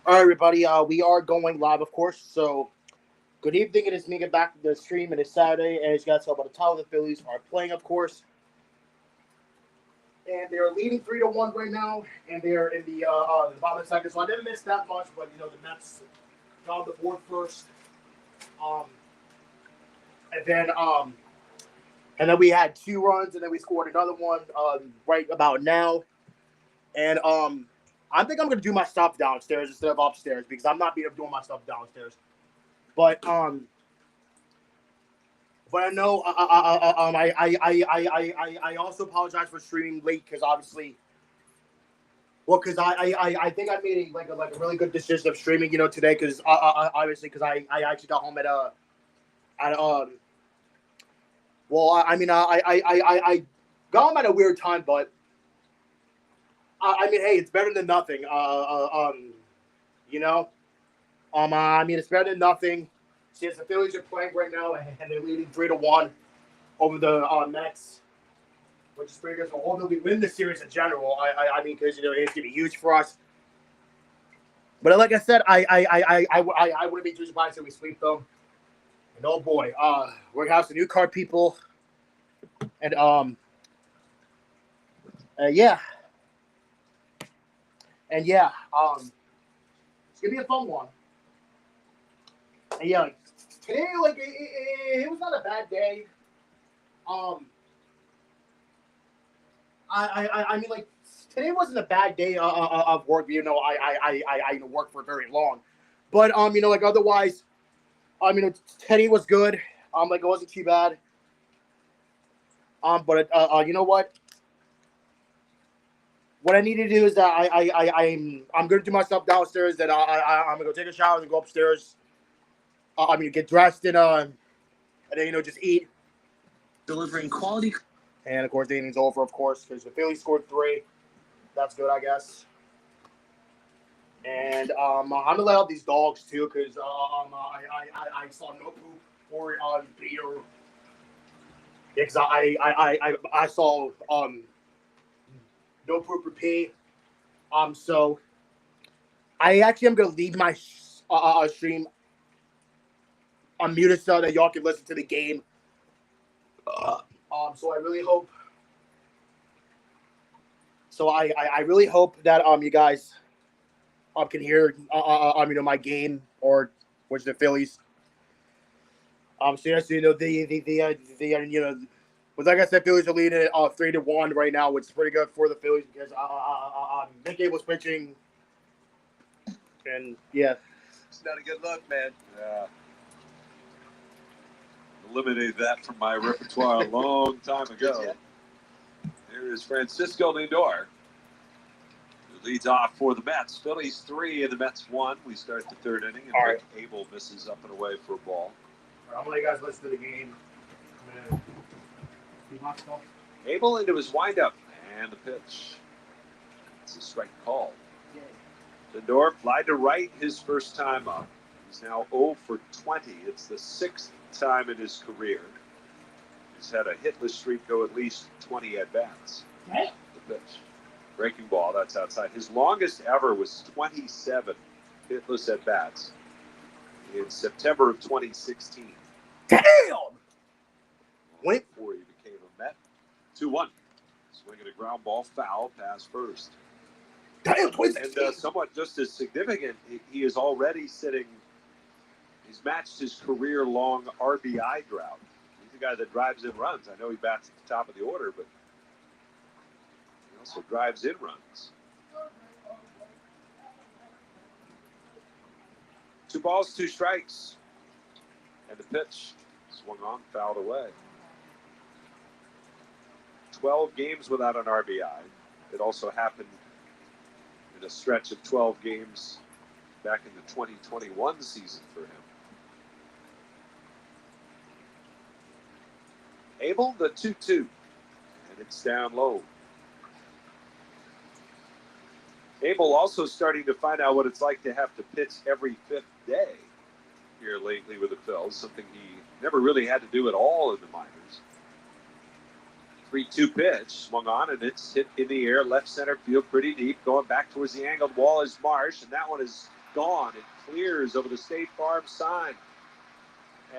All right, everybody. We are going live, of course. So, good evening. It is me getting back to the stream. It is Saturday, and as you guys saw by the title, the Phillies are playing, of course, and they are leading 3-1 right now, and they are in the bottom of the second. So I didn't miss that much, but the Mets got on the board first, um, and then um, and then we had 2 runs, and then we scored another one right about now, and I think I'm gonna do my stuff downstairs instead of upstairs because I'm not being able to do my stuff downstairs. But But I know I also apologize for streaming late because obviously, well, because I think I made a really good decision of streaming today because obviously because I actually got home at well I mean I got home at a weird time, but I mean, hey, it's better than nothing. You know I mean, it's better than nothing. Since the Phillies are playing right now and they're leading 3-1 over the Mets, which is pretty good. So although we win the series in general, I mean, because it's gonna be huge for us. But like I said, I wouldn't be too surprised if we sweep them. And oh boy, we're gonna have some new card people, and yeah, and yeah, it's gonna be a fun one. And yeah, like, today, like it was not a bad day. Um, I mean, like today wasn't a bad day of work. I worked for very long, but like otherwise, Teddy was good. Like it wasn't too bad. But you know what? What I need to do is that I'm gonna do my stuff downstairs. That I'm gonna go take a shower and go upstairs. Get dressed and then just eat. Delivering quality. And of course, the inning's over, of course, because the Phillies scored 3. That's good, I guess. And I'm gonna let out these dogs too, because I saw no poop or beer. Because I saw no poop or pee. So I actually am gonna leave my stream unmuted so that y'all can listen to the game. So I really hope. So I really hope that you guys can hear my game or which the Phillies. So yes, but like I said, Phillies are leading it 3-1 right now, which is pretty good for the Phillies because Nick Gable was pitching, and yeah, It's not a good look, man. Yeah. Eliminated that from my repertoire a long time ago. Here is Francisco Lindor, who leads off for the Mets. Phillies 3 and the Mets 1. We start the third inning, and Rick Abel misses up and away for a ball. I'm gonna let you guys listen to the game. Abel into his windup, and the pitch. It's a strike call. Lindor fly to right his first time up. He's now 0 for 20. It's the 6th time in his career. He's had a hitless streak go at least 20 at-bats. Okay. The pitch. Breaking ball, that's outside. His longest ever was 27 hitless at-bats in September of 2016. Damn! Wait. Before he became a Met. 2-1. Swinging a ground ball foul, pass first. Damn, and somewhat just as significant, he is already sitting. He's matched his career-long RBI drought. He's the guy that drives in runs. I know he bats at the top of the order, but he also drives in runs. 2 balls, 2 strikes, and the pitch swung on, fouled away. 12 games without an RBI. It also happened in a stretch of 12 games back in the 2021 season for him. Abel, the 2-2, and it's down low. Abel also starting to find out what it's like to have to pitch every 5th day here lately with the Phils, something he never really had to do at all in the minors. 3-2 pitch, swung on, and it's hit in the air, left center field, pretty deep. Going back towards the angled wall is Marsh, and that one is gone. It clears over the State Farm sign.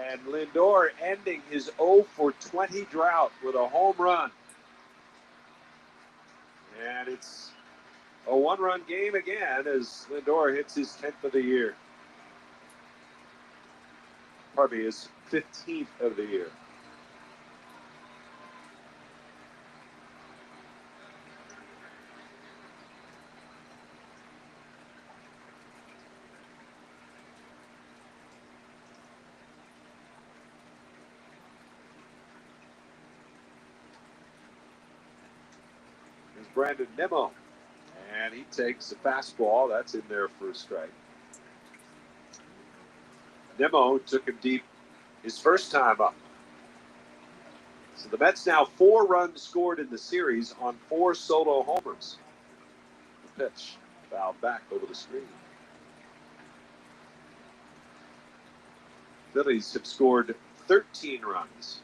And Lindor ending his 0 for 20 drought with a home run. And it's a one-run game again as Lindor hits his 10th of the year. Pardon me, his 15th of the year. Here's Brandon Nimmo. And he takes a fastball. That's in there for a strike. Nimmo took him deep his first time up. So the Mets now 4 runs scored in the series on 4 solo homers. The pitch fouled back over the screen. Phillies have scored 13 runs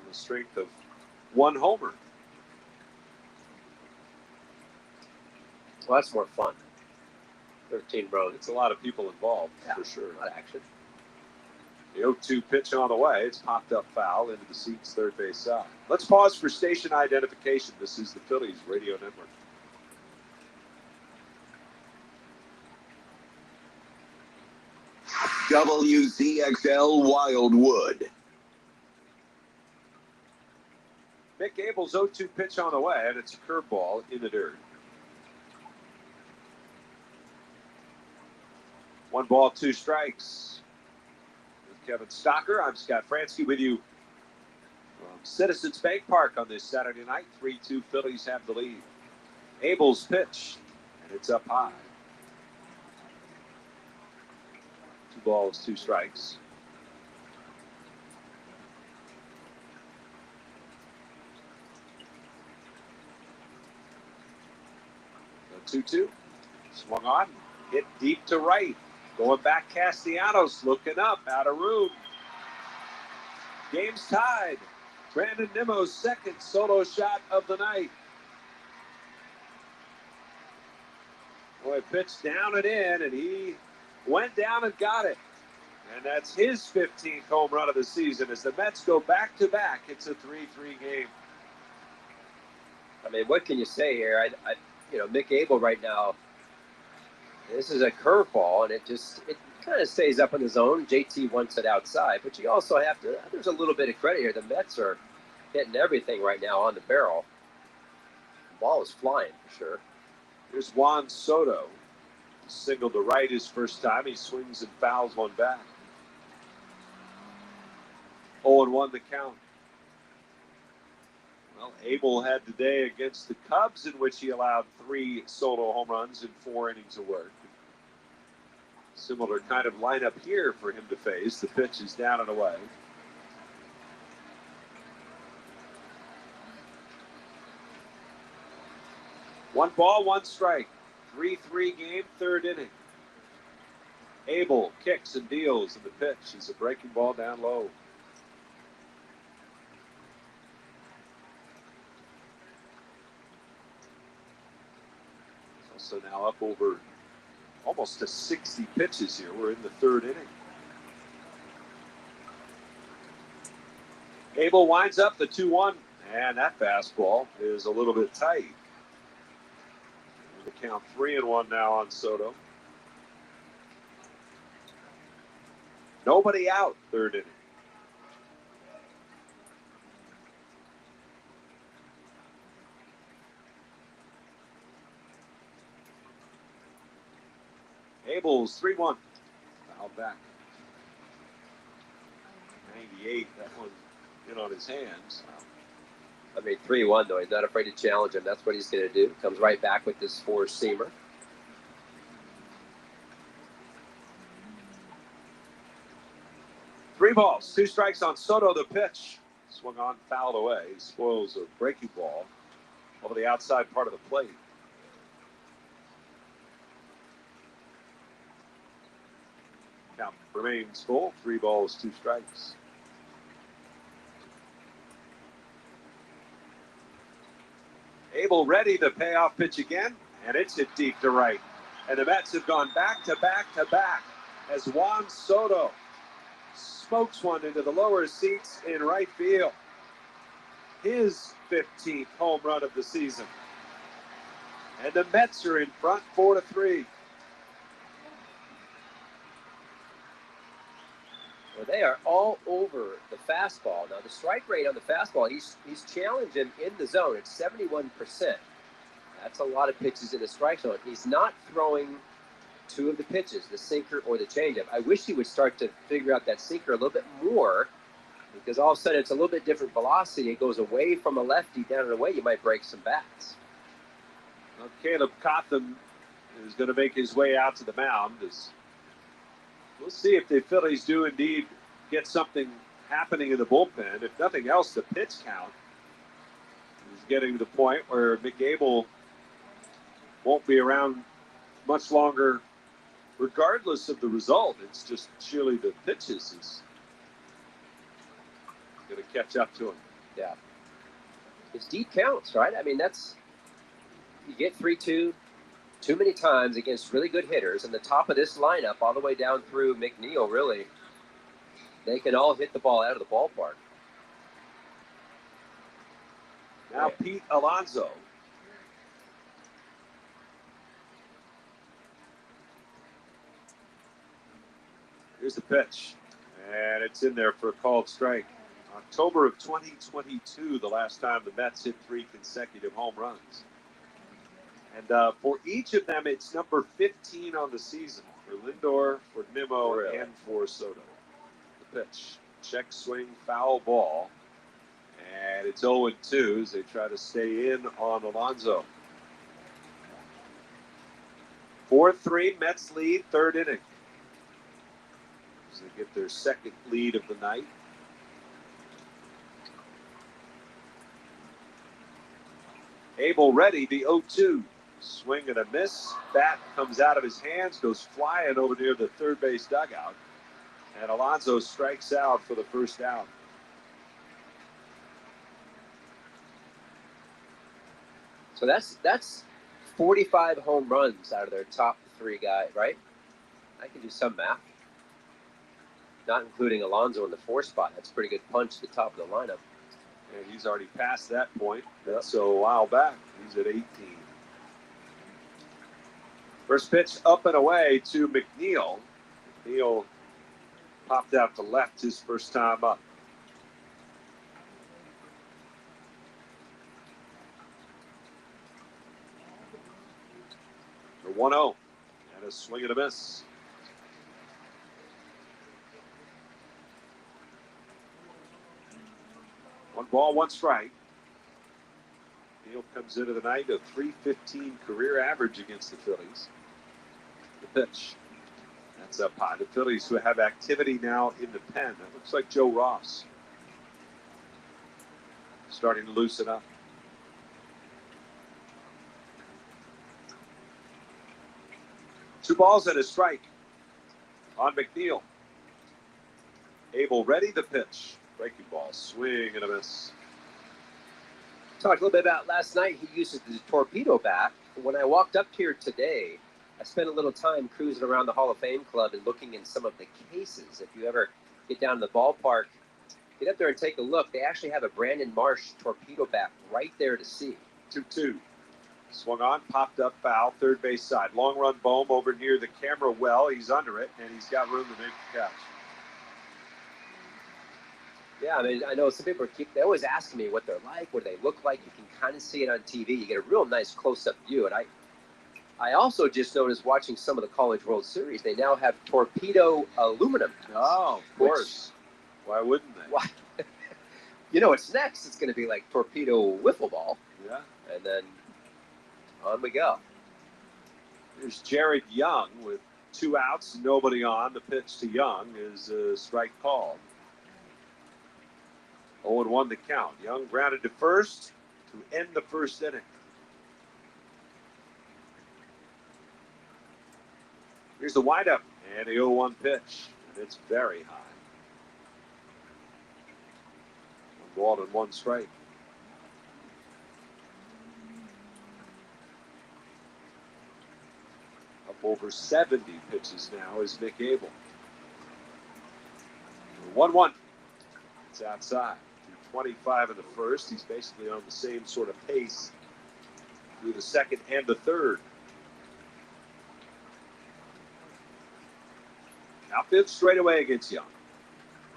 on the strength of 1 homer. Well, that's more fun. 13 runs. It's a lot of people involved, yeah, for sure. A lot of action. The 0-2 pitch on the way. It's popped up foul into the seats third base side. Let's pause for station identification. This is the Phillies Radio Network. WZXL Wildwood. Mick Abel's 0-2 pitch on the way, and it's a curveball in the dirt. 1 ball, 2 strikes. With Kevin Stocker, I'm Scott Fransky with you from Citizens Bank Park on this Saturday night. 3-2 Phillies have the lead. Abel's pitch, and it's up high. 2 balls, 2 strikes. The 2-2. Swung on, hit deep to right. Going back, Castellanos looking up, out of room. Game's tied. Brandon Nimmo's second solo shot of the night. Boy, pitched down and in, and he went down and got it. And that's his 15th home run of the season as the Mets go back-to-back. It's a 3-3 game. I mean, what can you say here? Mick Abel right now, this is a curveball, and it kind of stays up in the zone. JT wants it outside, but you also have to, there's a little bit of credit here. The Mets are hitting everything right now on the barrel. The ball is flying for sure. Here's Juan Soto. Single to right his first time. He swings and fouls one back. 0-1 the count. Well, Abel had today against the Cubs in which he allowed 3 solo home runs in 4 innings of work. Similar kind of lineup here for him to face. The pitch is down and away. One ball, 1 strike. 3-3 game, 3rd inning. Abel kicks and deals, and the pitch is a breaking ball down low. He's also now up over almost to 60 pitches here. We're in the 3rd inning. Abel winds up the 2-1, and that fastball is a little bit tight. The count 3-1 now on Soto. Nobody out, 3rd inning. Abel's 3-1. Fouled back. 98, that one in on his hands. I mean, 3-1, though. He's not afraid to challenge him. That's what he's going to do. Comes right back with this 4-seamer. Three balls, 2 strikes on Soto. The pitch swung on, fouled away. He spoils a breaking ball over the outside part of the plate. Count remains full. 3 balls, 2 strikes. Abel ready, the payoff pitch again, and it's hit deep to right. And the Mets have gone back to back to back as Juan Soto smokes one into the lower seats in right field. His 15th home run of the season. And the Mets are in front 4-3. Well, they are all over the fastball. Now, the strike rate on the fastball, he's challenging in the zone. It's 71%. That's a lot of pitches in the strike zone. He's not throwing two of the pitches, the sinker or the changeup. I wish he would start to figure out that sinker a little bit more, because all of a sudden it's a little bit different velocity. It goes away from a lefty down and away. You might break some bats. Well, Caleb Cotham is going to make his way out to the mound. We'll see if the Phillies do indeed get something happening in the bullpen. If nothing else, the pitch count is getting to the point where McAble won't be around much longer, regardless of the result. It's just surely the pitches is going to catch up to him. Yeah. It's deep counts, right? I mean, you get 3-2 too many times against really good hitters, and the top of this lineup, all the way down through McNeil, really, they can all hit the ball out of the ballpark. Now Pete Alonso. Here's the pitch, and it's in there for a called strike. October of 2022, the last time the Mets hit 3 consecutive home runs. And for each of them, it's number 15 on the season for Lindor, for Nimmo, and for Soto. The pitch, check swing, foul ball, and it's 0-2 as they try to stay in on Alonso. 4-3, Mets lead, third inning. As they get their second lead of the night. Abel ready, the 0-2. Swing and a miss. Bat comes out of his hands, goes flying over near the third base dugout. And Alonso strikes out for the first out. So that's 45 home runs out of their top 3 guys, right? I can do some math. Not including Alonso in the 4 spot. That's a pretty good punch at the top of the lineup. And he's already passed that point. Yep. So a while back, he's at 18. First pitch up and away to McNeil. McNeil popped out to left his first time up. For 1-0. And a swing and a miss. One ball, one strike. Neal comes into the night, a .315 career average against the Phillies. The pitch. That's up high. The Phillies who have activity now in the pen. That looks like Joe Ross. Starting to loosen up. Two balls and a strike on McNeil. Abel ready, the pitch. Breaking ball, swing and a miss. Talked a little bit about last night. He uses the torpedo bat. When I walked up here today, I spent a little time cruising around the Hall of Fame Club and looking in some of the cases. If you ever get down to the ballpark, get up there and take a look. They actually have a Brandon Marsh torpedo bat right there to see. 2-2. Swung on, popped up, foul, third base side. Long run, Bohm over near the camera well. He's under it, and he's got room to make the catch. Yeah, I mean, I know some people they always ask me what they're like, what they look like. You can kind of see it on TV. You get a real nice close-up view. And I also just noticed watching some of the College World Series, they now have torpedo aluminum. Oh, of course. Why wouldn't they? Why? You know what's next? It's going to be like torpedo wiffle ball. Yeah. And then on we go. There's Jared Young with 2 outs, nobody on. The pitch to Young is a strike called. 0-1 the count. Young grounded to first to end the first inning. Here's the windup and the 0-1 pitch. And it's very high. 1 ball and 1 strike. over 70 pitches now is Mick Abel. 1-1. It's outside. 25 in the first. He's basically on the same sort of pace through the second and the third. Outfield straight away against Young.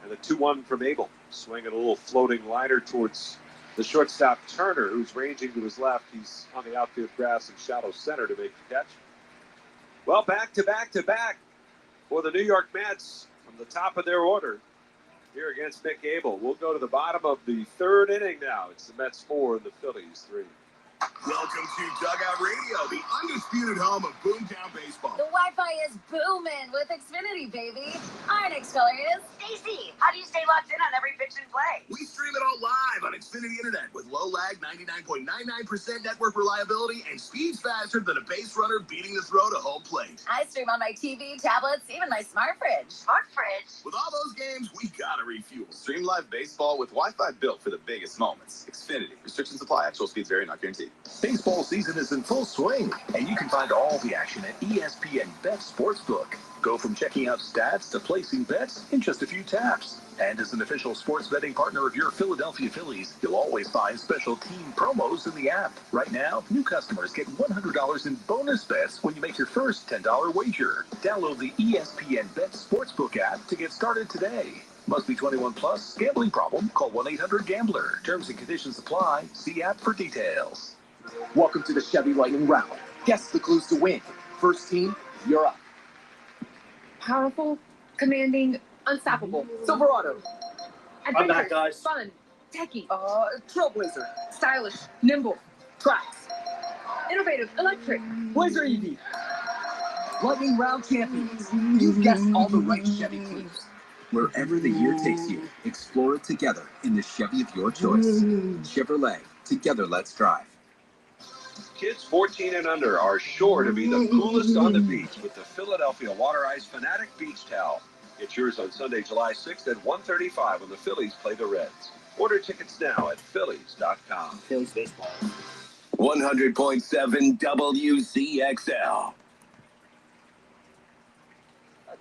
And the 2-1 from Abel. Swinging a little floating liner towards the shortstop Turner, who's ranging to his left. He's on the outfield grass in shallow center to make the catch. Well, back to back to back for the New York Mets from the top of their order here against Mick Abel. We'll go to the bottom of the third inning now. It's the Mets 4 and the Phillies 3. Welcome to Dugout Radio, the undisputed home of Boomtown Baseball. The Wi-Fi is booming with Xfinity, baby. Our next caller is Stacy. How do you stay locked in on every pitch and play? We stream it all live on Xfinity Internet with low lag, 99.99% network reliability, and speeds faster than a base runner beating the throw to home plate. I stream on my TV, tablets, even my smart fridge. Smart fridge. With all those games, we gotta refuel. Stream live baseball with Wi-Fi built for the biggest moments. Xfinity. Restrictions apply. Actual speeds vary, not guaranteed. Baseball season is in full swing, and you can find all the action at ESPN Bet Sportsbook. Go from checking out stats to placing bets in just a few taps. And as an official sports betting partner of your Philadelphia Phillies, you'll always find special team promos in the app. Right now, new customers get $100 in bonus bets when you make your first $10 wager. Download the ESPN Bet Sportsbook app to get started today. Must be 21 plus. Gambling problem? Call 1-800-GAMBLER. Terms and conditions apply. See app for details. Welcome to the Chevy Lightning Round. Guess the clues to win. First team, you're up. Powerful, commanding, unstoppable. Silverado. I'm back, guys. Fun, techie, Trailblazer. stylish, nimble, Tracks. innovative, electric. Blazer EV. Lightning Round champions. You've guessed all the right Chevy clues. Wherever the year takes you, explore it together in the Chevy of your choice. Chevrolet. Together, let's drive. Kids 14 and under are sure to be the coolest on the beach with the Philadelphia Water Ice Fanatic Beach Towel. Get yours on Sunday, July 6th at 1:35 when the Phillies play the Reds. Order tickets now at Phillies.com. Phillies baseball. 100.7 WZXL.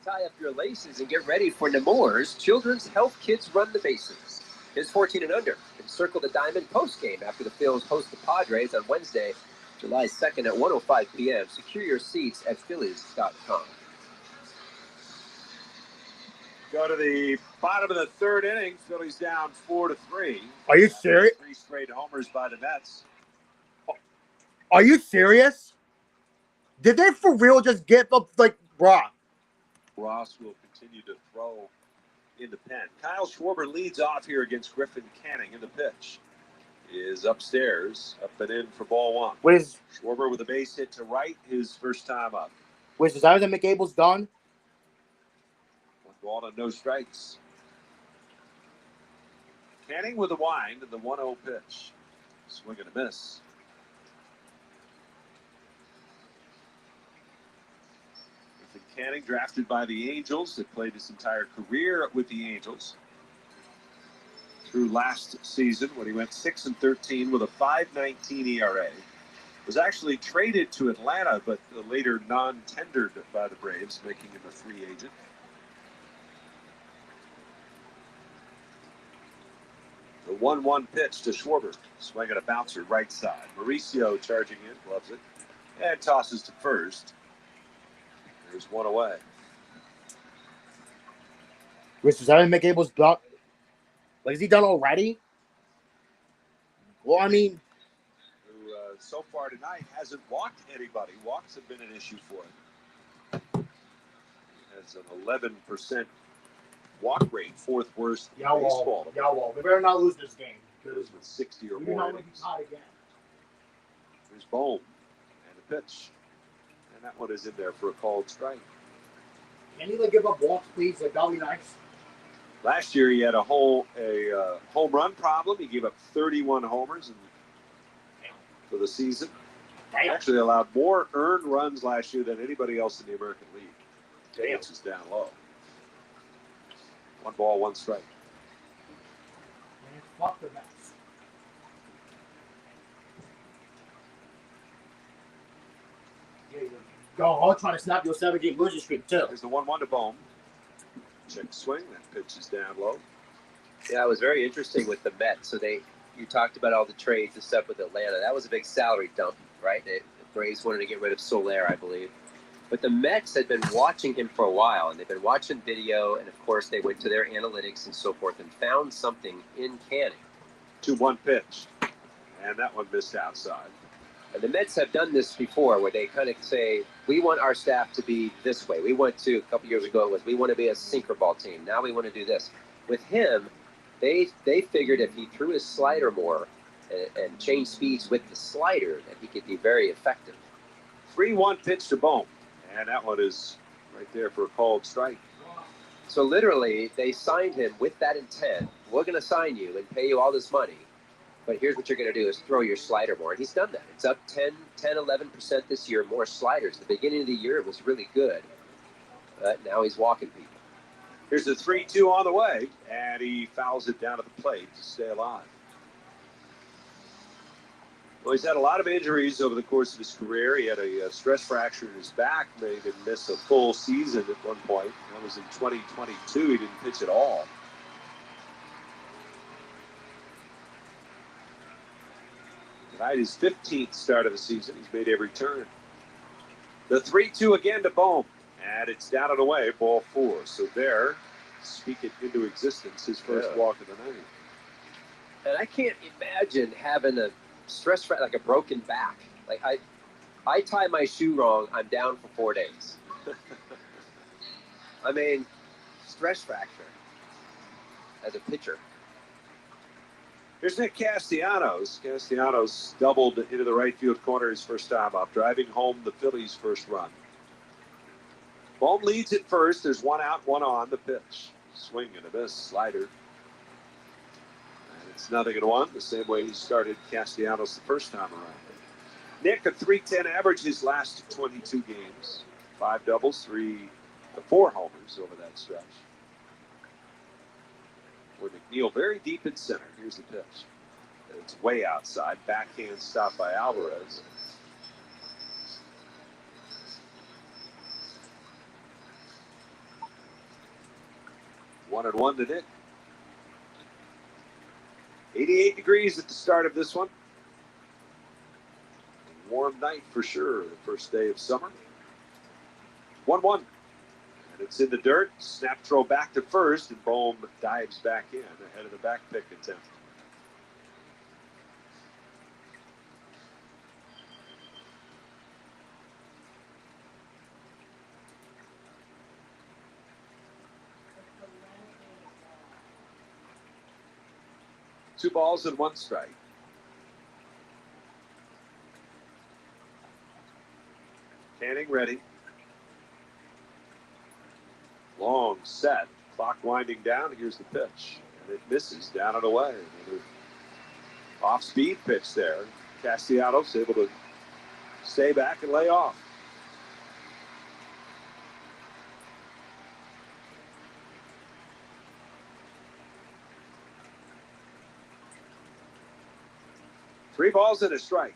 Tie up your laces and get ready for Nemours Children's Health Kids Run the Bases. Kids 14 and under can circle the Diamond postgame after the Phils host the Padres on Wednesday, July 2nd at 1:05 p.m. Secure your seats at Phillies.com. Go to the bottom of the third inning. Phillies down 4-3. Are you serious? 3 straight homers by the Mets. Are you serious? Did they for real just get up like Brock? Ross will continue to throw in the pen. Kyle Schwarber leads off here against Griffin Canning, and the pitch is upstairs, up and in for ball one. Schwarber with a base hit to right, his first time up. Wait, is that what Mick Abel's done? 1 ball and no strikes. Canning with a wind and the 1-0 pitch. Swing and a miss. Canning, drafted by the Angels, that played his entire career with the Angels through last season when he went 6-13 with a 5.19 ERA. Was actually traded to Atlanta, but later non-tendered by the Braves, making him a free agent. The 1-1 pitch to Schwarber, swinging a bouncer right side. Mauricio charging in, gloves it, and tosses to first. There's one away. Is that what Mick Abel's done? Like, is he done already? Well, I mean, who so far tonight hasn't walked anybody. Walks have been an issue for him. Has an 11% walk rate, 4th worst in baseball. Well, we better not lose this game. With 60 or We more not innings. lose hot again. There's Bohm and the pitch. And that one is in there for a called strike. Can he give up walks, please? Like, that'll be nice. Last year he had a home run problem. He gave up 31 homers for the season. He actually allowed more earned runs last year than anybody else in the American League. Which is down low. 1 ball, 1 strike. Man, fuck the Mets. Yeah, I'll try to snap your 7-game losing streak too. There's the 1-1 to Bohm. Check swing. That pitch is down low. Yeah, it was very interesting with the Mets. So you talked about all the trades and stuff with Atlanta. That was a big salary dump, right? The Braves wanted to get rid of Soler, I believe. But the Mets had been watching him for a while, and they've been watching video, and of course they went to their analytics and so forth and found something in Canning. 2-1 pitch. And that one missed outside. And the Mets have done this before where they kind of say, we want our staff to be this way. We want to, a couple years ago, it was, we want to be a sinker ball team. Now we want to do this. With him, they figured if he threw his slider more and changed speeds with the slider, that he could be very effective. 3-1 pitch to Bohm. And that one is right there for a called strike. So literally, they signed him with that intent. We're going to sign you and pay you all this money. But here's what you're going to do is throw your slider more. And he's done that. It's up 11% this year, more sliders. The beginning of the year, it was really good. But now he's walking people. Here's the 3-2 on the way. And he fouls it down to the plate to stay alive. Well, he's had a lot of injuries over the course of his career. He had a stress fracture in his back, made him miss a full season at one point. That was in 2022. He didn't pitch at all. Tonight, his 15th start of the season. He's made every turn. The 3-2 again to Bohm. And it's down and away, ball 4. So there, speak it into existence, his first walk of the night. And I can't imagine having a stress fracture, like a broken back. Like I tie my shoe wrong, I'm down for 4 days. I mean, stress fracture as a pitcher. Here's Nick Castellanos. Castellanos doubled into the right field corner his first time up, driving home the Phillies' first run. Bohm leads at first. There's 1 out, 1 on. The pitch. Swing and a miss. Slider. It's 0-1, the same way he started Castellanos the first time around. Nick, a .310 average his last 22 games. 5 doubles, 4 homers over that stretch. For McNeil, very deep in center. Here's the pitch. It's way outside. Backhand stop by Alvarez. One and one to Nick. 88 degrees at the start of this one. Warm night for sure, the first day of summer. 1-1. And it's in the dirt. Snap throw back to first, and Bohm dives back in ahead of the back pick attempt. Two balls and 1 strike. Canning ready. Long set. Clock winding down. Here's the pitch. And it misses down and away. Another off-speed pitch there. Castellanos able to stay back and lay off. Three balls and a strike.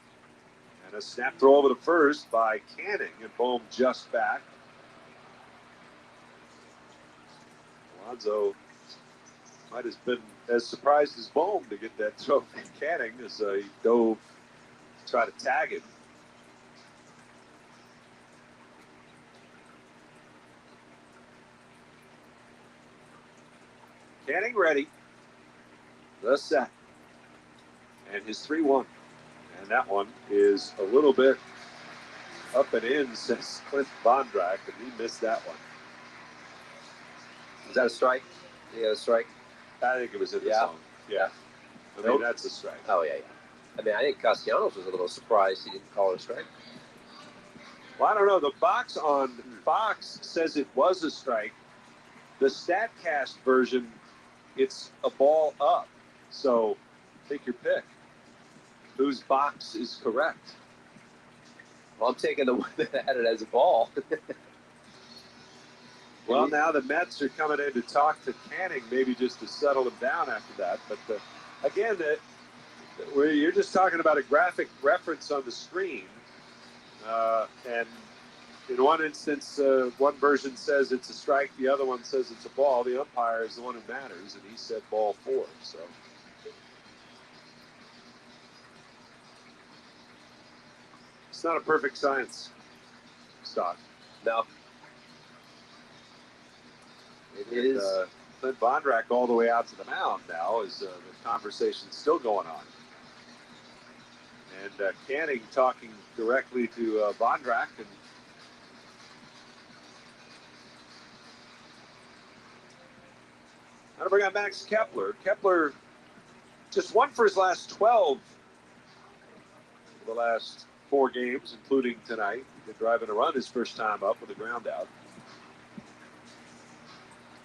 And a snap throw over to first by Canning, and Bohm just back. Alonso might have been as surprised as Bohm to get that throw from Canning as he dove to try to tag him. Canning ready. The set. And his 3-1. And that one is a little bit up and in, says Clint Bondrak, and he missed that one. Is that a strike? Yeah, a strike. I think it was in the zone. Yeah. I mean, that's a strike. Oh, yeah. I mean, I think Castellanos was a little surprised he didn't call it a strike. Well, I don't know. The box on Fox says it was a strike. The StatCast version, it's a ball up. So take your pick. Whose box is correct? Well, I'm taking the one that had it as a ball. Well, now the Mets are coming in to talk to Canning, maybe just to settle him down after that. But again, you're just talking about a graphic reference on the screen, and In one instance, one version says it's a strike, the other one says it's a ball. The umpire is the one who matters, and he said ball 4. So it's not a perfect science, Stock. No. It is. Clint Bondrak all the way out to the mound now as the conversation's still going on. And Canning talking directly to Bondrak. And I'm going to bring on Max Kepler. Kepler just won for his last 12, the last 4 games, including tonight. He's driving a run his first time up with a ground out.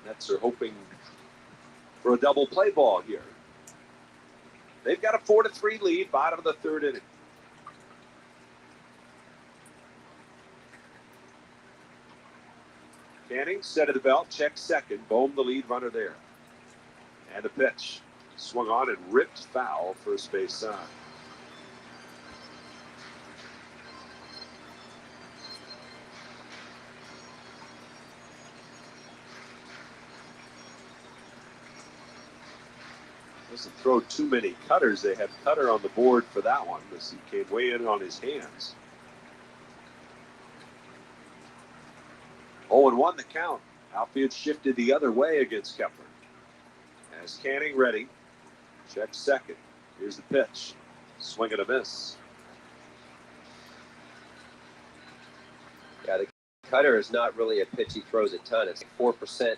Mets are hoping for a double play ball here. They've got a 4-3 lead, bottom of the 3rd inning. Canning, set of the belt, checks second. Bohm, the lead runner there. And the pitch. Swung on and ripped foul, first base side. Doesn't throw too many cutters. They had Cutter on the board for that one. This he came way in on his hands. 0-1 the count. Outfield shifted the other way against Kepler. As Canning ready. Checks second. Here's the pitch. Swing and a miss. Yeah, the Cutter is not really a pitch he throws a ton. It's 4%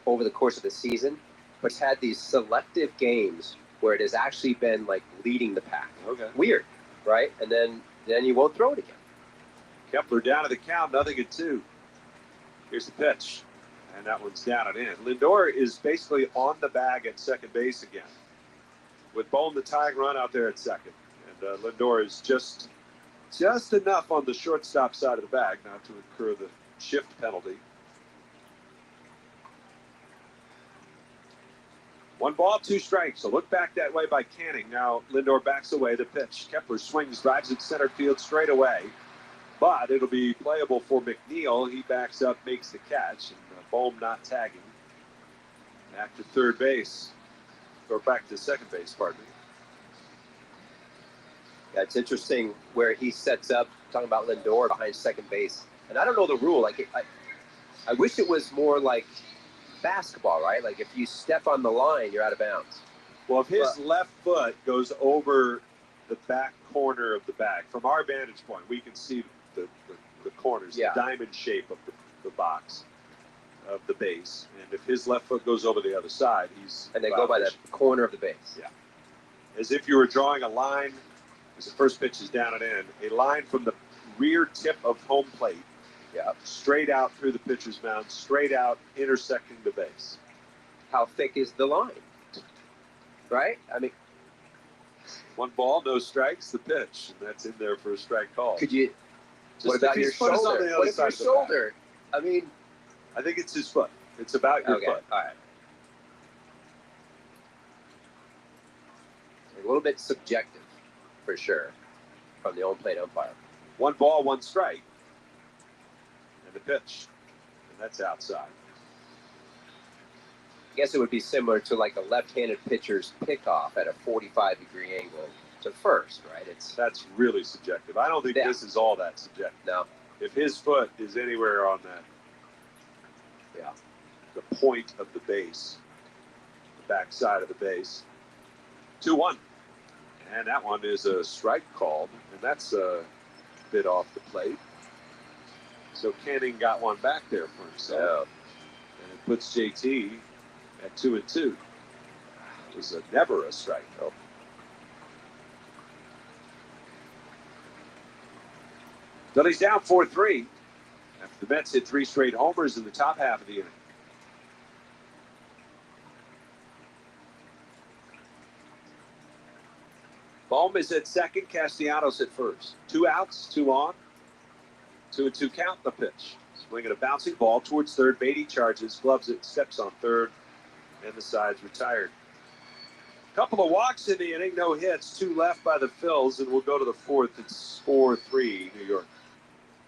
over the course of the season. But it's had these selective games where it has actually been like leading the pack. Okay. Weird, right? And then you won't throw it again. Kepler down to the count, 0-2. Here's the pitch. And that one's down and in. Lindor is basically on the bag at second base again. With Bohm the tying run out there at second. And Lindor is just enough on the shortstop side of the bag not to incur the shift penalty. 1 ball, 2 strikes. So look back that way by Canning. Now Lindor backs away. The pitch. Kepler swings, drives it center field straight away. But it'll be playable for McNeil. He backs up, makes the catch. And Bohm not tagging. Back to third base. Or back to second base, pardon me. Yeah, it's interesting where he sets up, talking about Lindor behind second base. And I don't know the rule. Like, I wish it was more like basketball, right? Like if you step on the line, you're out of bounds. Well, if his left foot goes over the back corner of the bag, from our vantage point, we can see the corners, the diamond shape of the box of the base. And if his left foot goes over the other side, he's and they go by the corner of the base. Yeah, as if you were drawing a line. As the first pitch is down and in, a line from the rear tip of home plate. Yeah, straight out through the pitcher's mound, straight out, intersecting the base. How thick is the line? Right? I mean, 1 ball, no strikes, the pitch. And that's in there for a strike call. Could you? Just what about your shoulder? What if your shoulder? I mean, I think it's his foot. It's about your foot. All right. A little bit subjective, for sure, from the on-plate umpire. 1 ball, 1 strike. The pitch, and that's outside. I guess it would be similar to like a left-handed pitcher's pickoff at a 45-degree angle to first, right? That's really subjective. I don't think this is all that subjective. No. If his foot is anywhere on that, the point of the base, the back side of the base, 2-1, and that one is a strike called, and that's a bit off the plate. So Canning got one back there for himself. And it puts JT at 2-2. It was never a strike, though. Phillies down 4-3 after the Mets hit 3 straight homers in the top half of the inning. Bohm is at second, Castellanos at first. 2 outs, 2 on. 2-2 count, the pitch. Swinging a bouncing ball towards third. Beatty charges, gloves it, steps on third, and the side's retired. Couple of walks in the inning, no hits, 2 left by the Phils, and we'll go to the 4th. It's 4-3 New York.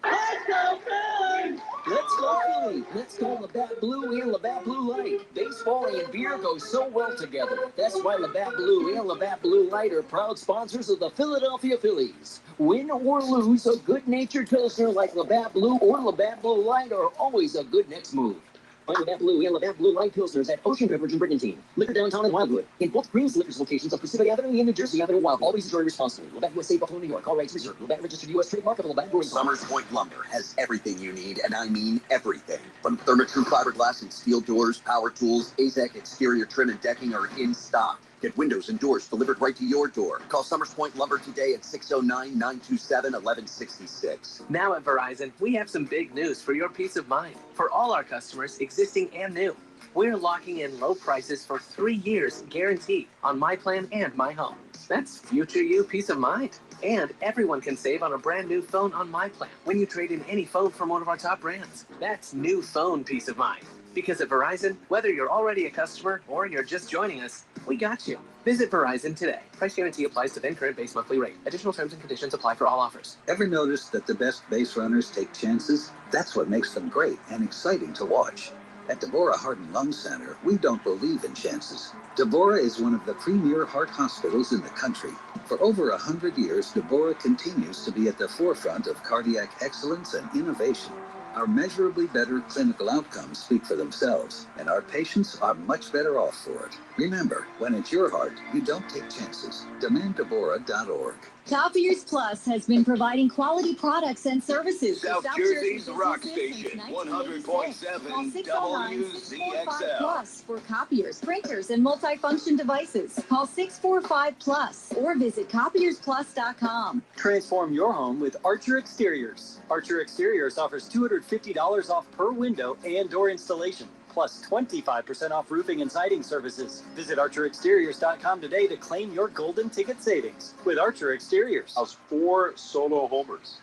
Let's go, Philly! Let's go, Philly! Let's go Labatt Blue and Labatt Blue Light. Baseball and beer go so well together. That's why Labatt Blue and Labatt Blue Light are proud sponsors of the Philadelphia Phillies. Win or lose, a good-natured Pilsner like Labatt Blue or Labatt Blue Light are always a good next move. Find Labatt Blue and Labatt Blue Light Pilsners at Ocean Beverage and Brigantine. Liquor downtown in Wildwood. In both Green's Liquors locations of Pacific Avenue and New Jersey Avenue Wild. Always enjoy responsibly. Labatt USA, Buffalo, New York. All rights reserved. Labatt registered U.S. trademark of Labatt Brewing. Summers Point Lumber has everything you need, and I mean everything. From Therma-Tru fiberglass and steel doors, power tools, AZEK exterior trim and decking are in stock. Get windows and doors delivered right to your door. Call Summers Point Lumber today at 609-927-1166. Now at Verizon, we have some big news for your peace of mind. For all our customers, existing and new, we're locking in low prices for 3 years guaranteed on My Plan and My Home. That's future you peace of mind. And everyone can save on a brand new phone on My Plan when you trade in any phone from one of our top brands. That's new phone peace of mind. Because at Verizon, whether you're already a customer or you're just joining us, we got you. Visit Verizon today. Price guarantee applies to then current base monthly rate. Additional terms and conditions apply for all offers. Ever noticed that the best base runners take chances? That's what makes them great and exciting to watch. At Deborah Heart and Lung Center, we don't believe in chances. Deborah is one of the premier heart hospitals in the country. For over 100 years, Deborah continues to be at the forefront of cardiac excellence and innovation. Our measurably better clinical outcomes speak for themselves, and our patients are much better off for it. Remember, when it's your heart, you don't take chances. DemandDeborah.org. Copiers Plus has been providing quality products and services. South Jersey's Rock Station, 100.7 WZXL. Plus for copiers, printers, and multifunction devices. Call 645 Plus or visit copiersplus.com. Transform your home with Archer Exteriors. Archer Exteriors offers $250 off per window and door installation, plus 25% off roofing and siding services. Visit ArcherExteriors.com today to claim your golden ticket savings with Archer Exteriors. House 4 solo homers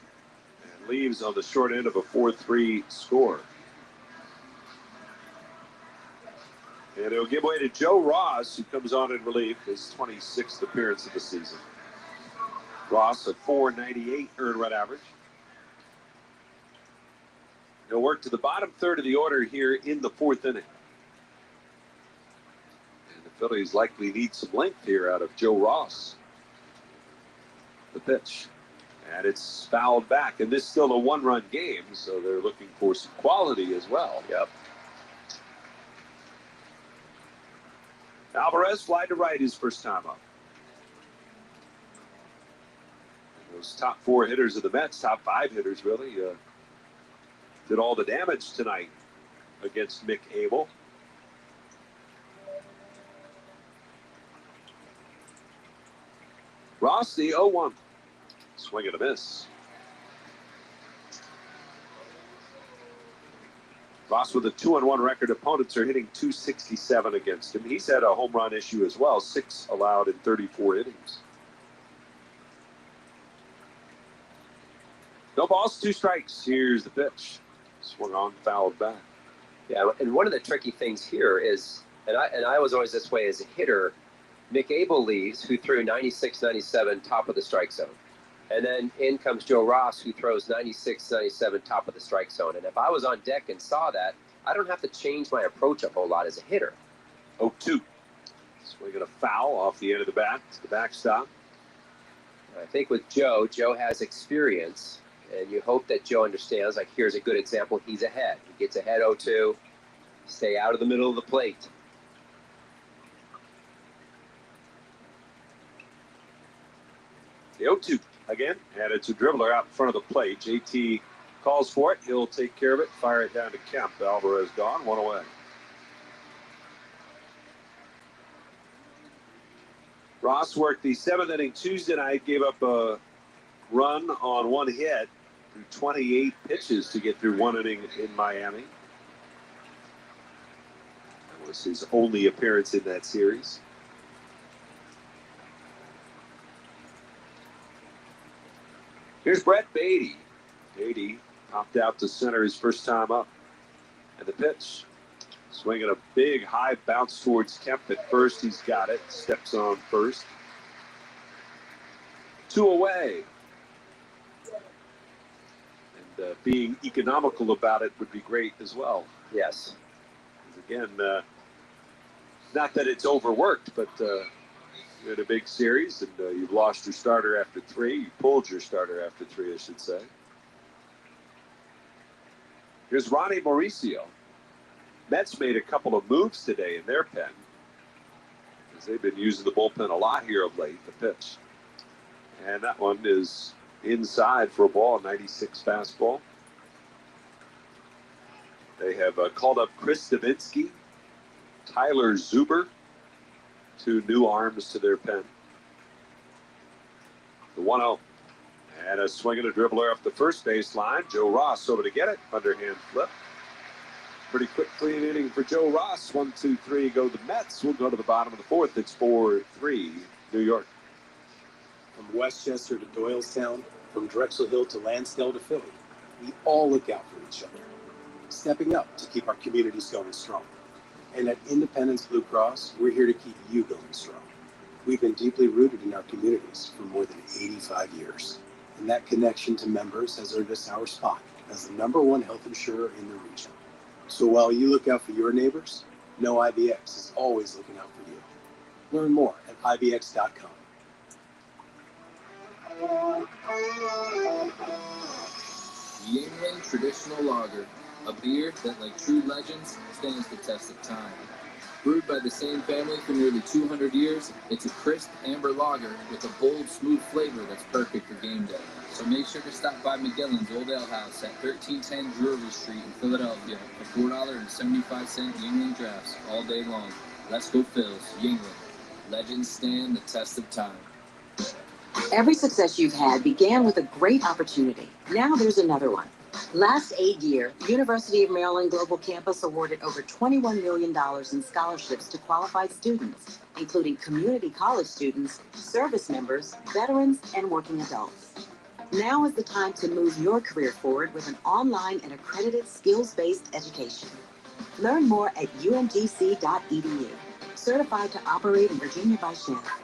and leaves on the short end of a 4-3 score. And it'll give way to Joe Ross, who comes on in relief, his 26th appearance of the season. Ross, a .498 earned run average. He'll work to the bottom third of the order here in the fourth inning. And the Phillies likely need some length here out of Joe Ross. The pitch. And it's fouled back. And this is still a one-run game, so they're looking for some quality as well. Yep. Alvarez fly to right his first time up. Those top 4 hitters of the Mets, top 5 hitters really, did all the damage tonight against Mick Abel. Ross, the 0-1. Swing and a miss. Ross with a 2-1 record. Opponents are hitting .267 against him. He's had a home run issue as well, 6 allowed in 34 innings. No balls, 2 strikes. Here's the pitch. Swung on, fouled back. Yeah, and one of the tricky things here is, and I was always this way as a hitter, Mick Abel leaves, who threw 96, 97, top of the strike zone. And then in comes Joe Ross, who throws 96, 97, top of the strike zone. And if I was on deck and saw that, I don't have to change my approach a whole lot as a hitter. 0-2. Swinging a foul off the end of the bat to the backstop. I think with Joe has experience. And you hope that Joe understands, like here's a good example, he's ahead. He gets ahead 0-2, stay out of the middle of the plate. The 0-2 again, and it's a dribbler out in front of the plate. JT calls for it. He'll take care of it, fire it down to Kemp. Alvarez gone, 1 away. Ross worked the 7th inning Tuesday night, gave up a run on 1 hit through 28 pitches to get through 1 inning in Miami. That was his only appearance in that series. Here's Brett Beatty. Beatty popped out to center his first time up. And the pitch. Swinging a big high bounce towards Kemp at first. He's got it. Steps on first. 2 away. being economical about it would be great as well. Yes. Again, not that it's overworked, but you had a big series, and you've lost your starter after 3. You pulled your starter after 3, I should say. Here's Ronnie Mauricio. Mets made a couple of moves today in their pen, because they've been using the bullpen a lot here of late, the pitch. And that one is inside for a ball, 96 fastball. They have called up Chris Davinsky, Tyler Zuber, 2 new arms to their pen. The 1-0. And a swing and a dribbler up the first baseline. Joe Ross over to get it. Underhand flip. Pretty quick clean inning for Joe Ross. 1, 2, 3 go the Mets. We'll go to the bottom of the 4th. It's 4-3 New York. From Westchester to Doylestown, from Drexel Hill to Lansdale to Philly, we all look out for each other, stepping up to keep our communities going strong. And at Independence Blue Cross, we're here to keep you going strong. We've been deeply rooted in our communities for more than 85 years. And that connection to members has earned us our spot as the #1 health insurer in the region. So while you look out for your neighbors, know IBX is always looking out for you. Learn more at IBX.com. Yingling Traditional Lager, a beer that, like true legends, stands the test of time. Brewed by the same family for nearly 200 years, it's a crisp amber lager with a bold, smooth flavor that's perfect for game day. So make sure to stop by McGillen's Old Ale House at 1310 Drury Street in Philadelphia for $4.75 Yingling drafts all day long. Let's go Phils, Yingling. Legends stand the test of time. Every success you've had began with a great opportunity. Now there's another one. Last aid year, University of Maryland Global Campus awarded over $21 million in scholarships to qualified students, including community college students, service members, veterans, and working adults. Now is the time to move your career forward with an online and accredited skills-based education. Learn more at umgc.edu. Certified to operate in Virginia by Chef.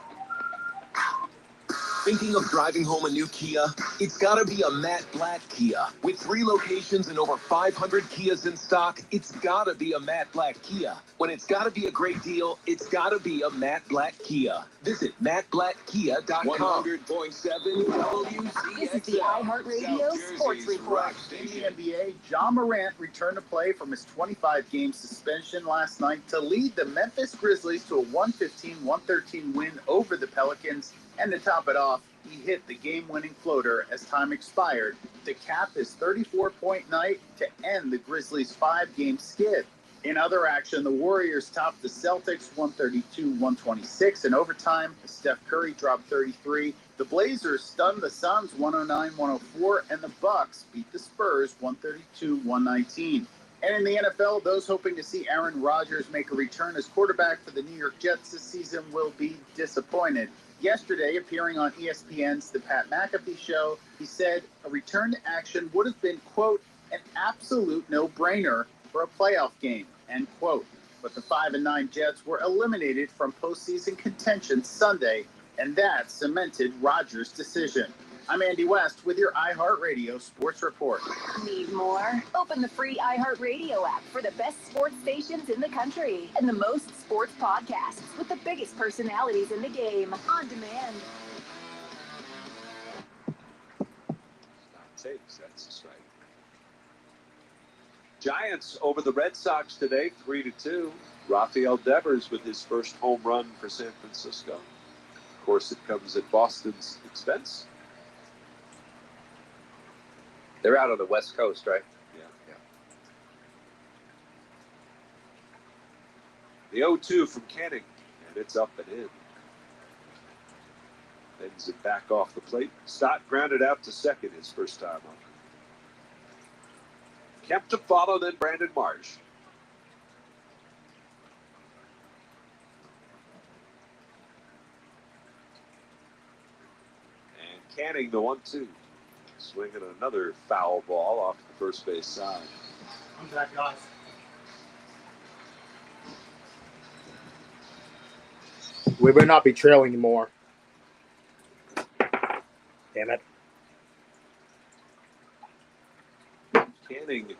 Thinking of driving home a new Kia? It's gotta be a matte black Kia. With 3 locations and over 500 Kias in stock, it's gotta be a matte black Kia. When it's gotta be a great deal, it's gotta be a matte black Kia. Visit matteblackkia.com. 100.7 WCXL. This is the iHeartRadio Sports Report. In the NBA, John Morant returned to play from his 25-game suspension last night to lead the Memphis Grizzlies to a 115-113 win over the Pelicans. And to top it off, he hit the game-winning floater as time expired to cap his 34-point night to end the Grizzlies' 5-game skid. In other action, the Warriors topped the Celtics 132-126 in overtime. Steph Curry dropped 33. The Blazers stunned the Suns 109-104, and the Bucks beat the Spurs 132-119. And in the NFL, those hoping to see Aaron Rodgers make a return as quarterback for the New York Jets this season will be disappointed. Yesterday, appearing on ESPN's The Pat McAfee Show, he said a return to action would have been, quote, an absolute no-brainer for a playoff game, end quote. But the 5-9 Jets were eliminated from postseason contention Sunday, and that cemented Rodgers' decision. I'm Andy West with your iHeartRadio Sports Report. Need more? Open the free iHeartRadio app for the best sports stations in the country and the most sports podcasts with the biggest personalities in the game on demand. Takes, that's right. Giants over the Red Sox today, 3-2. Rafael Devers with his first home run for San Francisco. Of course, it comes at Boston's expense. They're out on the West Coast, right? Yeah. The 0-2 from Canning, and it's up and in. Bends it back off the plate. Stott grounded out to second his first time up. Kemp to follow, then Brandon Marsh. And Canning, the 1-2. Swinging another foul ball off the first base side. I'm back, guys. We better not be trailing anymore. Damn it. Canning,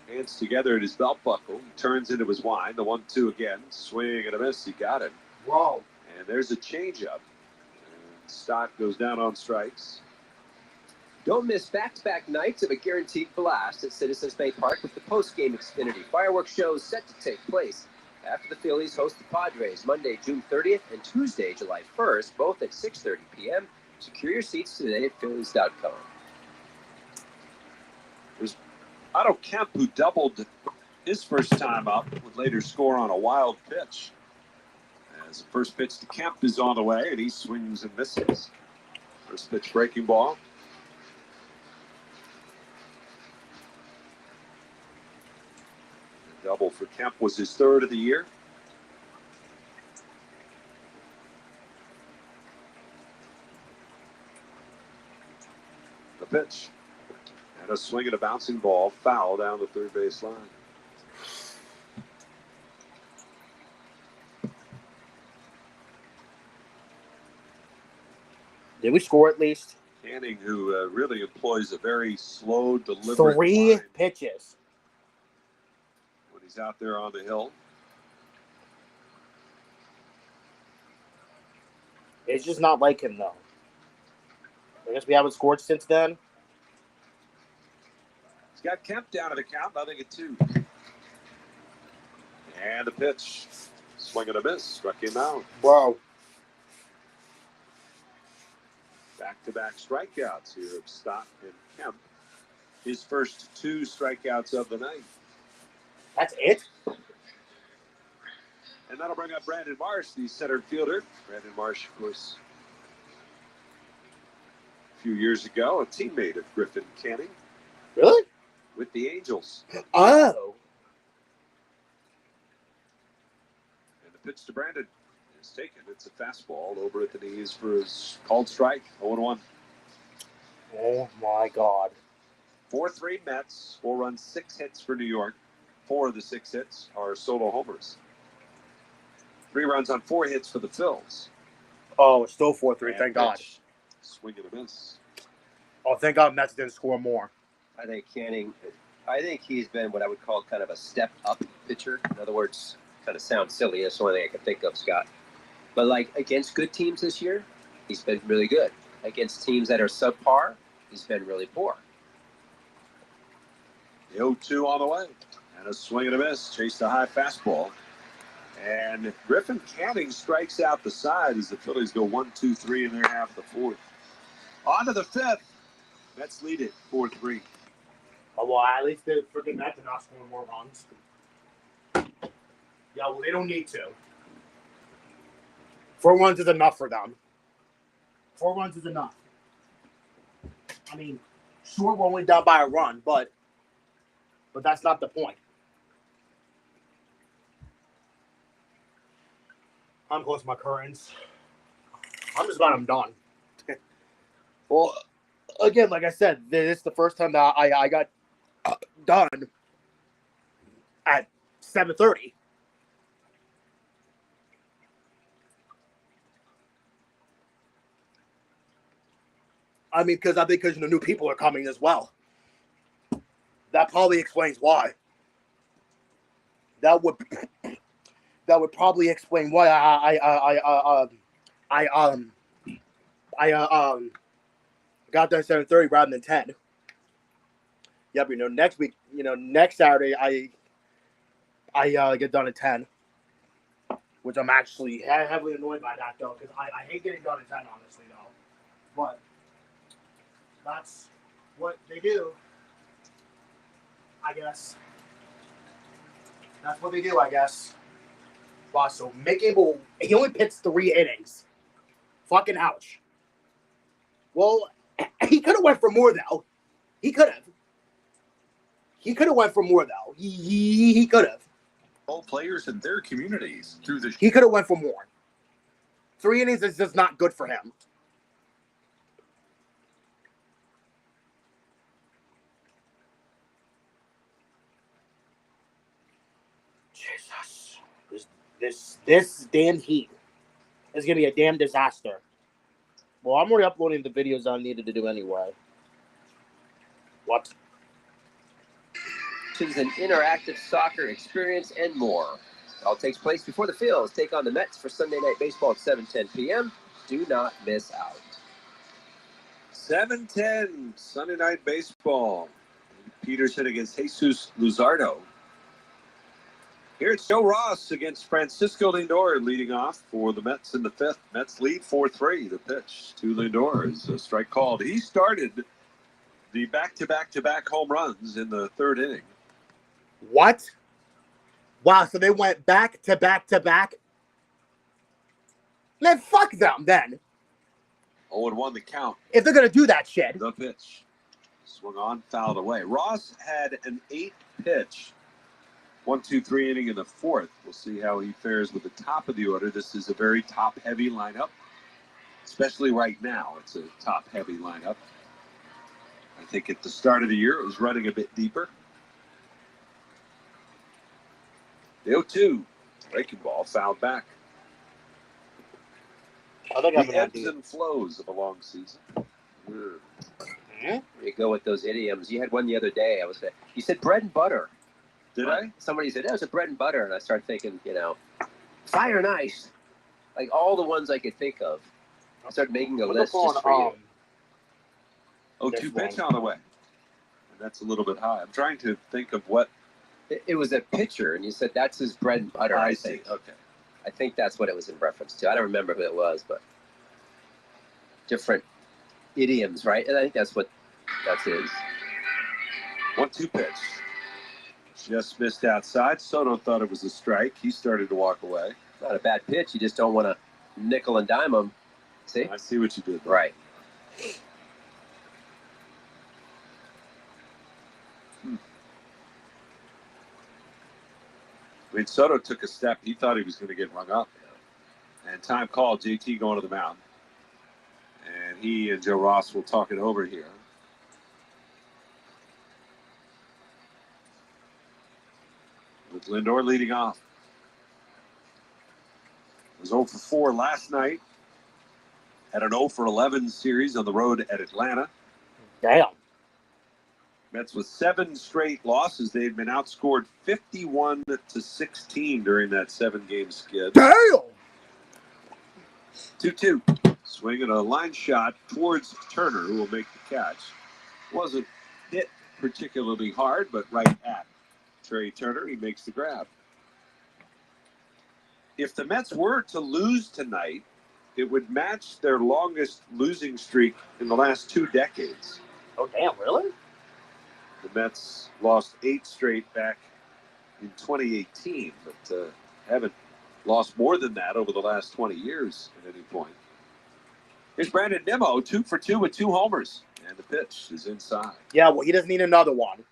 hands together at his belt buckle. He turns into his wind. The 1-2 again. Swing and a miss. He got it. Whoa. And there's a changeup. Stott goes down on strikes. Don't miss back-to-back nights of a guaranteed blast at Citizens Bank Park with the post-game Xfinity fireworks shows set to take place after the Phillies host the Padres Monday, June 30th and Tuesday, July 1st, both at 6:30 p.m. Secure your seats today at Phillies.com. There's Otto Kemp, who doubled his first time up, would later score on a wild pitch. As the first pitch to Kemp is on the way, and he swings and misses. First pitch breaking ball. The double for Kemp was his third of the year. The pitch. And a swing at a bouncing ball, foul down the third base line. Did we score at least? Canning, who really employs a very slow, deliberate 3 line pitches. when he's out there on the hill. It's just not like him, though. I guess we haven't scored since then. He's got Kemp down to the count, nothing at 2. And the pitch. Swing and a miss. Struck him out. Wow. Back-to-back strikeouts here of Stott and Kemp. His first 2 strikeouts of the night. That's it? And that'll bring up Brandon Marsh, the center fielder. Brandon Marsh, of course, a few years ago, a teammate of Griffin Canning. Really? With the Angels. Oh. And the pitch to Brandon is taken. It's a fastball over at the knees for his called strike. 0-1. Oh, my God. 4-3 Mets. 4 runs, 6 hits for New York. 4 of the 6 hits are solo homers. 3 runs on 4 hits for the Phils. Oh, it's still 4-3. Thank God. Swing and a miss. Oh, thank God Mets didn't score more. I think Canning, he's been what I would call kind of a step-up pitcher. In other words, kind of sounds silly. That's the only thing I can think of, Scott. But, like, against good teams this year, he's been really good. Against teams that are subpar, he's been really poor. The 0-2 on the way. And a swing and a miss. Chased a high fastball. And Griffin Canning strikes out the side as the Phillies go 1-2-3 in their half of the 4th. On to the 5th. Mets lead it 4-3. Oh, well, at least the freaking Mets are not scoring more runs. Yeah, well, they don't need to. 4 runs is enough for them. 4 runs is enough. I mean, sure, we're only down by a run, but that's not the point. I'm closing my curtains. I'm just glad I'm done. Well, again, like I said, this is the first time that I got done at 7:30. I mean, because new people are coming as well. That probably explains why. That would probably explain why I got done at 7:30 rather than 10. Yep, next week, next Saturday I get done at 10, which I'm actually heavily annoyed by that though, because I hate getting done at 10, honestly though. But that's what they do, I guess. That's what they do, I guess. Wow, so Mick Abel, he only pitched 3 innings. Fucking ouch. Well, he could have went for more, though. He could have. He could have went for more, though. He could have. All players in their communities through the. He could have went for more. 3 innings is just not good for him. Jesus. This damn heat is going to be a damn disaster. Well, I'm already uploading the videos I needed to do anyway. What? attractions, an interactive soccer experience, and more. It all takes place before the Phillies take on the Mets for Sunday Night Baseball at 7:10 p.m. Do not miss out. 7:10 Sunday Night Baseball. Peterson against Jesus Luzardo. Here it's Joe Ross against Francisco Lindor leading off for the Mets in the fifth. Mets lead 4-3. The pitch to Lindor is a strike called. He started the back-to-back-to-back home runs in the third inning. What? Wow, so they went back to back to back? Man, fuck them then. 0-1 the count. If they're going to do that shit. The pitch. Swung on, fouled away. Ross had an 8-pitch 1-2-3 inning in the fourth. We'll see how he fares with the top of the order. This is a very top-heavy lineup, especially right now. It's a top-heavy lineup. I think at the start of the year, it was running a bit deeper. The 0-2 breaking ball fouled back. I think the ebbs and flows of a long season. You go with those idioms. You had one the other day. You said bread and butter. Did I? Somebody said, it was a bread and butter. And I started thinking, fire and ice. Like all the ones I could think of. I started making a list just for you. 0-2 pitch on the way. And that's a little bit high. I'm trying to think of what. It was a pitcher, and you said that's his bread and butter, I think. Okay. I think that's what it was in reference to. I don't remember who it was, but different idioms, right? And I think that's his. 1-2 pitch. Just missed outside. Soto thought it was a strike. He started to walk away. Not a bad pitch. You just don't want to nickel and dime him. See? I see what you did there. Right. I mean, Soto took a step. He thought he was going to get rung up. And time called, JT going to the mound. And he and Joe Ross will talk it over here. With Lindor leading off. It was 0 for 4 last night. Had an 0 for 11 series on the road at Atlanta. Damn. Mets with 7 straight losses. They've been outscored 51-16 during that 7-game skid. Damn! 2-2. Swinging a line shot towards Turner, who will make the catch. Wasn't hit particularly hard, but right at Trey Turner. He makes the grab. If the Mets were to lose tonight, it would match their longest losing streak in the last 2 decades. Oh, damn, really? The Mets lost 8 straight back in 2018, but haven't lost more than that over the last 20 years at any point. Here's Brandon Nimmo, 2 for 2 with 2 homers, and the pitch is inside. Yeah, well, he doesn't need another one.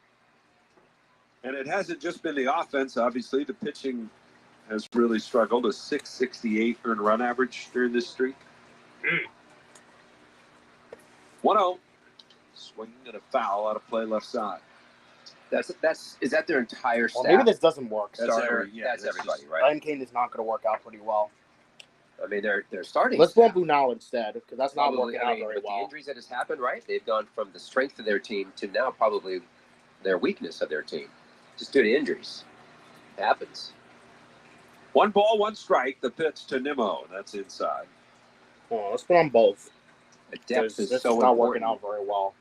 And it hasn't just been the offense, obviously. The pitching has really struggled. A 6.68 earned run average during this streak. 1-0. Swinging and a foul out of play left side. Is that their entire staff? Well, maybe this doesn't work. That's everybody, right? Ryan Kane is not going to work out pretty well. I mean, they're starting. Let's bump Bunal instead, because that's not Probably, working out very with well. the injuries that has happened, right? They've gone from the strength of their team to now probably their weakness of their team, just due to injuries. It happens. 1 ball, 1 strike. The pitch to Nimmo. That's inside. Oh, let's put on both. The depth is this so is not important. working out very well.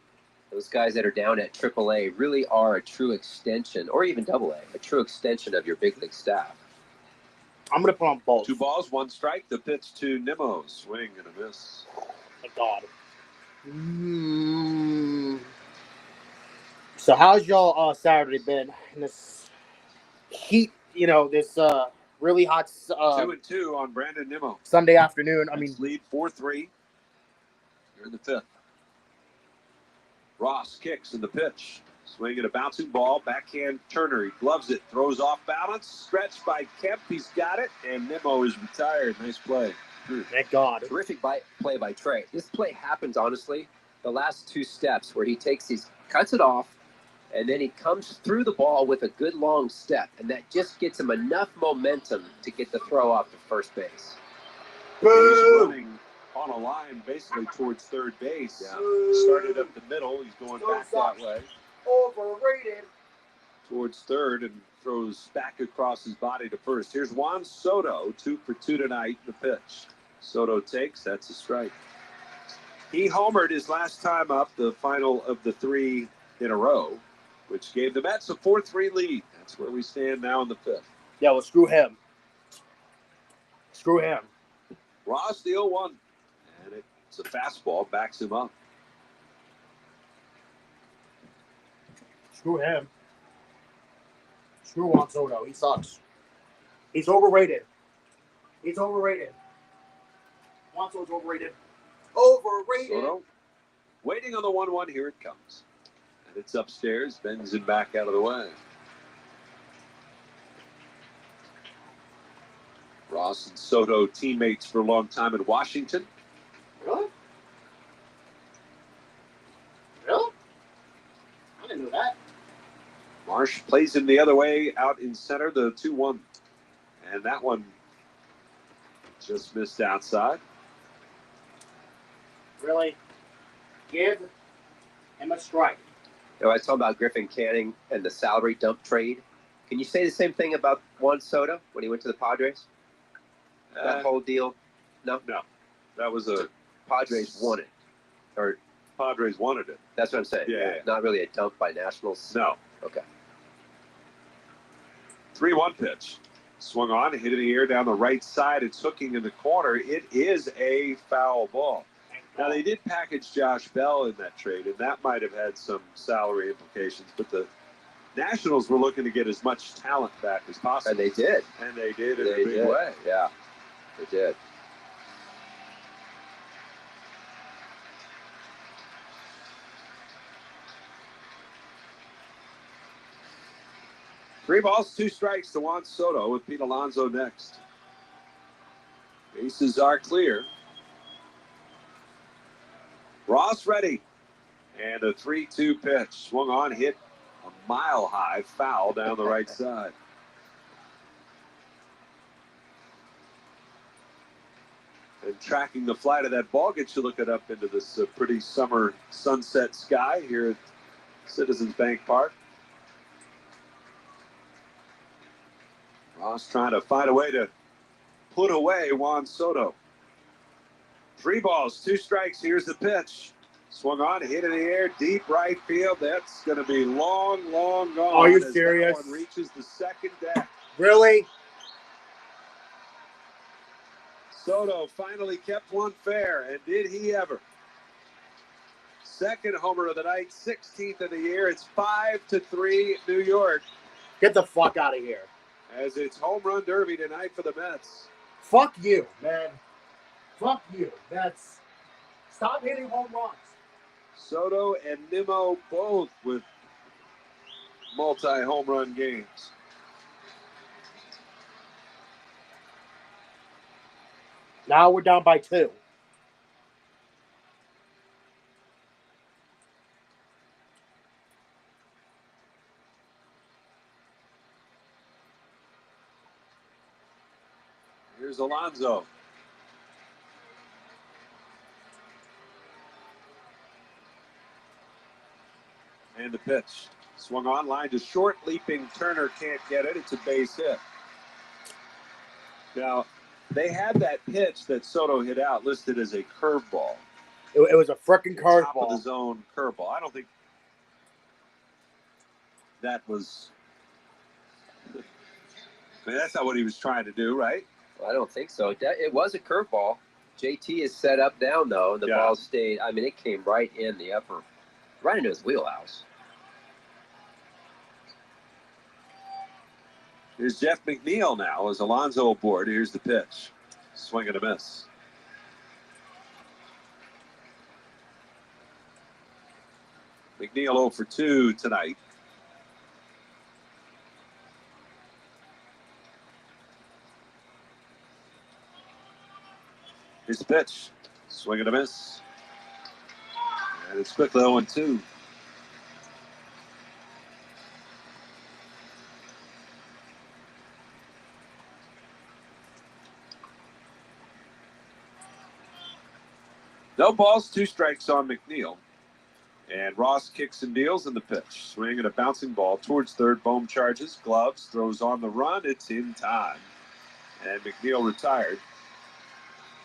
Those guys that are down at AAA really are a true extension, or even AA, a true extension of your big league staff. I'm going to put on both. 2 balls, 1 strike. The pitch to Nimmo. Swing and a miss. My God. So how's y'all Saturday been in this heat? This really hot 2-2 on Brandon Nimmo. Sunday afternoon. Lead 4-3. You're in the 5th. Ross kicks in the pitch. Swinging a bouncing ball. Backhand Turner. He gloves it. Throws off balance. Stretched by Kemp. He's got it. And Nimmo is retired. Nice play. Thank God. Terrific play by Trey. This play happens, honestly, the last 2 steps where he cuts it off, and then he comes through the ball with a good long step, and that just gets him enough momentum to get the throw off to first base. He's running on a line basically towards third base. Yeah. Started up the middle. He's going back that way. Overrated. towards third and throws back across his body to first. Here's Juan Soto, 2 for 2 tonight in the pitch. Soto takes, that's a strike. He homered his last time up, the final of the 3 in a row, which gave the Mets a 4-3 lead. That's where we stand now in the 5th. Yeah, well, screw him. Screw him. Ross, the 0-1. And it's a fastball, backs him up. Screw him. Screw Juan Soto. He sucks. He's overrated. He's overrated. Juan Soto's overrated. Overrated. Soto waiting on the 1-1. Here it comes. And it's upstairs. Bends it back out of the way. Ross and Soto teammates for a long time in Washington. Really? Really? I didn't know that. Marsh plays him the other way out in center, the 2-1. And that one just missed outside. Really? Give him a strike. You know, I was talking about Griffin Canning and the salary dump trade. Can you say the same thing about Juan Soto when he went to the Padres? That whole deal? No? No. That was a... Padres won it. Or Padres wanted it. That's what I'm saying. Yeah. Not really a dump by Nationals? No. Okay. 3-1 pitch. Swung on, hit in the air down the right side. It's hooking in the corner. It is a foul ball. Now, they did package Josh Bell in that trade, and that might have had some salary implications, but the Nationals were looking to get as much talent back as possible. And they did. And they did in a big way. Yeah, they did. Three balls, 2 strikes to Juan Soto with Pete Alonso next. Bases are clear. Ross ready. And a 3-2 pitch. Swung on, hit a mile-high foul down the right side. And tracking the flight of that ball gets you looking up into this pretty summer sunset sky here at Citizens Bank Park. Ross trying to find a way to put away Juan Soto. 3 balls, 2 strikes. Here's the pitch. Swung on, hit in the air, deep right field. That's going to be long, long gone. Are you as serious? That one reaches the second deck. Really? Soto finally kept one fair, and did he ever? Second homer of the night, 16th of the year. It's 5-3 New York. Get the fuck out of here. As it's home run derby tonight for the Mets. Fuck you, man. Fuck you. That's... Stop hitting home runs. Soto and Nimmo both with multi-home run games. Now we're down by 2. Here's Alonso. And the pitch. Swung on, line to short, leaping Turner can't get it. It's a base hit. Now, they had that pitch that Soto hit out listed as a curveball. It was a frickin' Top of curveball. the zone curveball. I don't think that was... I mean, that's not what he was trying to do, right? Well, I don't think so. It was a curveball. JT is set up down, though, and the ball stayed. I mean, it came right in the upper, right into his wheelhouse. Here's Jeff McNeil now as Alonso aboard. Here's the pitch. Swing and a miss. McNeil 0 for 2 tonight. Here's the pitch. Swing and a miss. And it's quickly 0-2. No balls, 2 strikes on McNeil. And Ross kicks and deals in the pitch. Swing and a bouncing ball towards third. Bohm charges, gloves, throws on the run. It's in time. And McNeil retired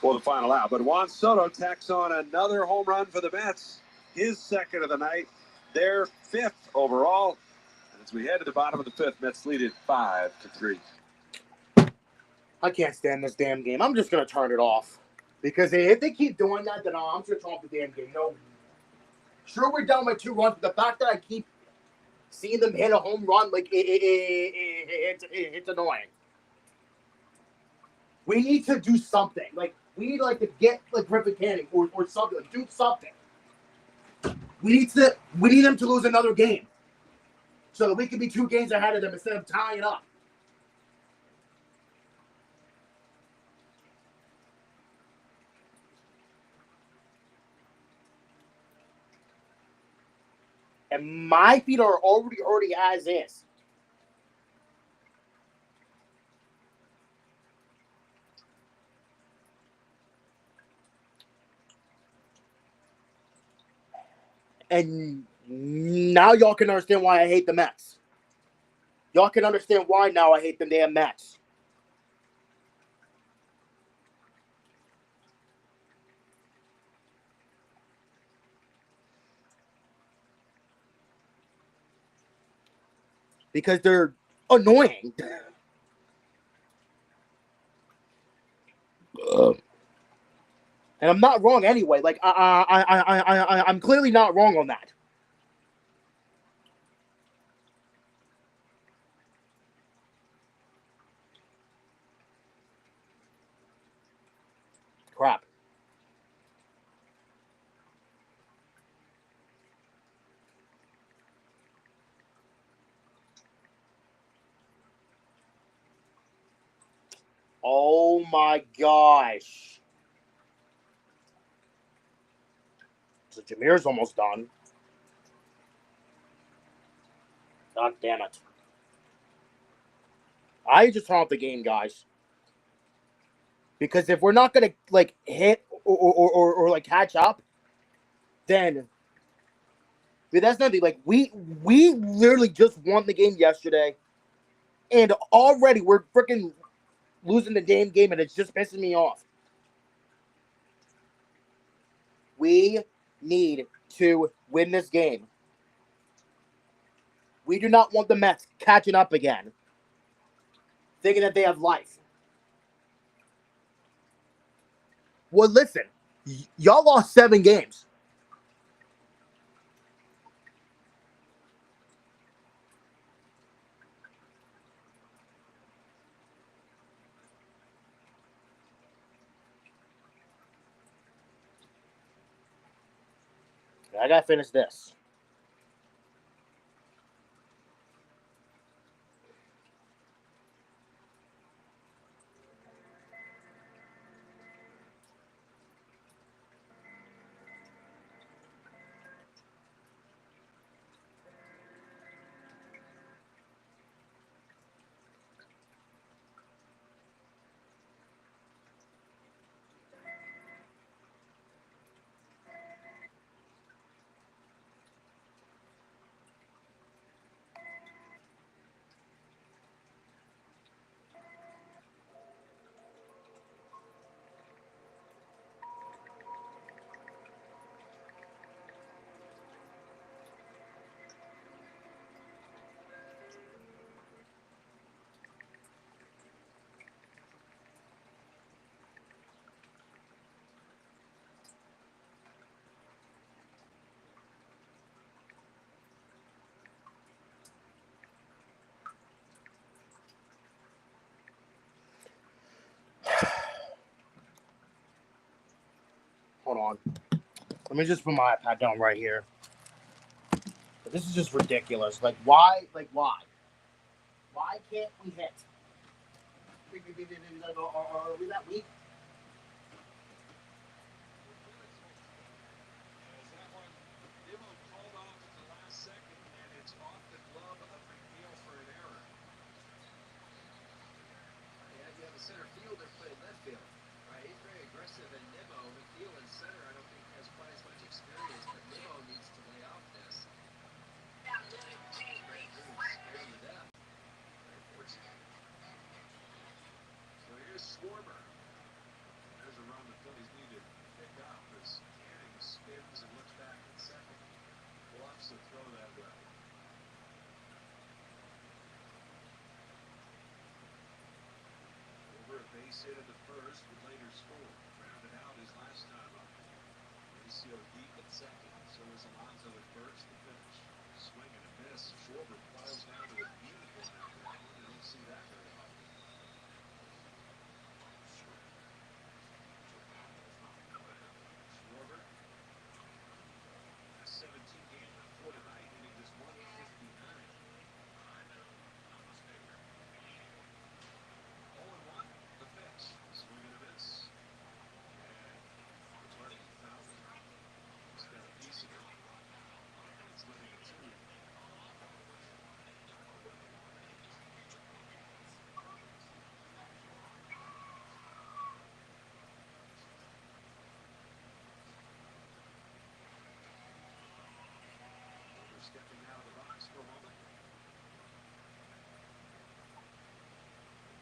for the final out. But Juan Soto tacks on another home run for the Mets. His second of the night. Their fifth overall. And as we head to the bottom of the fifth, Mets lead it 5-3. I can't stand this damn game. I'm just going to turn it off. Because if they keep doing that, then I'm just going to turn off the damn game. No. Sure, we're down by 2 runs, but the fact that I keep seeing them hit a home run, like, it's annoying. We need to do something. Like, we need, like, to get, like, Griffin Canning or something. Like, do something. We need them to lose another game. So that we can be 2 games ahead of them instead of tying it up. And my feet are already hurting as is. And now y'all can understand why I hate the Mets. Y'all can understand why now I hate the damn Mets. Because they're annoying. And I'm not wrong anyway. Like I'm clearly not wrong on that. Crap. Oh my gosh. So Jameer's almost done. God damn it. I just turn off the game, guys. Because if we're not gonna like hit or like catch up, then that's nothing. Like we literally just won the game yesterday, and already we're freaking losing the damn game, and it's just pissing me off. We need to win this game. We do not want the Mets catching up again, thinking that they have life. Well, listen, y'all lost 7 games. I gotta finish this. Hold on. Let me just put my iPad down right here. This is just ridiculous. Like, why? Like, why? Why can't we hit? Are we that weak? You have a center fielder playing left field. Right, he's very aggressive, and Nimmo, McNeil in center, I don't think has quite as much experience, but Nimmo needs to lay off hit in the first would later score. Rounded out his last time up. Mauricio deep at second. So is Alonso at first. The pitch. Swing and a miss. Schwarber flies down to a beautiful one out there. You don't see that very often. Schwarber. Last 17 games before tonight, hitting just 159. 0-1. The pitch. Swing and a miss. And returning foul. He's got a piece of it. It's living at 2. Stepping out of the box for a moment.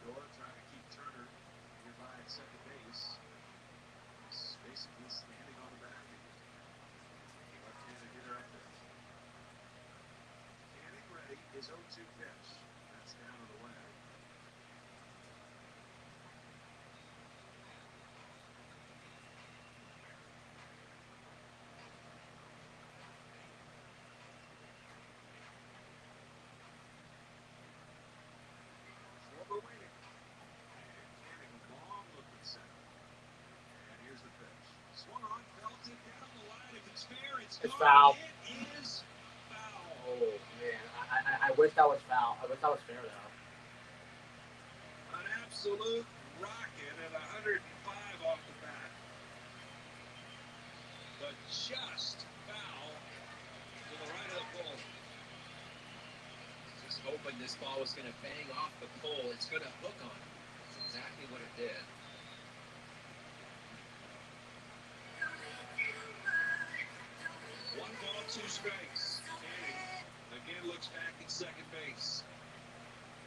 Dora trying to keep Turner nearby at second base. He's basically standing on the back. Left-handed hitter up there. Canning ready. His 0-2 pitch. That's down and away. Schwarber waiting. And Canning long looking center. And here's the pitch. Swung on, belted down the line. If it's fair, it's foul. It is foul. Oh man, I wish that was foul. I wish that was fair though. An absolute rocket at 105 off the bat. But just foul to the right of the pole. Just hoping this ball was going to bang off the pole. It's going to hook on it. That's exactly what it did. One ball, 2 strikes. Canning again looks back at second base.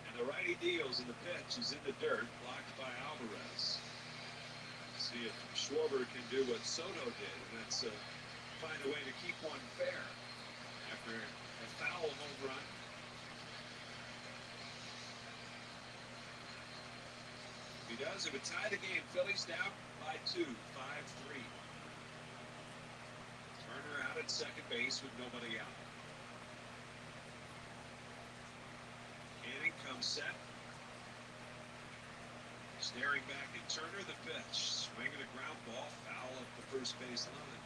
And the righty deals, and the pitch is in the dirt, blocked by Alvarez. See if Schwarber can do what Soto did, and that's find a way to keep one fair after a foul home run. If he does, it would tie the game. Phillies down by 2, 5-3. Turner out at second base with nobody out. Canning comes set. Staring back at Turner, the pitch. Swinging a ground ball, foul up the first base line.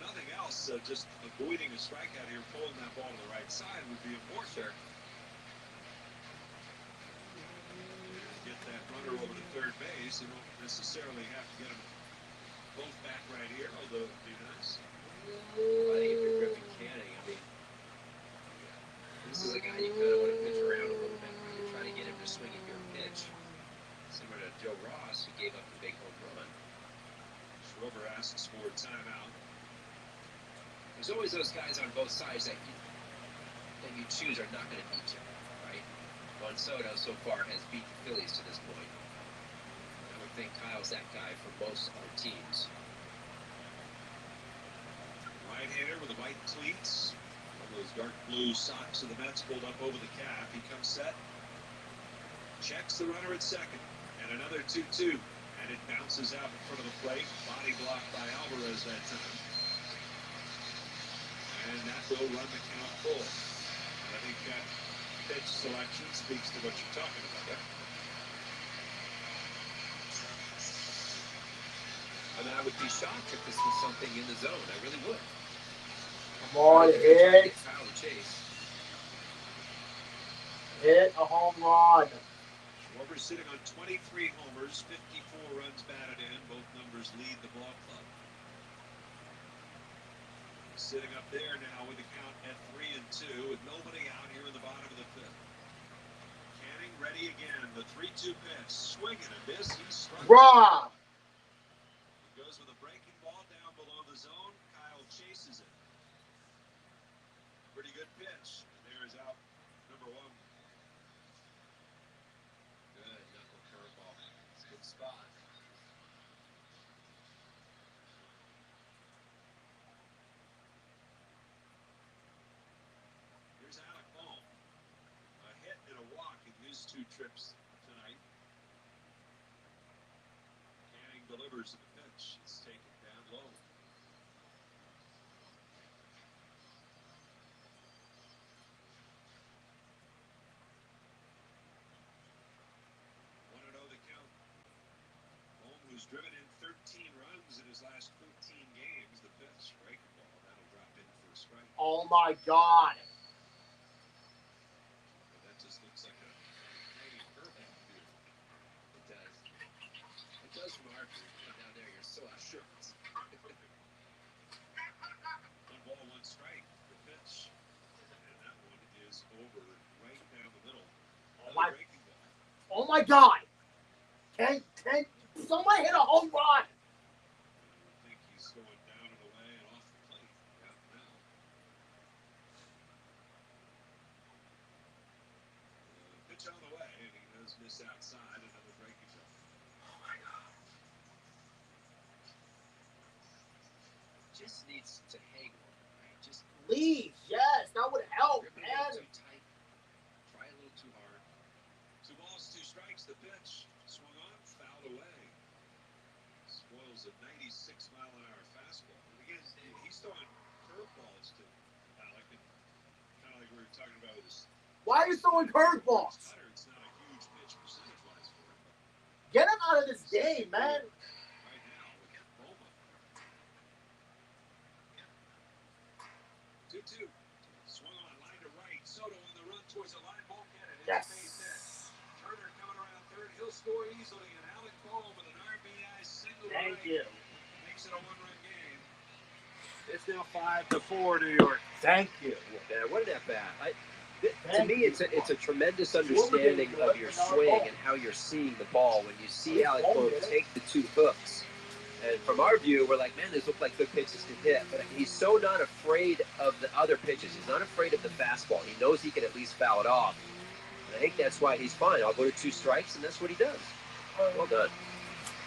Nothing else, just avoiding a strikeout here, pulling that ball to the right side would be important. Sure. Get that runner over to third base. You don't necessarily have to get them both back right here, although it would be nice. I think if you're Griffin Canning, I mean, this is a guy you kind of want to pitch around a little bit. You're trying to get him to swing at your pitch. Similar to Joe Ross, who gave up the big home run. Schwarber asks for a timeout. There's always those guys on both sides that you choose are not going to beat you, right? Juan Soto so far has beat the Phillies to this point. I would think Kyle's that guy for most other teams. Right-hander with the white cleats. One of those dark blue socks of the Mets pulled up over the calf. He comes set. Checks the runner at second. And another 2-2. And it bounces out in front of the plate. Body blocked by Alvarez that time. And that will run the count full. And I think that pitch selection speaks to what you're talking about. I mean, I would be shocked if this was something in the zone. I really would. Come on, hit. Kyle to chase. Hit a home run. Schwarber sitting on 23 homers, 54 runs batted in. Both numbers lead the ball club. Sitting up there now with the count at 3-2 with nobody out here in the bottom of the fifth. Canning ready again. The 3-2 pitch. Swing and a miss. He struck. Raw. He goes with a breaking ball down below the zone. Kyle chases it. Pretty good pitch. There is out number 1. Good knuckle curveball. It's a good spot. Here's Alec Bohm. A hit and a walk in his 2 trips tonight. delivers the pitch. It's taken down low. 1-0 the count. Home, who's driven in 13 runs in his last 14 games. The pitch, breaking ball. That'll drop in for a strike. Oh my God. But that just looks like a tiny curveball. It does. It does from our view. Come down there, you're so assured. 1 ball, 1 strike. The pitch. And that one is over right down the middle. Oh my God. Can someone hit a home run? I think he's going down and away and off the plate. Yeah, now. Pitch on the way, and he does miss outside. Another breaking ball. Oh my God. Just needs to hang one, right? Just Leave. Yes, that would help, rip it a man. little too tight. Try a little too hard. 2 balls, 2 strikes. The pitch swung on, fouled away. Spoils a 96-mile-an-hour fastball. He's throwing curveballs to Alec, and kind of like we were talking about with his. Why are you throwing curveballs? It's not a huge pitch percentage-wise for him. Get him out of this game, man. Right now with Boma. 2-2. Swung on, line to right. Soto on the run towards the line. Bulkhead and Yes. base hit. Turner coming around third. He'll score easily. And Alec Bohm with an RBI single. Thank right. you. Makes it a 1-run game. It's now 5-4 New York. Thank you. Yeah, what an at-bat. To me, it's a tremendous understanding of your swing and how you're seeing the ball when you see Alec Bohm take the 2 hooks. And from our view, we're like, man, these look like good pitches to hit. But he's so not afraid of the other pitches. He's not afraid of the fastball. He knows he can at least foul it off. And I think that's why he's fine. I'll go to 2 strikes, and that's what he does. Well done.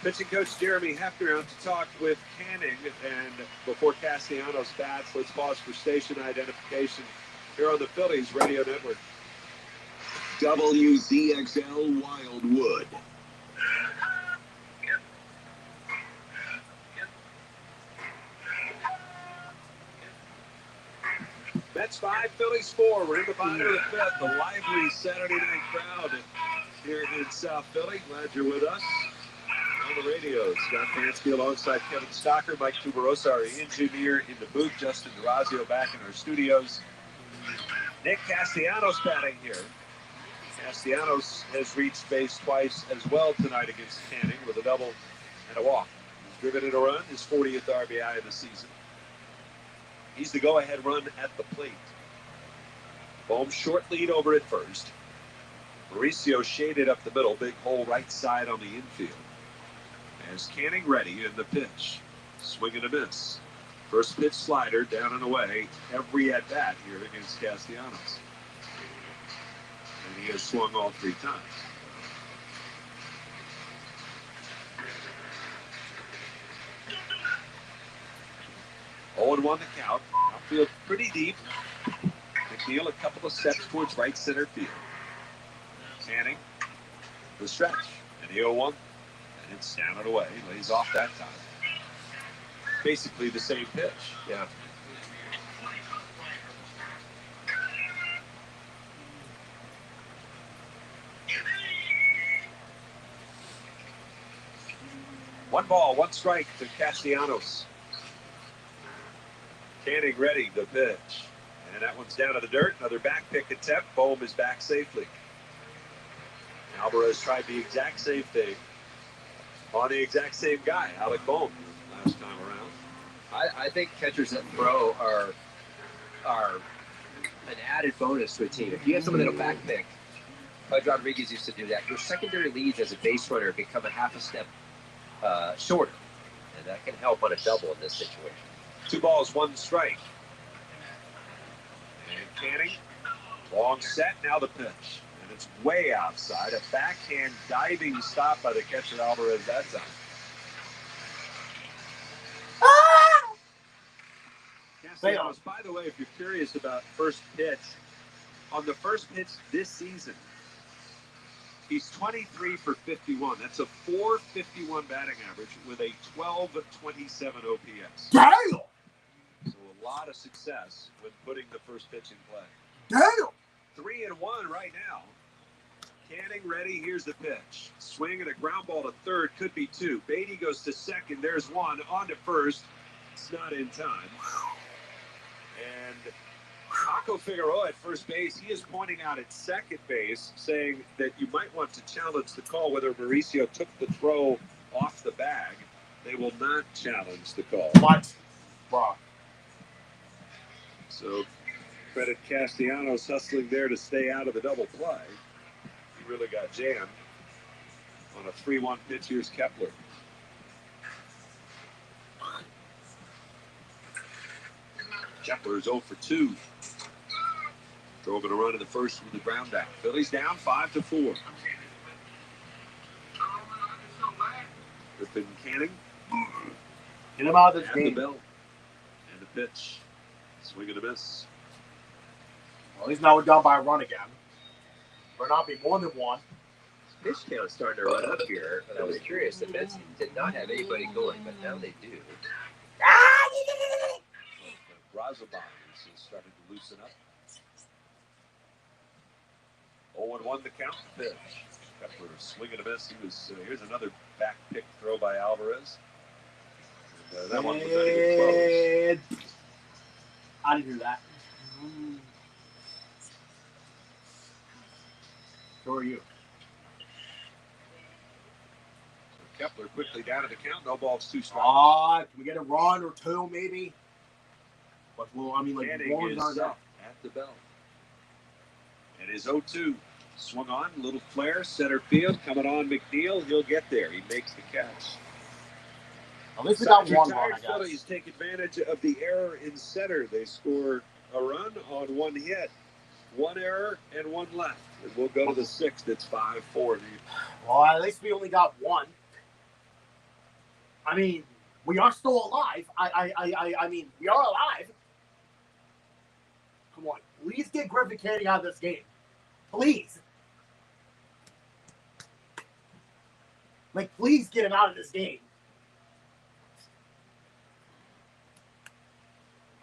Pitching coach Jeremy Hefner out to talk with Canning. And before Castellanos bats, let's pause for station identification here on the Phillies Radio Network. WZXL Wildwood. Mets 5, Phillies 4. We're in the bottom of the 5th. The lively Saturday night crowd here in South Philly. Glad you're with us. On the radio, Scott Pansky alongside Kevin Stocker, Mike Tuberosa, our engineer in the booth, Justin DeRazio back in our studios. Nick Castellanos batting here. Castellanos has reached base twice as well tonight against Canning with a double and a walk. He's driven in a run, his 40th RBI of the season. He's the go-ahead run at the plate. Bohm short lead over at first. Mauricio shaded up the middle, big hole right side on the infield. As Canning ready in the pitch. Swing and a miss. First pitch slider down and away. Every at-bat here against Castellanos. And he has swung all 3 times. Oh, 0-1 the count. Outfield pretty deep. McNeil a couple of steps towards right center field. Canning, the stretch. And the 0-1. And it's down and away. Lays off that time. Basically the same pitch. Yeah. One ball, 1 strike to Castellanos. Canning ready, the pitch. And that one's down to the dirt. Another back pick attempt. Bohm is back safely. Alvarez tried the exact same thing on the exact same guy, Alec Bohm, last time around. I think catchers that throw are an added bonus to a team. If you have someone that'll back pick, Bud Rodriguez used to do that. Your secondary leads as a base runner become a half a step shorter, and that can help on a double in this situation. 2 balls, 1 strike. And Canning, long set, now the pitch. And it's way outside. A backhand diving stop by the catcher Alvarez that time. Castellanos, by the way, if you're curious about first pitch, on the first pitch this season, He's 23 for 51. That's a 451 batting average with a 1227 OPS. Damn! So a lot of success when putting the first pitch in play. Damn! 3-1 right now. Canning ready. Here's the pitch. Swing and a ground ball to third. Could be two. Beatty goes to second. There's one. On to first. It's not in time. And Paco Figueroa at first base, he is pointing out at second base, saying that you might want to challenge the call whether Mauricio took the throw off the bag. They will not challenge the call. What? Wow. So credit Castellanos hustling there to stay out of the double play. He really got jammed on a 3-1 pitch. Here's Kepler. Kepler's 0 for 2. Drove it a run in the first with the ground out. Phillies down 5-4. Griffin Canning. Get him out of this And game. the belt. And the pitch. Swing and a miss. Well, he's now down by a run again. Or not be more than one. Pitch count's starting to run up here, and I was curious. The Mets did not have anybody going, but now they do. Razabon is starting to loosen up. 0-1 the count. Pitch. Kepler swinging a miss. He was here's another back pick throw by Alvarez. And, that one was not even close. I didn't hear that. So are you. Kepler quickly down to the count. No balls, 2 strikes. Can we get a run or two, maybe? But well, I mean, like Canning Warren's is not set at the belt. It is 0-2. Swung on, little flare, center field, coming on McNeil. He'll get there. He makes the catch. At least we got one run, Retired I guess. Phillies take advantage of the error in center. They score a run on one hit. One error and one left. And we'll go to the 6th. It's 5-4. Well, at least we only got one. I mean, we are still alive. I mean, we are alive. Come on, please get Griffin Canning out of this game, please. Like, please get him out of this game.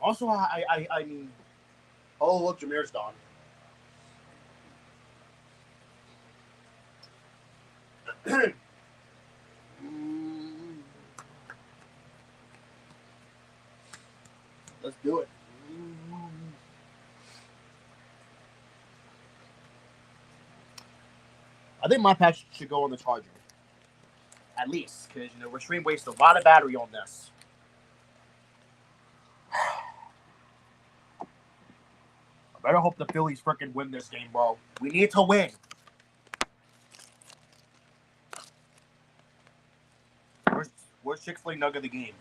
Also, I mean, oh look, Jameer's gone. Let's do it. I think my patch should go on the charger. At least, because, you know, we're stream wasting a lot of battery on this. I better hope the Phillies freaking win this game, bro. We need to win. Where's Chick-fil-A nugget of the game?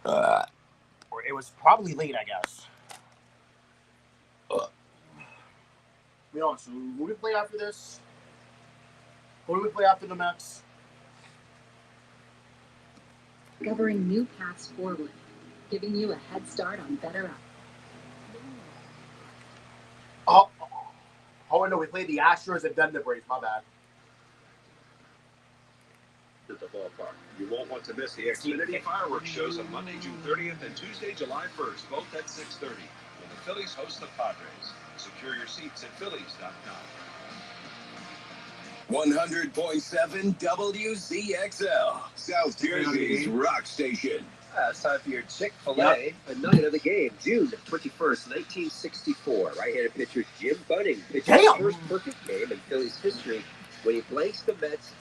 Or it was probably late, I guess. Be honest, who do we play after this? Who do we play after the Mets? Discovering new paths forward, giving you a head start on better Oh, no, we played the Astros and then the Braves. My bad. At the ballpark. You won't want to miss the Xfinity fireworks shows on Monday, June 30th and Tuesday, July 1st, both at 6:30. When the Phillies host the Padres. Secure your seats at Phillies.com. 100.7 WZXL, South Jersey's rock station. It's time for your Chick-fil-A, a nugget of the game. June 21st, 1964. Right-handed pitcher Jim Bunning pitched his first perfect game in Phillies history when he blanks the Mets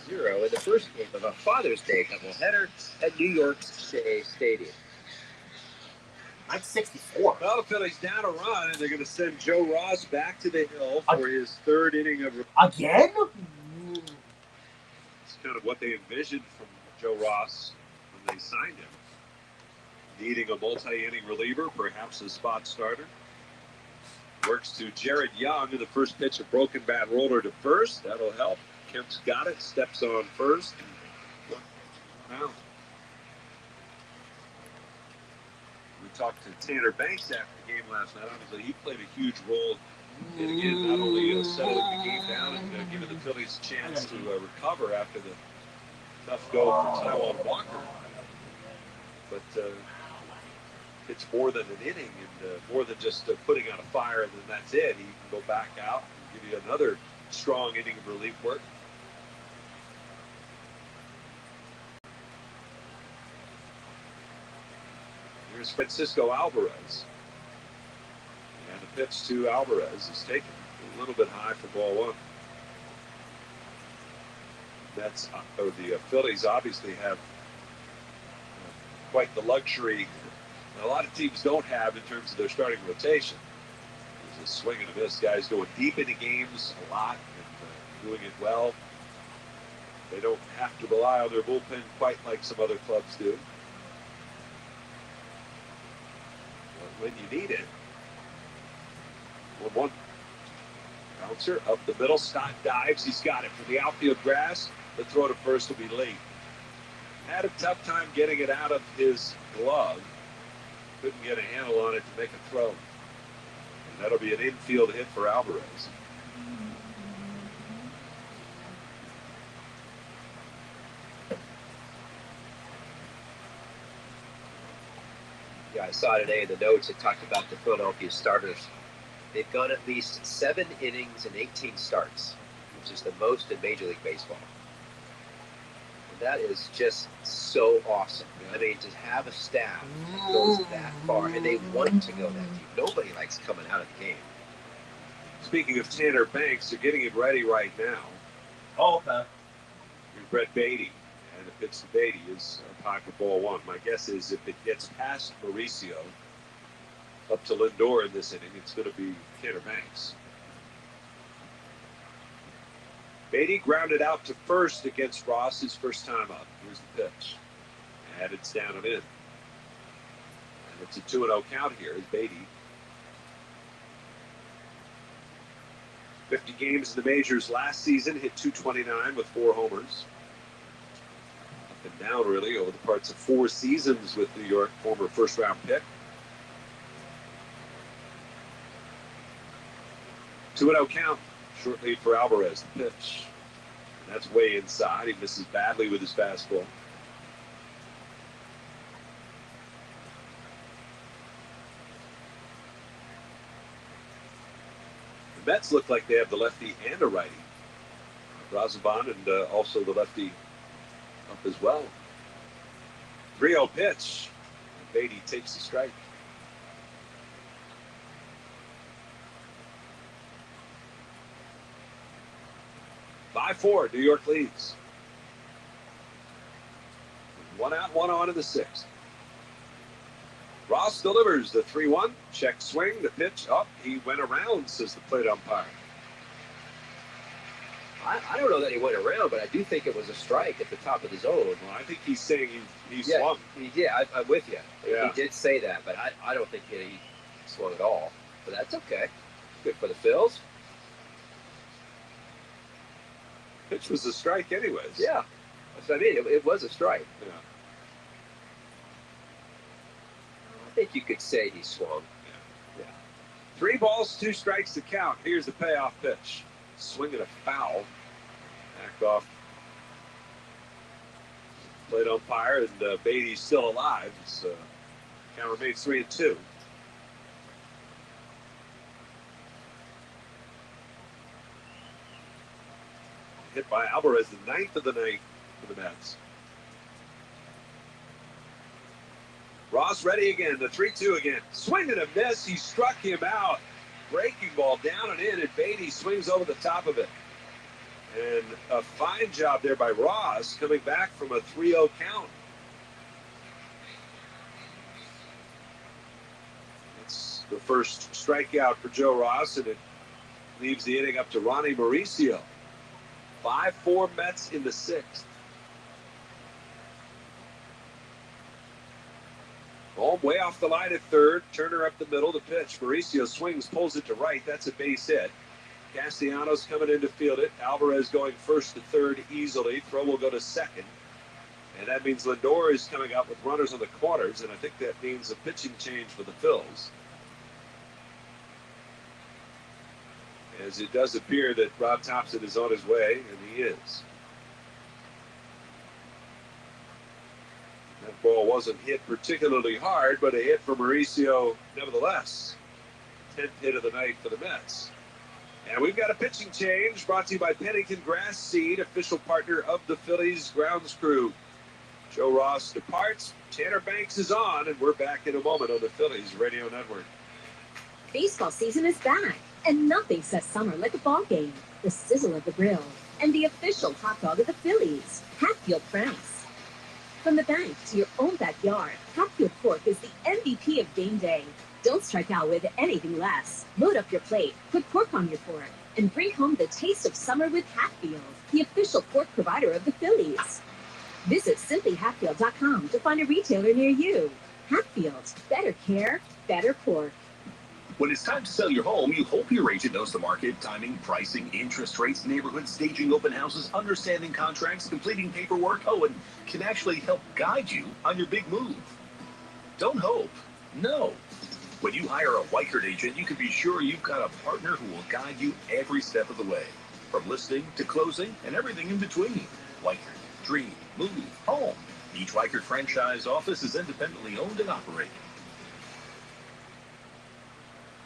6-0 in the first game of a Father's Day doubleheader at New York's Shea Stadium. I'm 64. Well, the Phillies down a run, and they're going to send Joe Ross back to the hill for his third inning of... Again? It's kind of what they envisioned from Joe Ross when they signed him. Needing a multi-inning reliever, perhaps a spot starter. Works to Jared Young in the first pitch, a broken bat roller to first. That'll help. Kemp's got it, steps on first. Wow. We talked to Tanner Banks after the game last night. Obviously, he played a huge role And again, not only settling the game down and giving the Phillies a chance to recover after the tough go for Taiwan Walker, but it's more than an inning and more than just putting out a fire and then that's it. He can go back out and give you another strong inning of relief work. Here's Francisco Alvarez. And the pitch to Alvarez is taken a little bit high for ball one. That's the Phillies obviously have quite the luxury a lot of teams don't have in terms of their starting rotation. There's a swing and a miss. Guys going deep into games a lot and doing it well. They don't have to rely on their bullpen quite like some other clubs do. But when you need it, 1-1. Bouncer up the middle. Stott dives. He's got it from the outfield grass. The throw to first will be late. Had a tough time getting it out of his glove. Couldn't get a handle on it to make a throw. And that'll be an infield hit for Alvarez. Yeah, I saw today in the notes it talked about the Philadelphia starters. They've gone at least 7 innings and 18 starts, which is the most in Major League Baseball. And that is just so awesome. I mean, to have a staff that goes that far, and they want to go that deep. Nobody likes coming out of the game. Speaking of Tanner Banks, they're getting it ready right now. Oh, okay. Here's Brett Beatty. And the pitch to Beatty is high for ball one. My guess is if it gets past Mauricio up to Lindor in this inning, it's going to be Tanner Banks. Beatty grounded out to first against Ross his first time up. Here's the pitch. And it's down and in. And it's a 2-0 count here as Beatty. 50 games in the majors last season, hit .229 with 4 homers. Up and down, really, over the parts of 4 seasons with New York, former first-round pick. 2-0 count. Short lead for Alvarez, the pitch. And that's way inside. He misses badly with his fastball. The Mets look like they have the lefty and a righty. Brazoban and also the lefty up as well. 3-0 pitch. And Beatty takes the strike. 5-4, New York leads. 1 out, 1 on in the 6th. Ross delivers the 3-1. Check swing, the pitch up. He went around, says the plate umpire. I don't know that he went around, but I do think it was a strike at the top of the zone. Well, I think he's saying he swung. I'm with you. Yeah. He did say that, but I don't think he swung at all. But that's okay. Good for the Phils. Pitch was a strike anyways. Yeah. That's what I mean. It was a strike. Yeah. I think you could say he swung. Yeah. 3 balls, 2 strikes to count. Here's the payoff pitch. Swinging a foul. Backed off. Plate umpire, and Beatty's still alive. His count remains 3-2. Hit by Alvarez, the 9th of the night for the Mets. Ross ready again, the 3-2 again. Swing and a miss, he struck him out. Breaking ball down and in, and Beatty swings over the top of it. And a fine job there by Ross, coming back from a 3-0 count. It's the first strikeout for Joe Ross, and it leaves the inning up to Ronnie Mauricio. 5-4 Mets in the 6th. Home way off the line at third. Turner up the middle. The pitch. Mauricio swings, pulls it to right. That's a base hit. Castellanos coming in to field it. Alvarez going first to third easily. Throw will go to second. And that means Lindor is coming up with runners on the corners. And I think that means a pitching change for the Phils. as it does appear that Rob Thompson is on his way, and he is. That ball wasn't hit particularly hard, but a hit for Mauricio nevertheless. 10th hit of the night for the Mets. And we've got a pitching change brought to you by Pennington Grass Seed, official partner of the Phillies grounds crew. Joe Ross departs, Tanner Banks is on, and we're back in a moment on the Phillies Radio Network. Baseball season is back, and nothing says summer like a ball game, the sizzle of the grill, and the official hot dog of the Phillies, Hatfield Franks. From the bank to your own backyard, Hatfield Pork is the MVP of game day. Don't strike out with anything less. Load up your plate, put pork on your fork, and bring home the taste of summer with Hatfield, the official pork provider of the Phillies. Visit simplyhatfield.com to find a retailer near you. Hatfield, better care, better pork. When it's time to sell your home, you hope your agent knows the market, timing, pricing, interest rates, neighborhoods, staging open houses, understanding contracts, completing paperwork, and can actually help guide you on your big move. Don't hope. No. When you hire a Weichert agent, you can be sure you've got a partner who will guide you every step of the way, from listing to closing and everything in between. Weichert, dream, move, home. Each Weichert franchise office is independently owned and operated.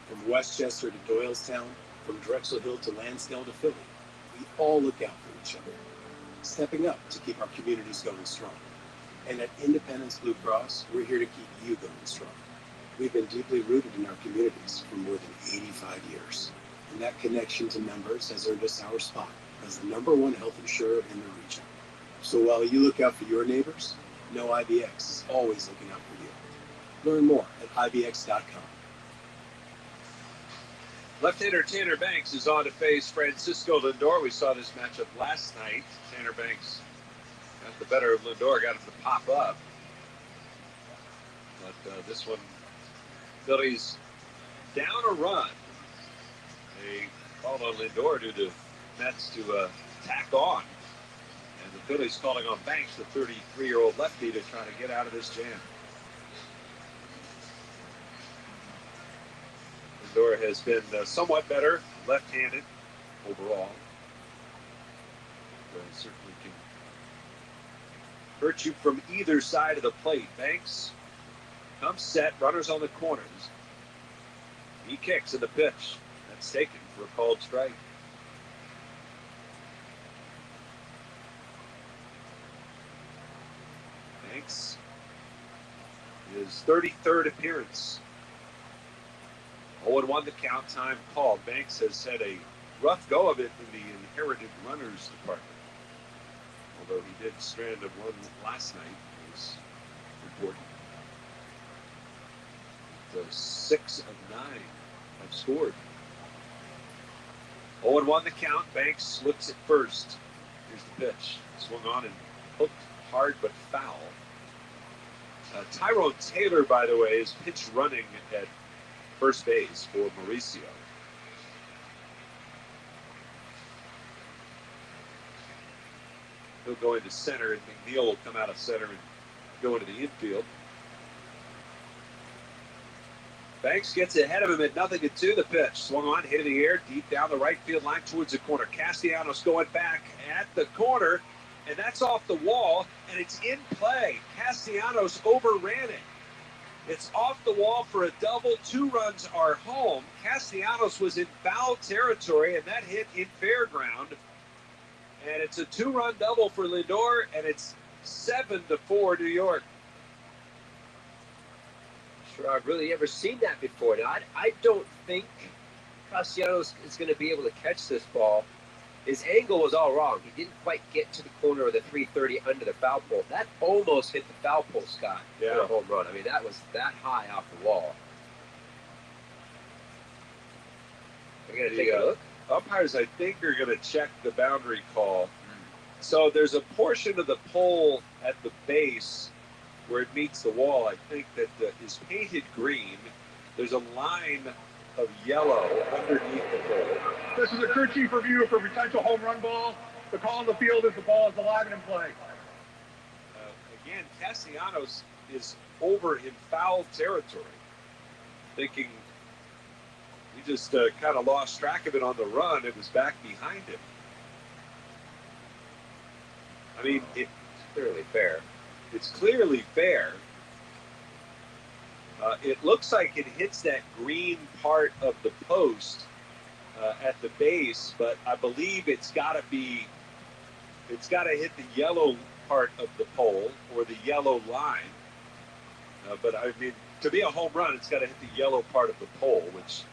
From Westchester to Doylestown, from Drexel Hill to Lansdale to Philly, we all look out for each other, stepping up to keep our communities going strong. And at Independence Blue Cross, we're here to keep you going strong. We've been deeply rooted in our communities for more than 85 years. And that connection to members has earned us our spot as the #1 health insurer in the region. So while you look out for your neighbors, know IBX is always looking out for you. Learn more at IBX.com. Left-hander Tanner Banks is on to face Francisco Lindor. We saw this matchup last night. Tanner Banks got the better of Lindor, got him to pop up. But this one, Phillies down a run. They called on Lindor due to Mets to tack on. And the Phillies calling on Banks, the 33-year-old lefty, to try to get out of this jam. Lindor has been somewhat better left-handed overall. But certainly can hurt you from either side of the plate. Banks comes set, runners on the corners. He kicks in the pitch. That's taken for a called strike. Banks, his 33rd appearance. 0-1 the count, time called. Banks has had a rough go of it in the inherited runners department. Although he did strand a run last night, it was important. 6 of 9 have scored. 0-1 the count. Banks looks at first. Here's the pitch. Swung on and hooked hard but foul. Tyrone Taylor, by the way, is pitch running at first base for Mauricio. He'll go into center, and McNeil will come out of center and go into the infield. Banks gets ahead of him at 0-2. The pitch swung on, hit in the air, deep down the right field line towards the corner. Castellanos going back at the corner, and that's off the wall, and it's in play. Castellanos overran it. It's off the wall for a double. 2 runs are home. Castellanos was in foul territory, and that hit in fair ground. And it's a 2-run double for Lindor, and it's 7-4 New York. Sure, I've really ever seen that before. Now, I don't think Castellanos is going to be able to catch this ball. His angle was all wrong. He didn't quite get to the corner of the 330 under the foul pole. That almost hit the foul pole, Scott, for a home run. I mean, that was that high off the wall. We're going to take a look. Umpires, I think, are going to check the boundary call. So there's a portion of the pole at the base where it meets the wall, I think, that is painted green. There's a line of yellow underneath the pole. This is a crew chief review for potential home run ball. The call on the field is the ball is alive and in play. Again, Castellanos is over in foul territory, thinking He just kind of lost track of it on the run. It was back behind him. I mean, it's clearly fair. It's clearly fair. It looks like it hits that green part of the post at the base, but I believe it's got to hit the yellow part of the pole or the yellow line. But I mean, to be a home run, it's got to hit the yellow part of the pole, which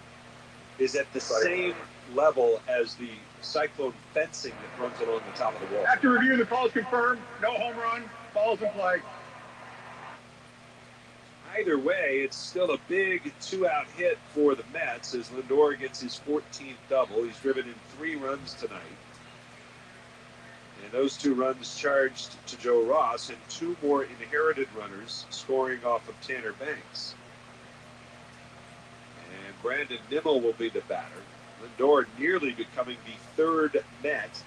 is at the same level as the cyclone fencing that runs along the top of the wall. After review, the call is confirmed. No home run. Ball's in play. Either way, it's still a big 2-out hit for the Mets as Lindor gets his 14th double. He's driven in 3 runs tonight. And those 2 runs charged to Joe Ross and 2 more inherited runners scoring off of Tanner Banks. And Brandon Nimmo will be the batter. Lindor nearly becoming the 3rd Met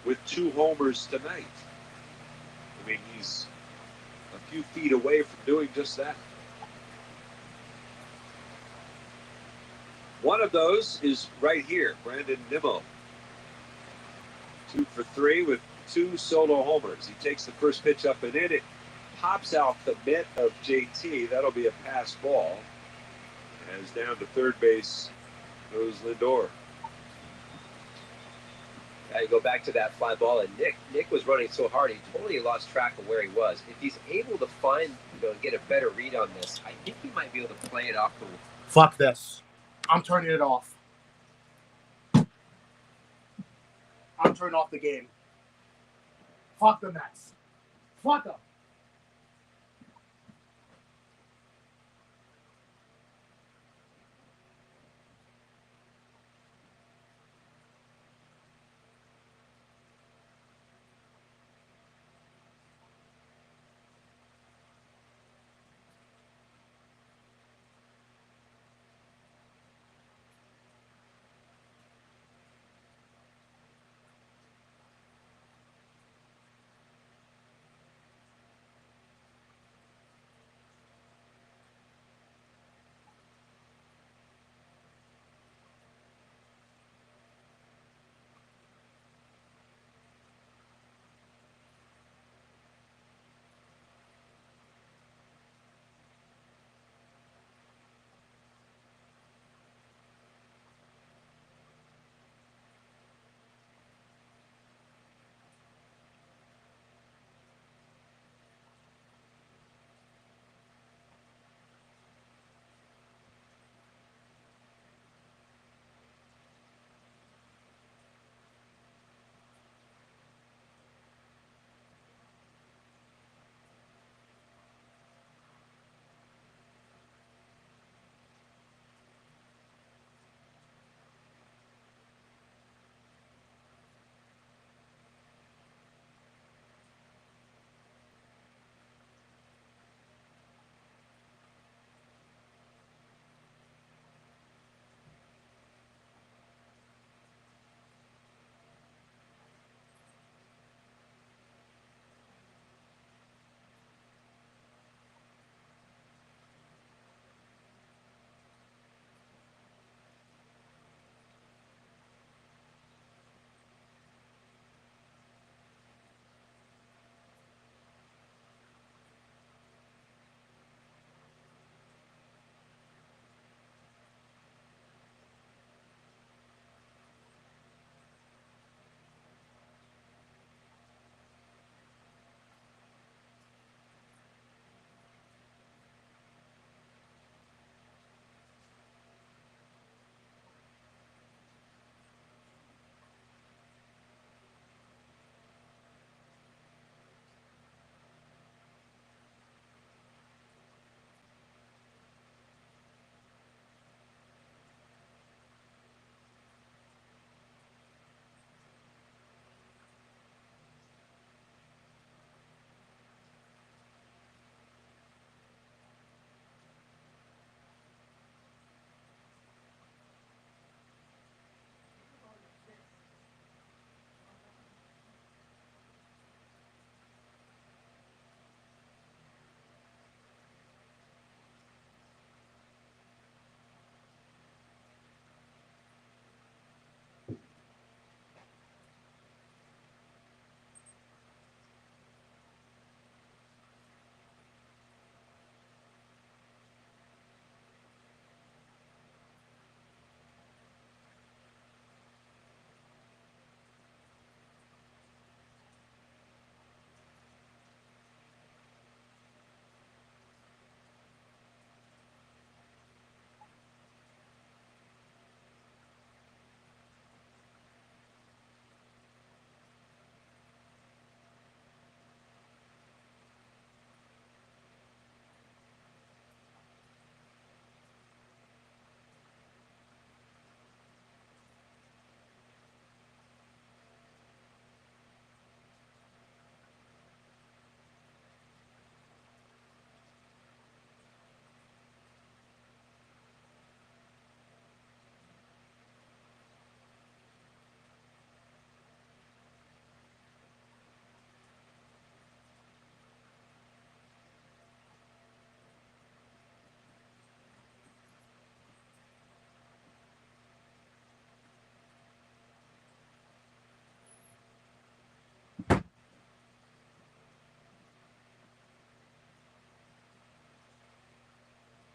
with 2 homers tonight. I mean, he's a few feet away from doing just that. One of those is right here, Brandon Nimmo. 2 for 3 with 2 solo homers. He takes the first pitch up and in. It pops out the mitt of JT. That'll be a pass ball. As down to third base goes Lindor. You go back to that fly ball, and Nick was running so hard, he totally lost track of where he was. If he's able to find, and get a better read on this, I think he might be able to play it off the. Fuck this. I'm turning it off. I'm turning off the game. Fuck the Mets. Fuck them.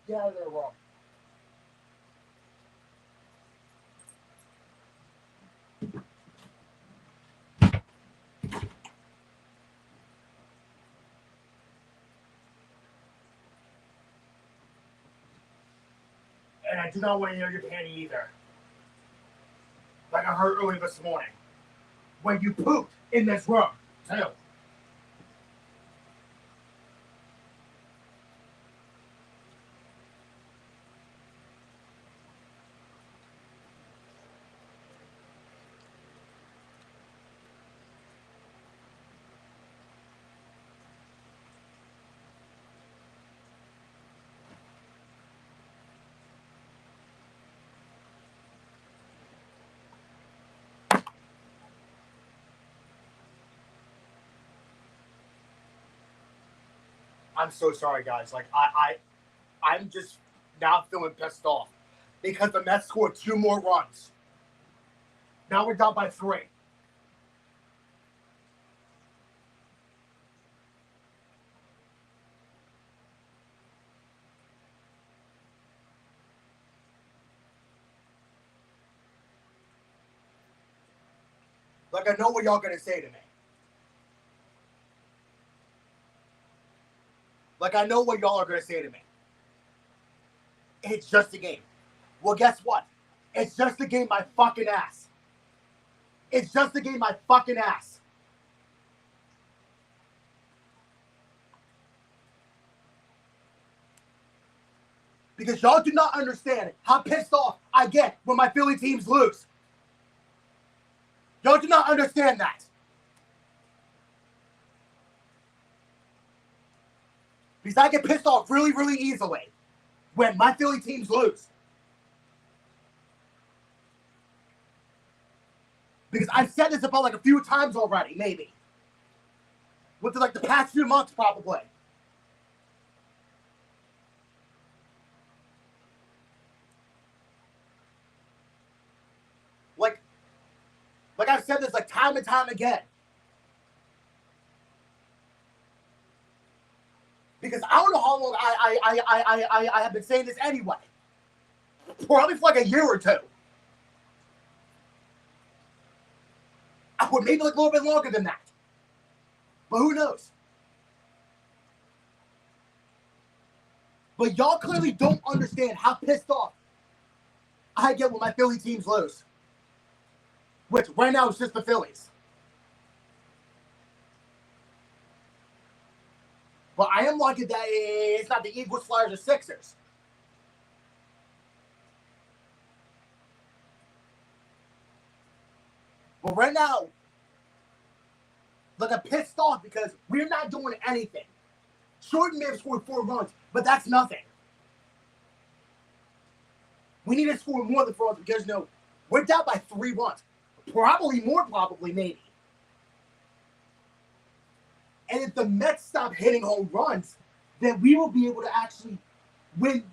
Get out of there, Rob. And I do not want to hear your panty either. Like I heard earlier this morning. When you pooped in this room, too. I'm so sorry, guys. Like I'm just now feeling pissed off because the Mets scored 2 more runs. Now we're down by 3. Like I know what y'all gonna say to me. Like I know what y'all are gonna say to me. It's just a game. Well, guess what? It's just a game, my fucking ass. It's just a game, my fucking ass. Because y'all do not understand how pissed off I get when my Philly teams lose. Y'all do not understand that. Because I get pissed off really, really easily when my Philly teams lose. Because I've said this about like a few times already, maybe. Within like the past few months, probably. Like I've said this like time and time again. Because I don't know how long I have been saying this anyway. Probably for like a year or 2. Or maybe like a little bit longer than that. But who knows? But y'all clearly don't understand how pissed off I get when my Philly teams lose. Which right now is just the Phillies. But I am lucky that it's not the Eagles, Flyers, or Sixers. But right now, like I'm pissed off because we're not doing anything. Jordan may have scored 4 runs, but that's nothing. We need to score more than 4 runs because, you know, we're down by 3 runs. Probably more, maybe. And if the Mets stop hitting home runs, then we will be able to actually win,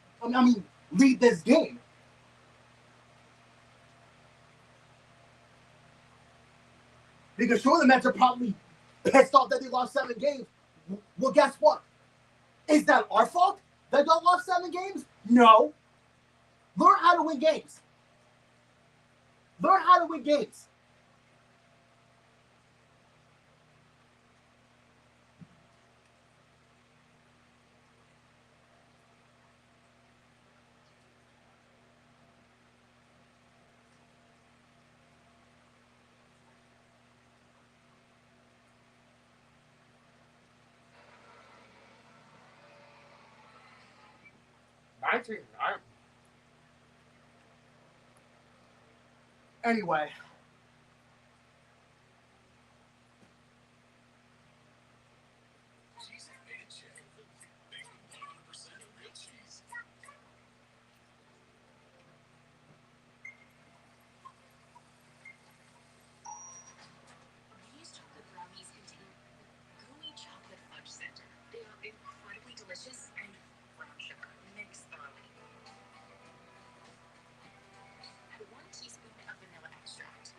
lead this game. Because sure, the Mets are probably pissed off that they lost 7 games. Well, guess what? Is that our fault that they lost 7 games? No. Learn how to win games. Learn how to win games. Anyway. These chocolate brownies contain gooey chocolate fudge center. They are incredibly delicious and brown sugar mixed thoroughly. Add 1 teaspoon of vanilla extract.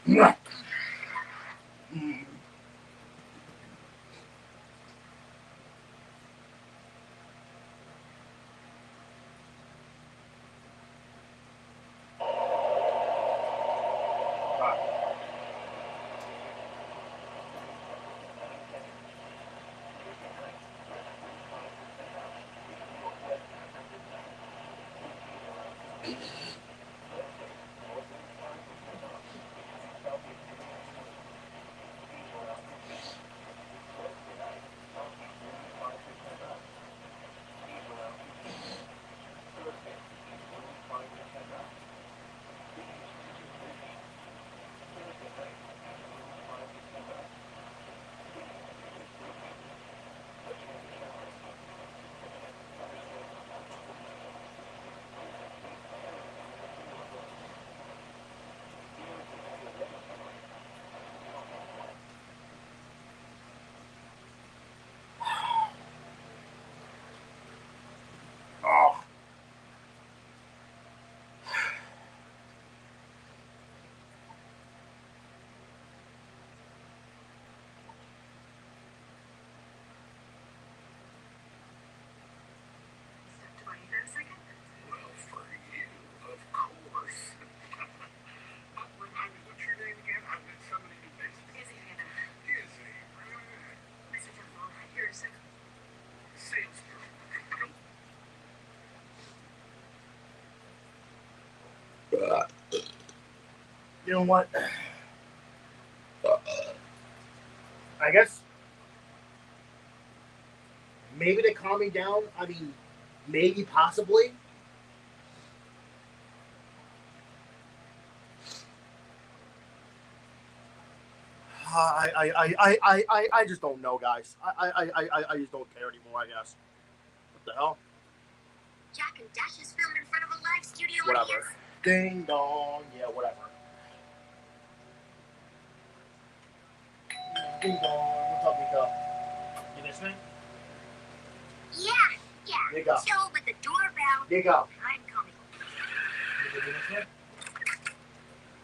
You know what? I guess maybe to calm me down. I mean, maybe, possibly. I just don't know, guys. I just don't care anymore, I guess. What the hell? Jack and Dash is filmed in front of a live studio Whatever. audience. Ding dong. Yeah, whatever. Ding dong. What's up, Mika? You listening? Yeah. There you go. Show with the doorbell. There you go. I'm coming. You listening?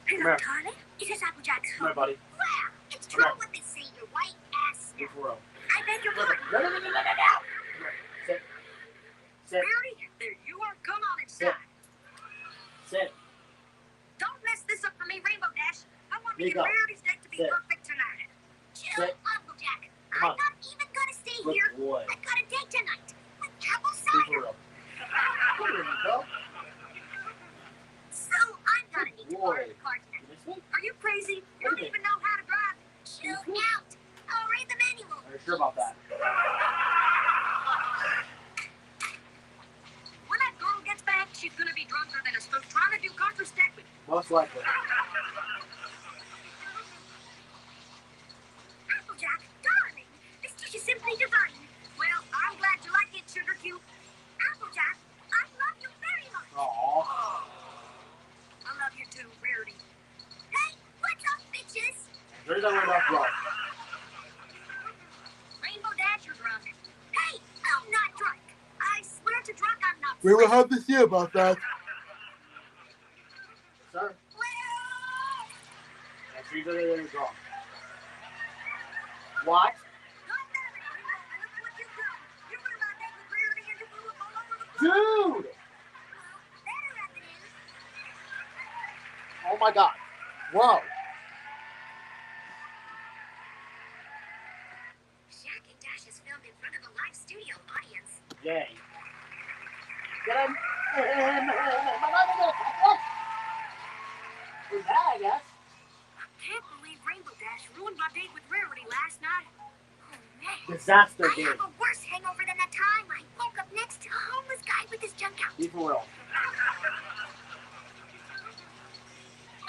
Hello, here. darling. Is this Applejack's Come here, home? buddy. Wow, it's Come true here. what they say, you white ass Get snap. for real. I beg your pardon. No. No. Come here. Sit. Sit. Rarity, there you are. Come on inside. Sit. Don't mess this up for me, Rainbow Dash. I want There me you and go. Rarity's date to be Sit. perfect tonight. Chill, Sit. Applejack. Come on. I'm not even gonna stay Good here. boy. I've got a date tonight with apple Get cider. for real. Come here, Mika. So I'm gonna need to borrow Boy. the car tonight. You listening? Are you crazy? You What don't is it? even know how to drive. Chill out. I'll read the manual. Are you sure about that? When that girl gets back, she's gonna be drunker than a spook trying to do contrastep with me. Most likely. Applejack, darling, this dish is simply divine. Well, I'm glad you like it, Sugar Cube. Applejack, I love you very much. Aww. I love you too, Rarity. Hey, what's up, bitches? There's that right off road. Rainbow Dash, you're drunk. Hey, I'm not drunk. I swear to drunk, I'm not. We will have to see about that. Sir? That's usually there you go. What? Dude! Oh my god. Whoa. Jack and Dash is filmed in front of a live studio audience. Yay. Get him. Who's that, I guess? I can't believe Rainbow Dash ruined my date with Rarity last night. Oh, man. Disaster I game. have a worse hangover than the time I woke up next to a homeless guy with his junk out. Be for real.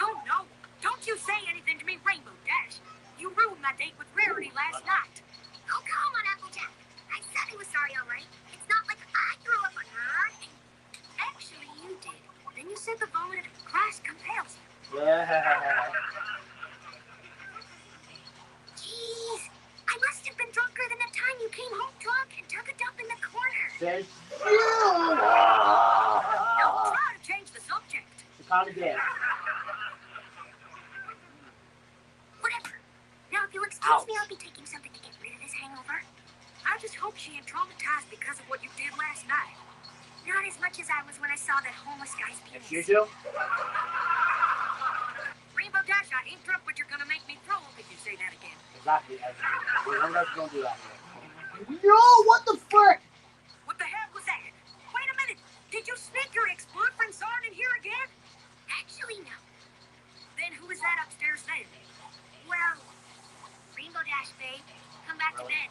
Oh, no. Don't you say anything to me, Rainbow Dash. You ruined my date with Rarity last night. Oh, come on, Applejack. I said I was sorry, all right? It's not like I grew up on her. Actually, you did. Then you said the voted class compels you. Yeah. Jeez. I must have been drunker than the time you came home drunk and took a dump in the corner. Says Don't try to change the subject. she kind of did. Excuse me, I'll be taking something to get rid of this hangover. I just hope she ain't traumatized because of what you did last night. Not as much as I was when I saw that homeless guy's penis. Excuse you? Rainbow Dash, I ain't drunk, but you're gonna make me throw up if you say that again. Exactly. I'm not going to do that. No, what the frick? What the hell was that? Wait a minute. Did you sneak your ex-boyfriend Sarn in here again? Actually, no. Then who is that upstairs then? Well, Rainbow Dash, babe. Come back to bed.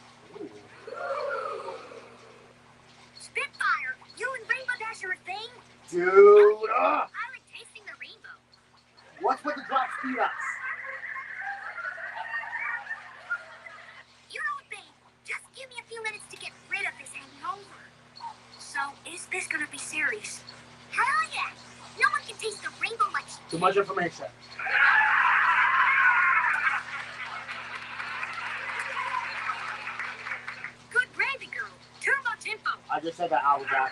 Spitfire, you and Rainbow Dash are a thing? Dude, I like tasting the rainbow. what's with the drop speed ups? You know what, babe? Just give me a few minutes to get rid of this hangover. So, is this gonna be serious? Hell yeah! No one can taste the rainbow like she Too much information. Good gravy, girl. Turbo tempo. I just said that out back.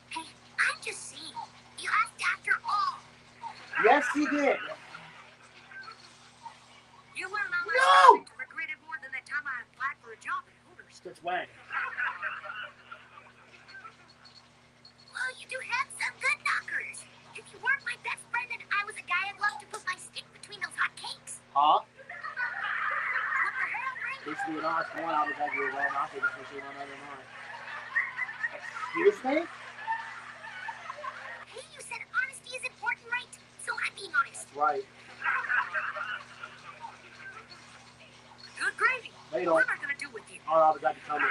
Hey, I'm just saying. You asked after all. Yes, he did. You will not No! to regret it more than that time I applied for a job at Hooters. Since when? Well, you do have some good knockers. If you weren't my best friend and I was a guy I'd love to put my stick between those hot cakes. Huh? What the hell, Ray? Basically, when I was born, I was like, you're well knocked, especially one other night. Excuse me? Hey, you said honesty is important, right? So I'm being honest. That's right. Good gravy. They What don't. am I gonna do with you? All I was like to tell me.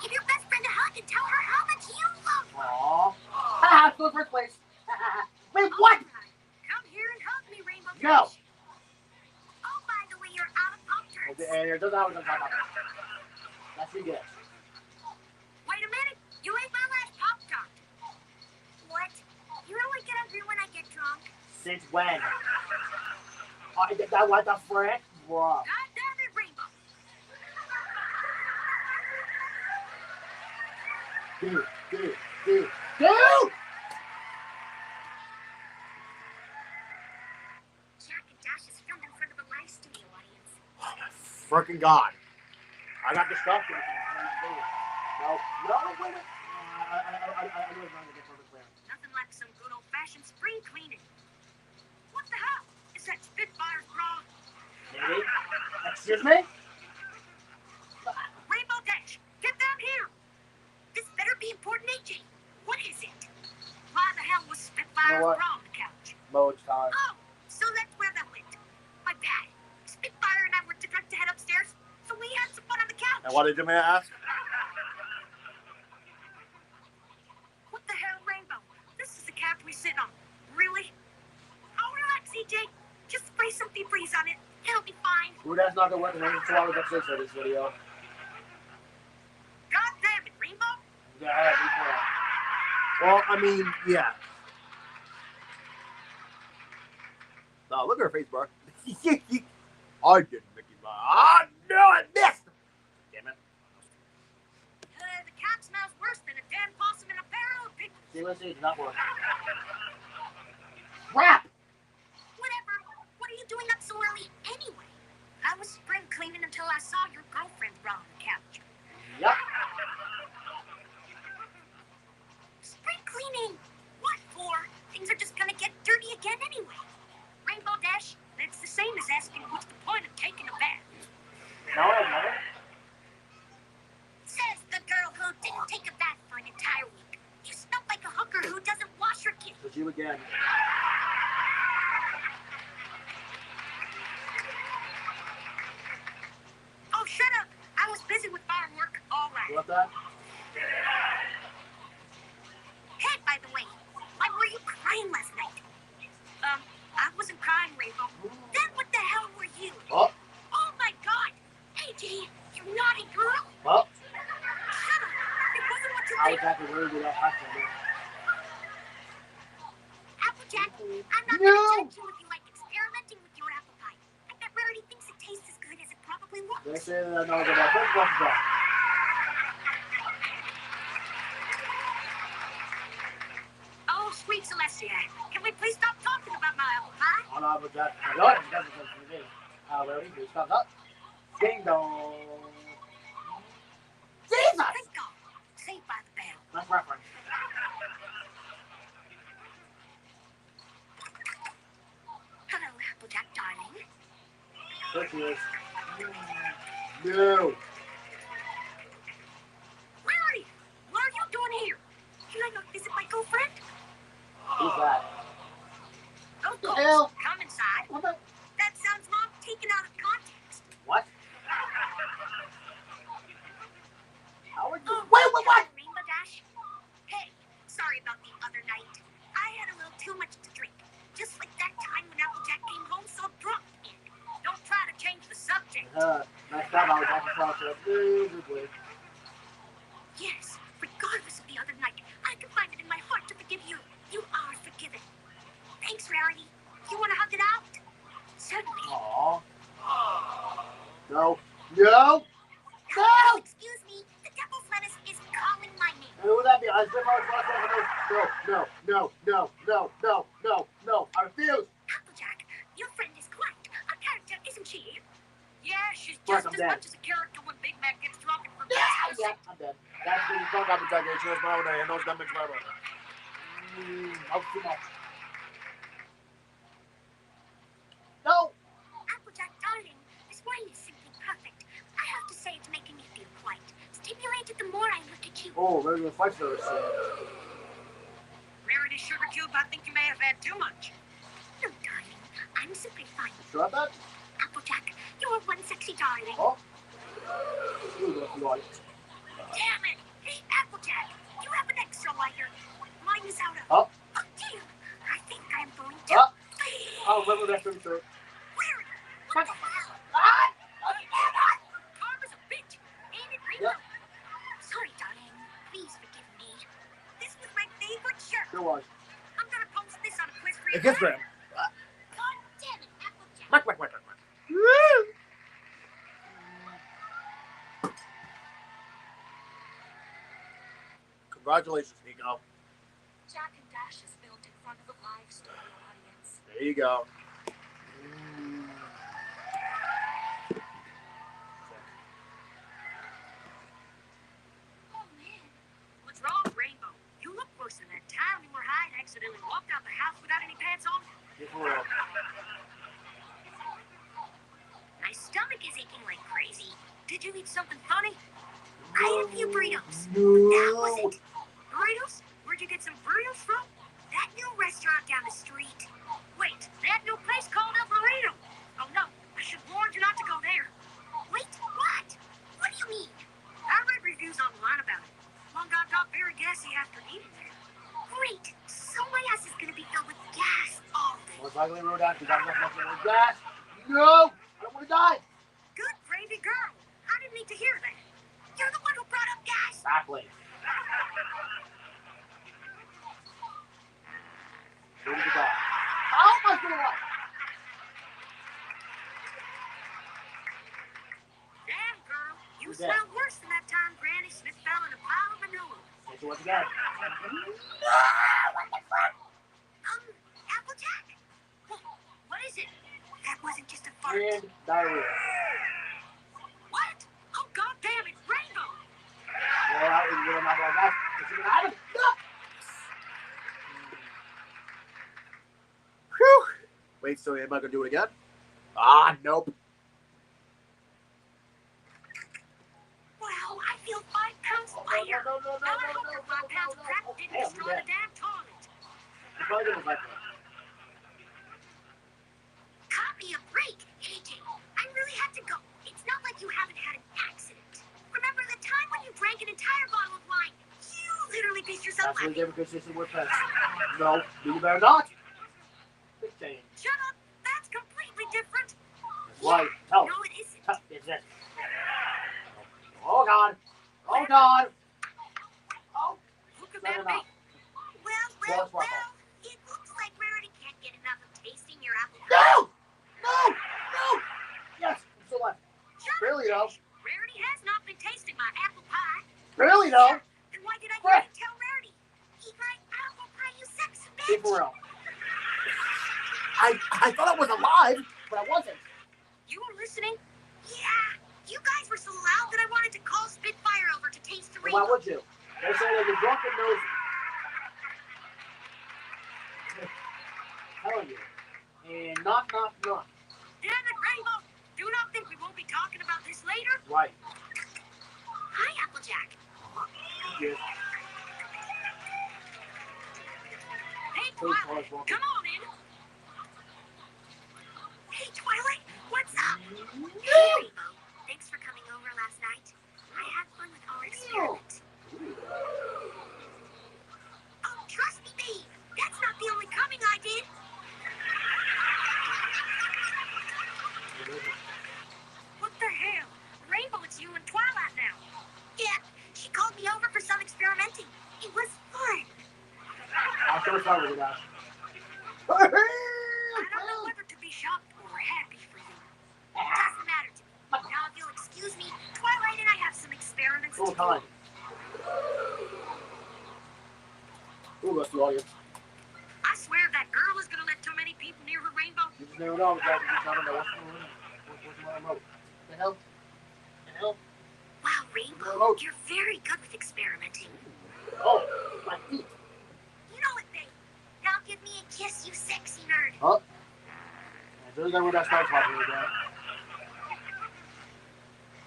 Give your best friend a hug and tell her how much you love her. Aww. Haha, go first place. Wait, what? Come here and hug me, Rainbow No. Dash. Oh, by the way, you're out of Pop-Tarts. Okay, and it doesn't have what I'm talking about. That's you get. Wait a minute. You ate my last Pop-Tart. What? You only get hungry when I get drunk. Since when? That what the frick? Bruh. God damn it, Rainbow. Dude. Jack and Dash is filmed in front of a live studio audience. Oh my freaking god. I got distracted. No, wait a minute. I was trying to get further clear. Nothing like some good old-fashioned spring cleaning. What the hell? Is that Spitfire's bra? Maybe? Excuse me? Rainbow Dash, get down here. This better be important, AJ. What is it? Why the hell was Spitfire's what? bra on the couch? Mode time. Oh, so that's where that went. My bad. Spitfire and I were too drunk to head upstairs, so we had some fun on the couch. And what did you may ask? What the hell, Rainbow? This is the couch we sit on. Really? Oh, relax, EJ. Just spray some Febreze on it. It'll be fine. Ooh, that's not gonna work. I'm 2 hours upstairs for this video. God damn it, Rainbow. Yeah, well, I mean, yeah. No, look at her face, bro. I didn't, Mickey Mouse. Ah, no, I missed! Damn it. The couch smells worse than a damn possum in a barrel of pickles. Seriously, it did not work. Crap! Whatever. What are you doing up so early anyway? I was spring cleaning until I saw your girlfriend's bra on the couch. Yep. Spring cleaning. What for? Things are just gonna get dirty again anyway. Rainbow Dash, that's the same as asking what's the point of taking a bath. No, I've never. Says the girl who didn't take a bath for an entire week. You smell like a hooker who doesn't wash her kid. It's you again. Oh, shut up. I was busy with farm work. All right. You want that? Hey, by the way, why were you crying last night? I wasn't crying, Rainbow. Then what the hell were you? Oh. Oh my God! AJ, you naughty girl! Well. Shut up! It wasn't what you I think. was actually worried with that husband. Applejack, I'm not No. gonna judge you if you like experimenting with your apple pie. I bet Rarity thinks it tastes as good as it probably looks. They say that no, but I think what's that? Oh, sweet Celestia, can we please stop talking about Applejack. Good. Rarity, who's comes up? Ding dong. Jesus! Thank God. Saved by the bell. Nice reference. Hello, Applejack, darling. There she is. No. Rarity, what are you doing here? Can I go visit my girlfriend? Who's that? Of The course. hell? Come inside. What the? That sounds Mom taken out of context. What? How would you? Oh, Wait, what? Rainbow Dash? Hey, sorry about the other night. I had a little too much to drink. Just like that time when Applejack came home so drunk. Don't try to change the subject. Next time I was at the process. Yes, regardless of the other night, I can find it in my heart to forgive you. You are forgiven. Thanks, Rarity. You want to hug it out? Certainly. Aww. No. No. No! Excuse me. The devil's lettuce is calling my name. Who would that be? I said no. I refuse. Applejack, your friend is quite a character, isn't she? Yeah, she's Yes, just I'm as dead. much as a character when Big Mac gets drunk and Yeah, I'm dead. That's the fuck Applejack. She was my own day, and those dumb bitch forever. Not too much. No. Applejack, darling, this wine is simply perfect. I have to say it's making me feel quite stimulated the more I look at you. Oh, very good fight service. Rarity Sugar Cube, I think you may have had too much. No, darling, I'm simply fine. Sure about that? Applejack, you're one sexy darling. Oh. Right. Damn it! Hey, Applejack, you have an extra lighter. Mine is out of... Oh. Oh, dear. I think I'm going to... Oh. Oh, what was that from, sir? Rarity, what the hell? Karma's a bitch. Ain't it, Rainbow? Yep. Sorry, darling. Please forgive me. This was my favorite shirt. Sure was. I'm gonna post this on Equestrian. It gets Graham. God damn it, Applejack. Whack. Congratulations, Nico. Jack and Dash is filmed in front of a live studio audience. There you go. Oh, man. What's wrong, Rainbow? You look worse than that time you were high and accidentally walked out the house without any pants on. Get for real. My stomach is aching like crazy. Did you eat something funny? I had a few burritos. That was it. Burritos? Where'd you get some burritos from? That new restaurant down the street. Wait, that new place called El Burrito. Oh no, I should warn you not to go there. Wait, what? What do you mean? I read reviews online about it. One guy got very gassy after eating there. Great, so my ass is gonna be filled with gas all day. Most likely rode out because I'm not nothing like that. No! I don't want to die. Good gravy girl. I didn't need to hear that. You're the one who brought up gas. Exactly. Where did you go? How am I going to watch? Damn, girl. You Who's smell that? worse than that time Granny Smith fell in a pile of manure. Hit you once again. Applejack? What is it? That wasn't just a fart. And diarrhea. What? Oh, God damn it, Rainbow! Well, I was going to like that. Whew. Wait, so am I going to do it again? Ah, nope. Wow, I feel 5 pounds lighter. No. Now I hope your 5 pounds of crap didn't Hey, destroy the damn toilet. You're probably going to like that. Cut me a break, AJ. I really have to go. It's not like you haven't had an accident. Remember the time when you drank an entire bottle of wine? You literally pissed yourself That's laughing. what they were consistent with pets. No, you better not. Big change. Shut up. That's completely different. That's why. Tell. No, it isn't. It's it. Oh, God. Oh, God. Oh. Who could Better that be? not. Well, it looks like Rarity can't get enough of tasting your apple pie. No! Yes, I'm still alive. Really, though. Rarity has not been tasting my apple pie. Really, though. Then why did I hear you tell Rarity? Eat my apple pie, you sexy bitch. Keep real. I thought I was alive, but I wasn't. You were listening? Yeah. You guys were so loud that I wanted to call Spitfire over to taste the rainbow. Why would you? They're saying that you're drunk and nosy. I'm telling you. And knock. Damn it, Rainbow! Do not think we won't be talking about this later. Right. Hi, Applejack. Yes. Hey, Twilight, come on in. Hey, Twilight, what's up? Hey, Rainbow, thanks for coming over last night. I had fun with our experiment. Oh, trust me, babe. That's not the only coming I did. What the hell? Rainbow, it's you and Twilight now. Yeah, she called me over for some experimenting. It was fun. I'll show start with that. I don't know whether to be shocked or happy for you. It doesn't matter to me. Now, if you'll excuse me, Twilight and I have some experiments to do. Time. Ooh, let's do all you. I swear that girl is gonna let too many people near her rainbow. You just never know. You just never know what's going on. What's my remote? The hell? Wow, Rainbow, you're very good with experimenting. Oh, my feet. You know it, babe. Now give me a kiss, you sexy nerd. Oh. As soon as I went that start talking again.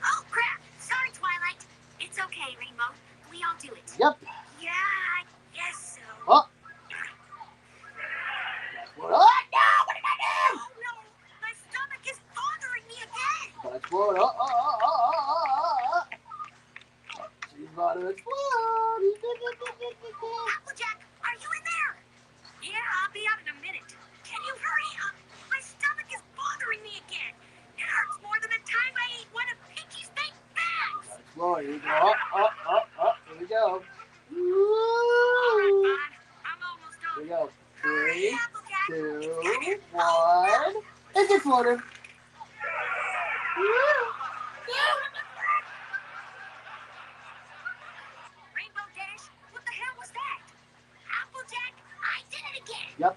Oh, crap. Sorry, Twilight. It's okay, Rainbow. We all do it. Yep. Yeah, I guess so. Oh. Oh, no! What did I do? Oh, no. My stomach is bothering me again. Let's explode. Oh. She's about to explode. Applejack, are you in there? Yeah, I'll be out in a minute. Can you hurry up? My stomach is bothering me again. It hurts more than the time I ate one of Pinky's baked bags. Let's explode. Here we go. Oh. Here we go. All right, fine. I'm almost done. Here we go. Hurry, 3, Applejack. 2, 1. It's exploded. Rainbow Dash, what the hell was that? Applejack, I did it again. Yep.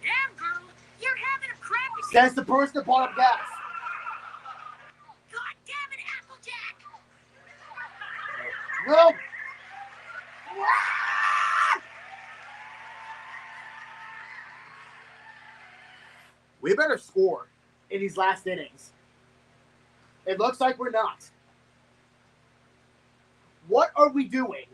Damn, girl, you're having a crappy day. Says the person that bought up gas. God damn it, Applejack. No. We better score in these last innings. It looks like we're not. What are we doing?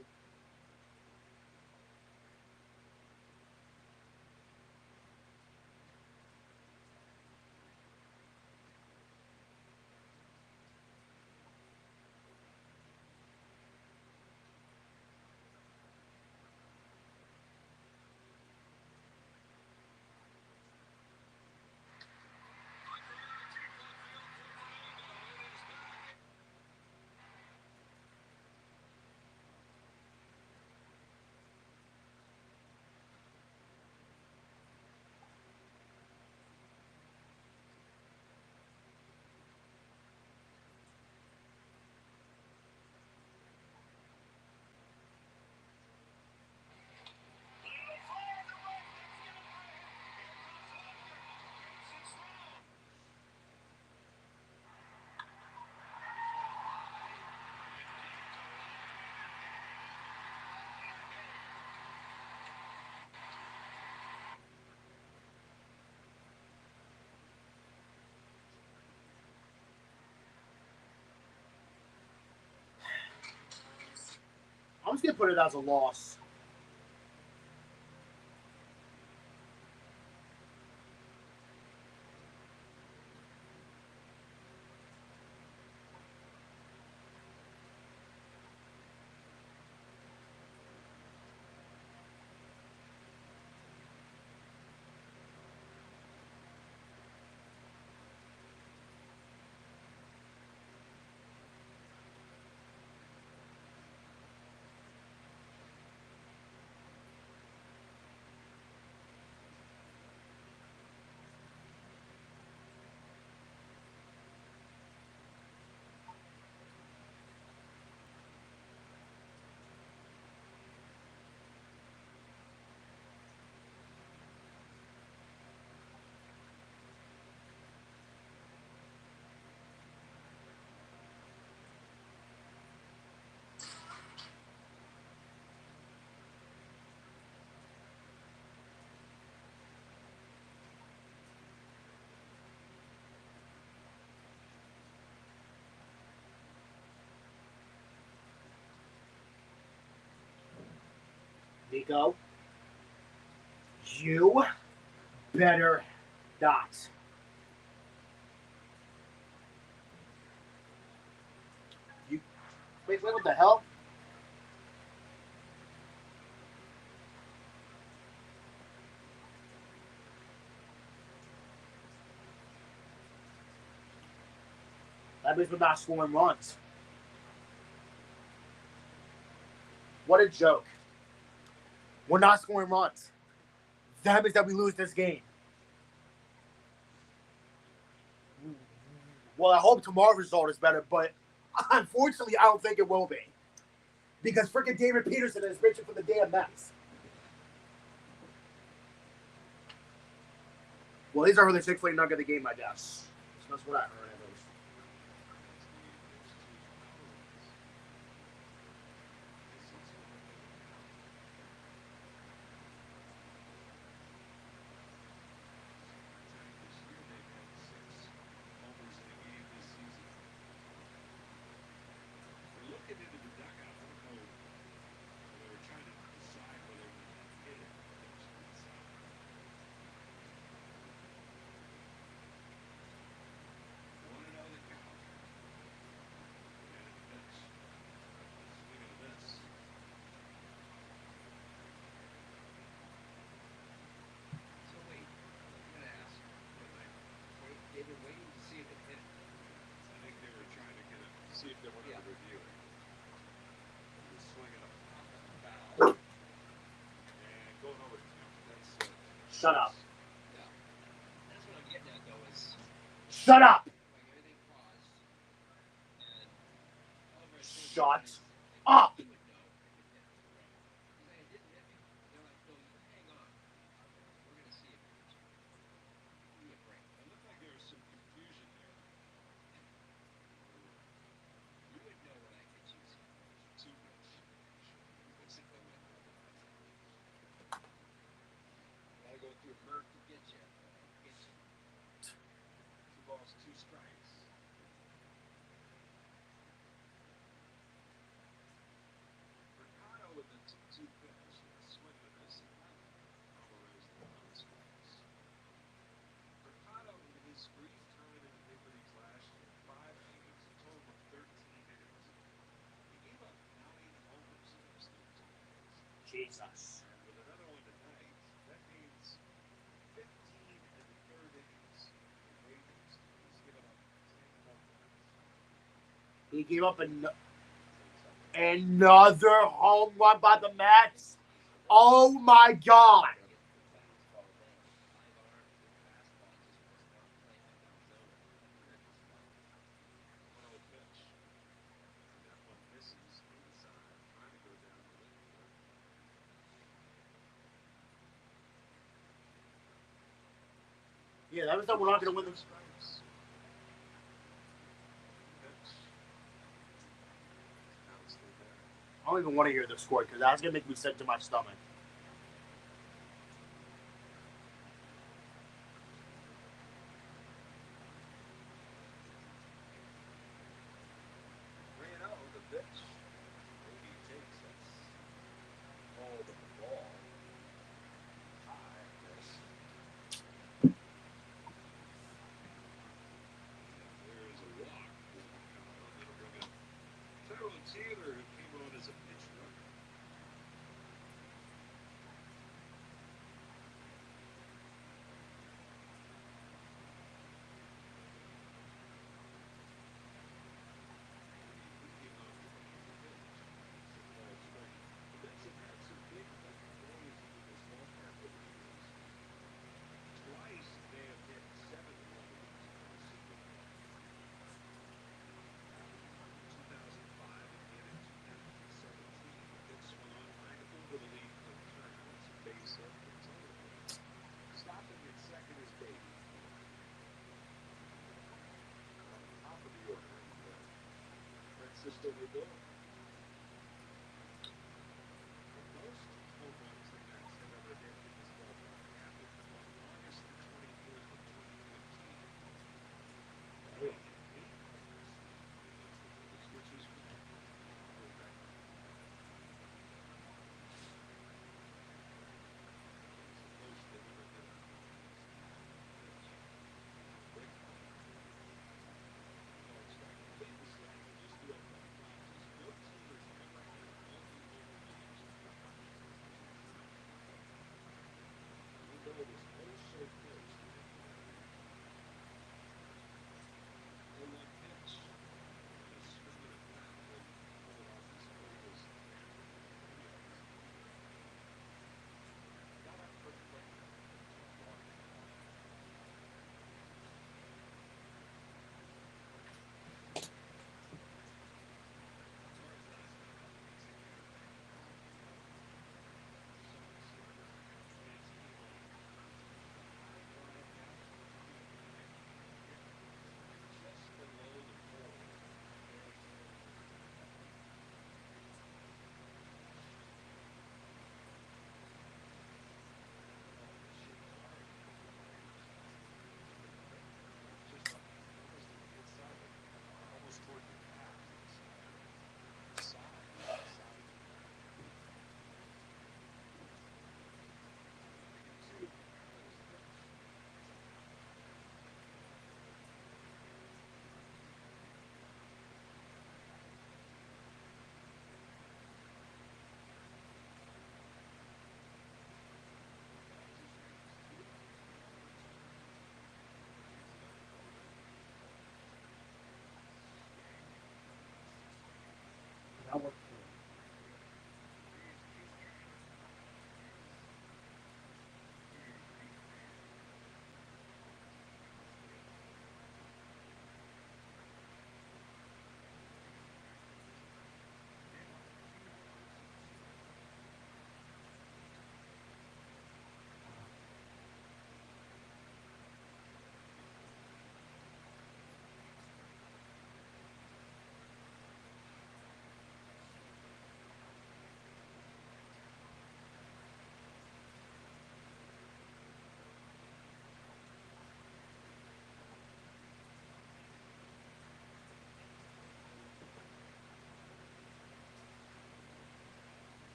I'm just going to put it as a loss. Nico, you better not. You wait, what the hell? That means we're not scoring runs. What a joke. We're not scoring runs. That means that we lose this game. Well, I hope tomorrow's result is better, but unfortunately, I don't think it will be. Because freaking David Peterson is reaching for the damn Mets. Well, these are really Chick-fil-A nugget of the game, I guess. So that's what I heard at least. See if they wanted to review it. He's swinging a foul. And going over to him. Shut up. Yeah. That's what I'm getting at, though, is Shut up! everything paused. And over Shut up! he would know if it hit him. He's like, it didn't hit me. They're like, no, you hang on. We're going to see if it hit you. Give me a break. It looked like there was some confusion there. You would know when I hit you. Too much. Gotta go through Murph to get you. Get you. 2 balls, 2 strikes. Mercado with the 2-2 pitch. Swing and a miss. Alvarez the 1 strikes. Mercado in his brief time in the big leagues last year, 5 games, a total of 13 innings. He gave up 9 homers in those 13 innings. Jesus. And with another one tonight, that means 15 and the third innings in majors. He's given up 10 home runs. He gave up another home run by the Mets. Oh my God. Yeah, that was that we're not going to win the. I don't even want to hear the score because that's going to make me sick to my stomach. Reno, the pitch. Maybe he takes that's all but the ball. High, yes. There is a walk. That'll bring up Tyrone Taylor, who came on as a pitch runner. Stopping at second is Baby. Top of the order, Francisco Lindor. The most home runs the Mets have ever hit in this ballpark happened on August the 24th of 2015. 8 which was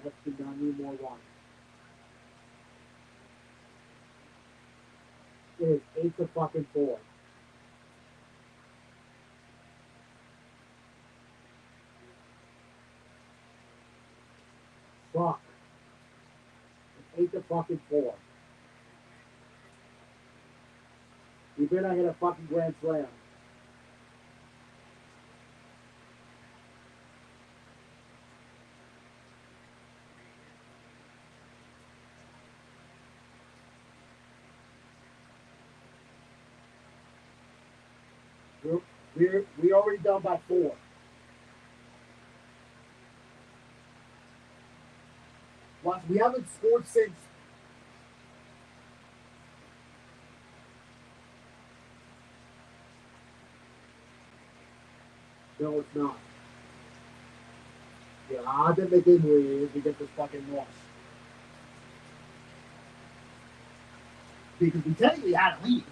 Mets do not need more runs. It is 8-4. Fuck. It's 8-4. You better not hit a fucking grand slam. We already done by 4. Watch, we haven't scored since. No, it's not. Yeah, I didn't make injuries. We get this fucking loss. Because we technically had a lead.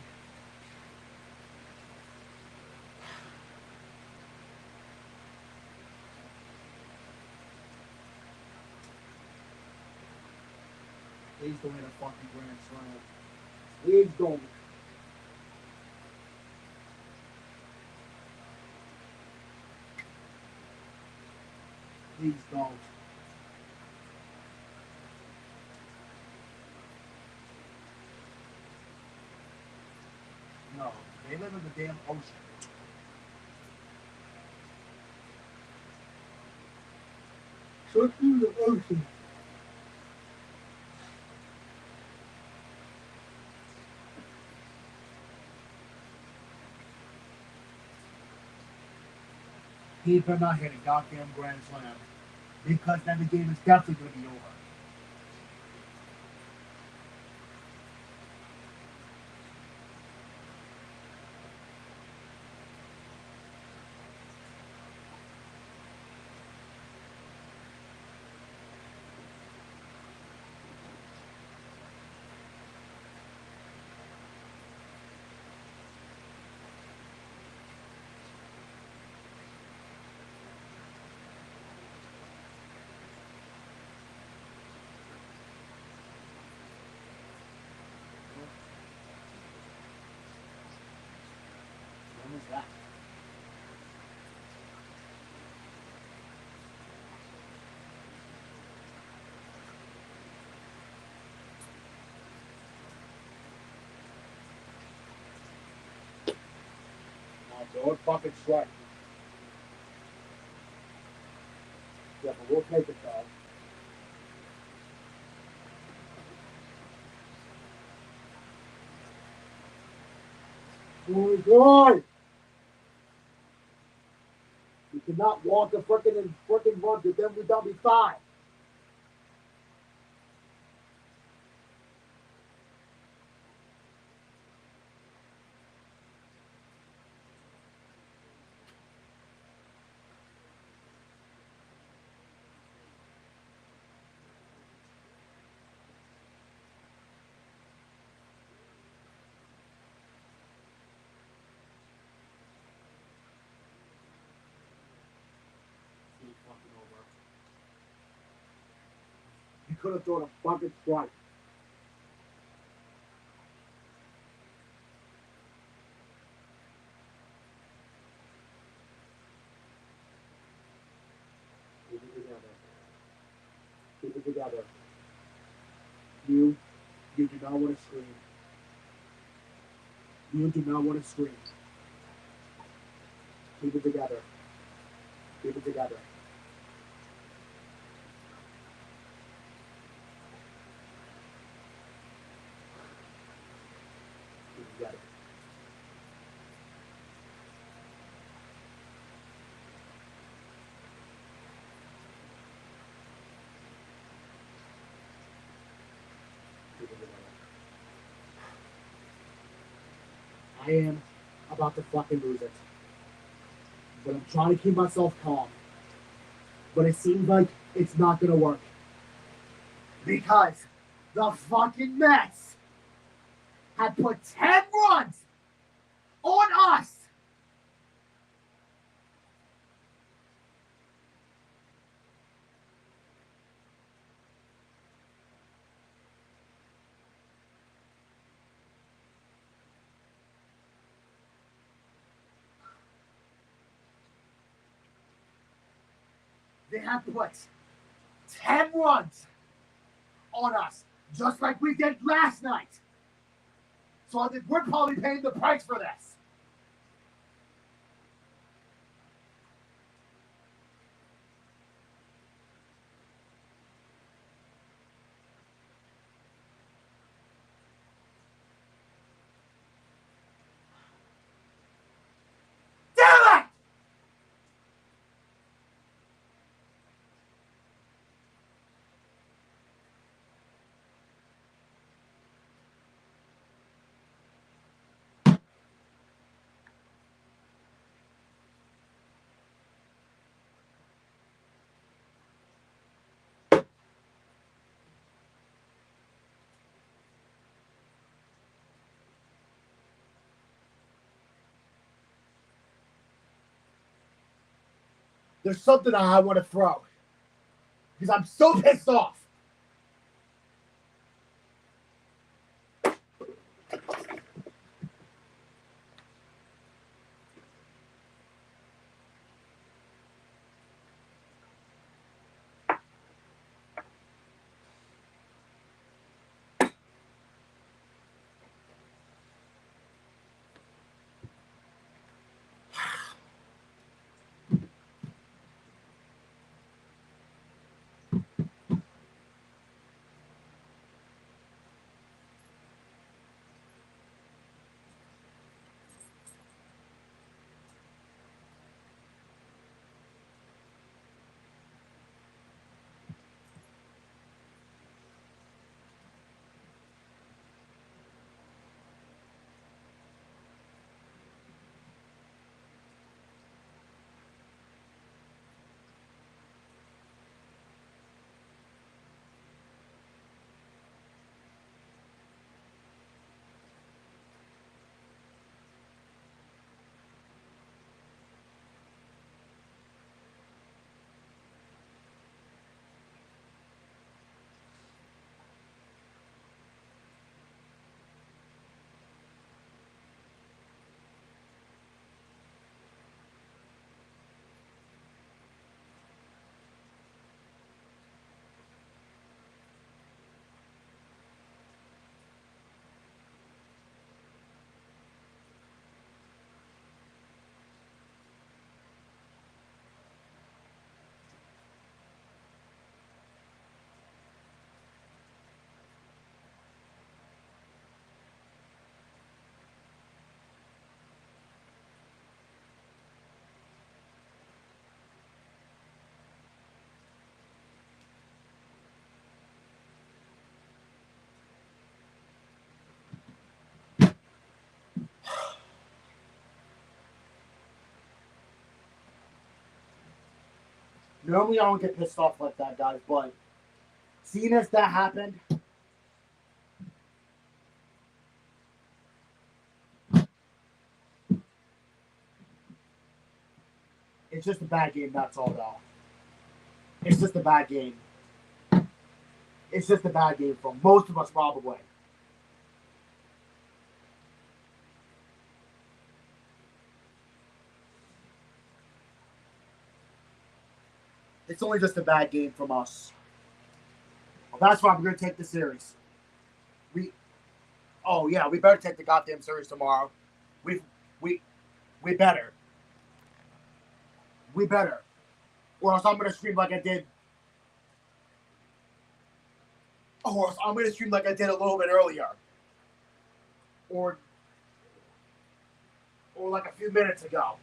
Please don't hit a fucking grand slam. Please don't. Please don't. No, they live in the damn ocean. So through the ocean. He better not hit a goddamn grand slam. Because then the game is definitely going to be over. When was that? Don't fucking strike. Yeah, but we'll take it, dog. Oh my god! You cannot walk a frickin' run to them. We don't be 5. You could have thrown a fucking strike. Keep it together. Keep it together. You do not want to scream. You do not want to scream. Keep it together. Keep it together. Keep it together. Keep it together. I am about to fucking lose it. But I'm trying to keep myself calm. But it seems like it's not gonna work. Because the fucking Mets had put 10 runs on us. They have put 10 runs on us, just like we did last night. So I think we're probably paying the price for this. Damn it! There's something I want to throw. Because I'm so pissed off. Normally I don't get pissed off like that, guys, but seeing as that happened, it's just a bad game, that's all, though. It's just a bad game. It's just a bad game for most of us, probably. It's only just a bad game from us. Well, that's why we're going to take the series. Oh, yeah, we better take the goddamn series tomorrow. We better. We better. Or else I'm going to scream like I did. Or else I'm going to scream like I did a little bit earlier. Or like a few minutes ago.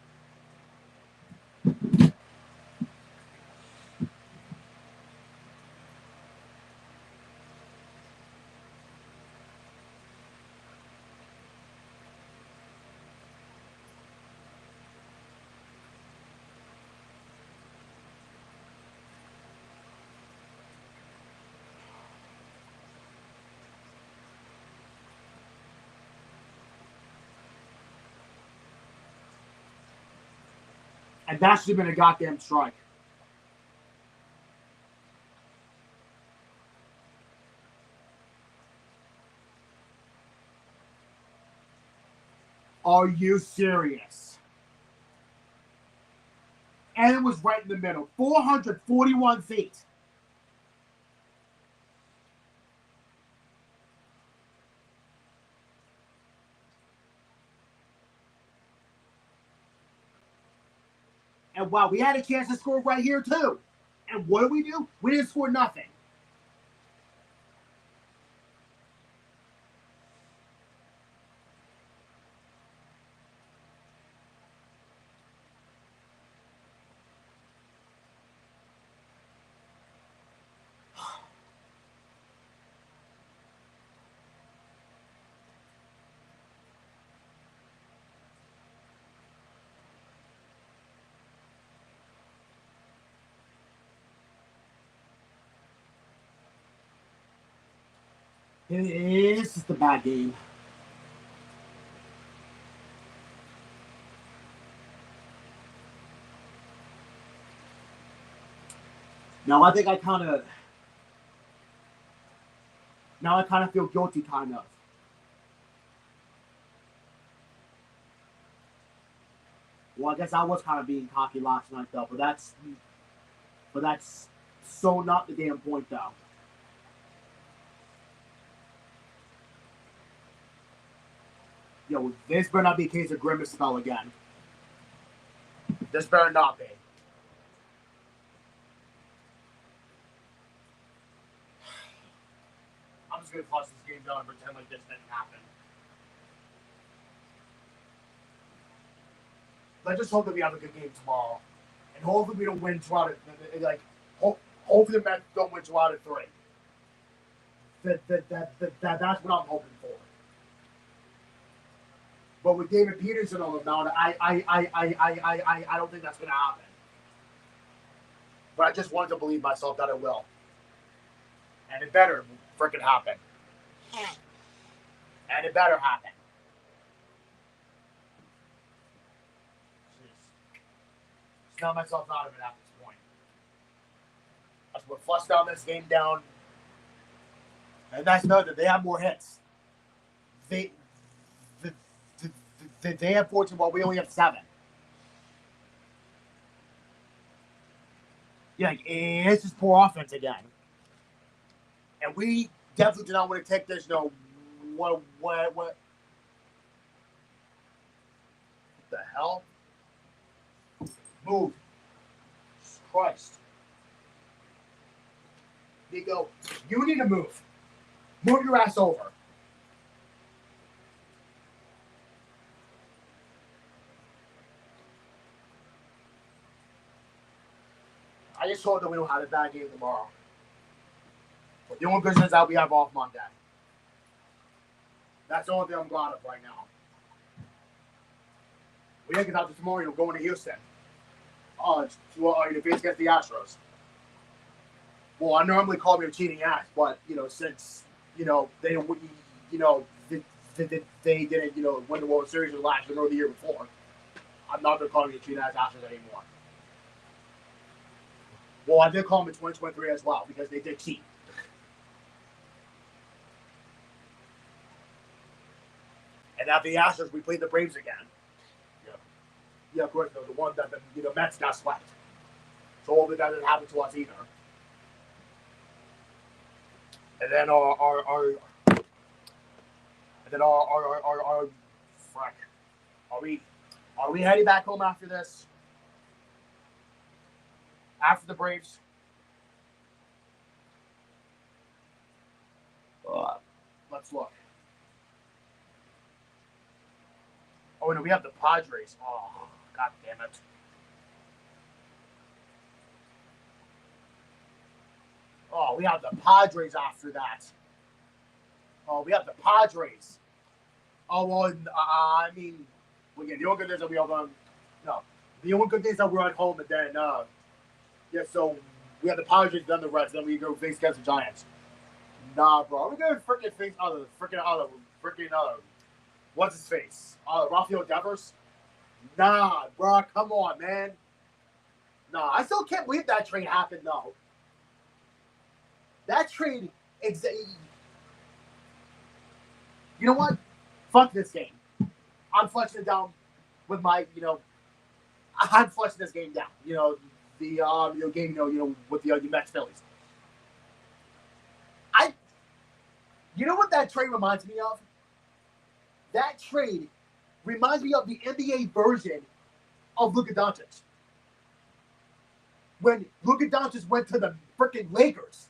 And that should have been a goddamn strike. Are you serious? And it was right in the middle. 441 feet. And wow, we had a chance to score right here too. And what did we do? We didn't score nothing. This is the bad game. Now I think I kind of feel guilty, kind of. Well, I guess I was kind of being cocky last night, though. But that's so not the damn point, though. Yo, this better not be a case of Grimace spell again. This better not be. I'm just gonna pause this game down and pretend like this didn't happen. Let's just hope that we have a good game tomorrow, and hopefully we don't win 2 out of like. Hopefully the Mets don't win 2 out of 3. That's what I'm hoping for. But with David Peterson on the mound, I don't think that's gonna happen. But I just wanted to believe myself that it will, and it better freaking happen. And it better happen. Smell myself out of it at this point. That's what flushed down this game down. And that's another. They have more hits. They have 14 while we only have 7. Yeah, it's just poor offense again. And we definitely do not want to take this. No, what the hell? Move. Christ. Nico, you need to move. Move your ass over. I just hope that we don't have a bad game tomorrow. But the only good news is that we have off Monday. That's the only thing I'm glad of right now. We think about this tomorrow, you're going to Houston. To face against the Astros. Well, I normally call me a cheating ass, but since they didn't win the World Series last year or the year before, I'm not gonna call me a cheating ass Astros anymore. Well, I did call them in 2023 as well because they did cheat. And after the Astros, we played the Braves again. Yeah, of course, the one that the Mets got swept. So hopefully that didn't happen to us either. And then our frick. Are we heading back home after this? After the Braves? Let's look. Oh no, we have the Padres. Oh, god damn it. Oh, we have the Padres after that. Oh, we have the Padres. Oh, well, I mean, again, the only good thing is that we all going. No, the only good thing is that we're at home, and then, so we have the Padres, then the Reds, then we go face against the Giants. Nah, bro, we're gonna freaking face what's his face? Rafael Devers? Nah, bro, come on, man. Nah, I still can't believe that trade happened, though. That trade, you know what? Fuck this game. I'm flexing it down with my, I'm flushing this game down. You know, the game, with the Mets Phillies. You know what that trade reminds me of? That trade reminds me of the NBA version of Luka Doncic. When Luka Doncic went to the freaking Lakers,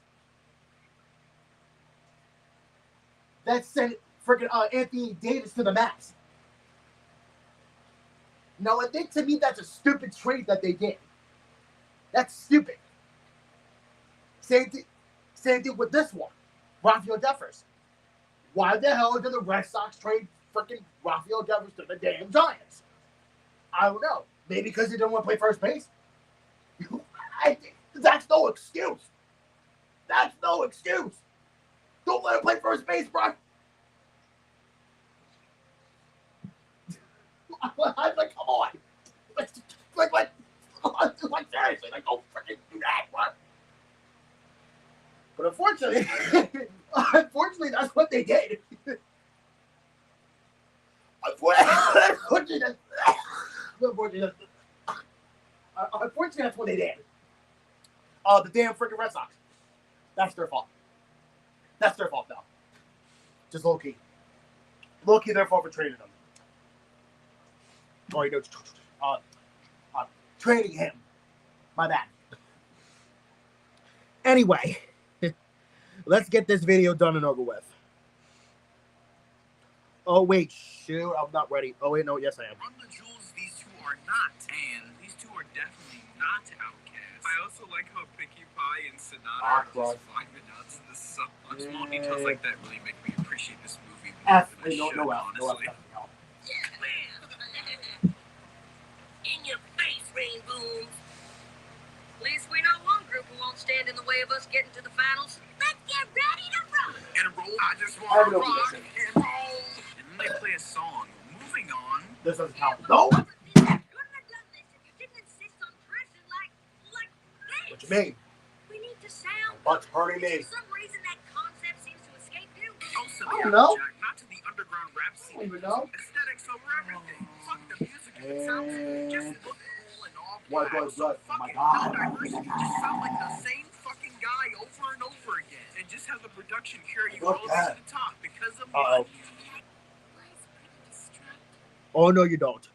that sent freaking Anthony Davis to the Mavs. Now, I think to me that's a stupid trade that they did. That's stupid. Same thing with this one, Rafael Devers. Why the hell did the Red Sox trade freaking Rafael Devers to the damn Giants? I don't know. Maybe because he didn't want to play first base. That's no excuse. That's no excuse. Don't let him play first base, bro. I'm like, come on. Like, seriously, like, don't freaking do that, bro. But unfortunately, that's what they did. Unfortunately, that's what they did. The damn freaking Red Sox. That's their fault. That's their fault, though. Just low key. Low key, their fault for trading them. Or, trading him. My bad. Anyway, let's get this video done and over with. Oh, wait, shoot, I'm not ready. Oh, wait, no, yes, I am. From the jewels, these two are not, and these two are definitely not outcasts. I also like how Pinkie Pie and Sonata are just vibing out to the song. Small details like that really make me appreciate this movie more than I should, honestly. Yeah, man. In your face, Rain Booms. At least we know one group who won't stand in the way of us getting to the finals. Let's get ready to roll. And roll, I just want to rock and roll. And then they play a song. Moving on. This doesn't count. No! Couldn't have done this if you didn't insist on dressing like this. What you mean? We need to sound. What's hurting me? For some reason, that concept seems to escape you. Also, I don't know. Not to the underground rap scene. I don't even know. Aesthetics over everything. Fuck the music and it sounds just look cool and all. What? Oh my God. God. No diversity. Just sound like the same fucking guy over and over again. And just have the production carry you all the way to the top because of money. Oh, no, you don't.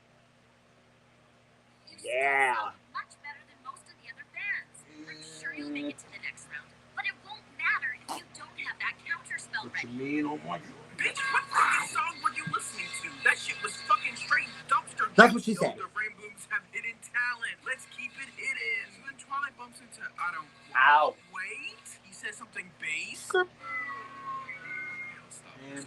Yeah. Much better than most of the other bands. I'm sure you'll make it to the next round, but it won't matter if you don't have that counter spell What you ready. mean? Oh my God. Bitch, what fucking song were you listening to? That shit was fucking straight dumpster. That's what she said. The Rain Booms have hidden talent. Let's keep it hidden. So then Twilight bumps into I don't Ow. wait. He says something base.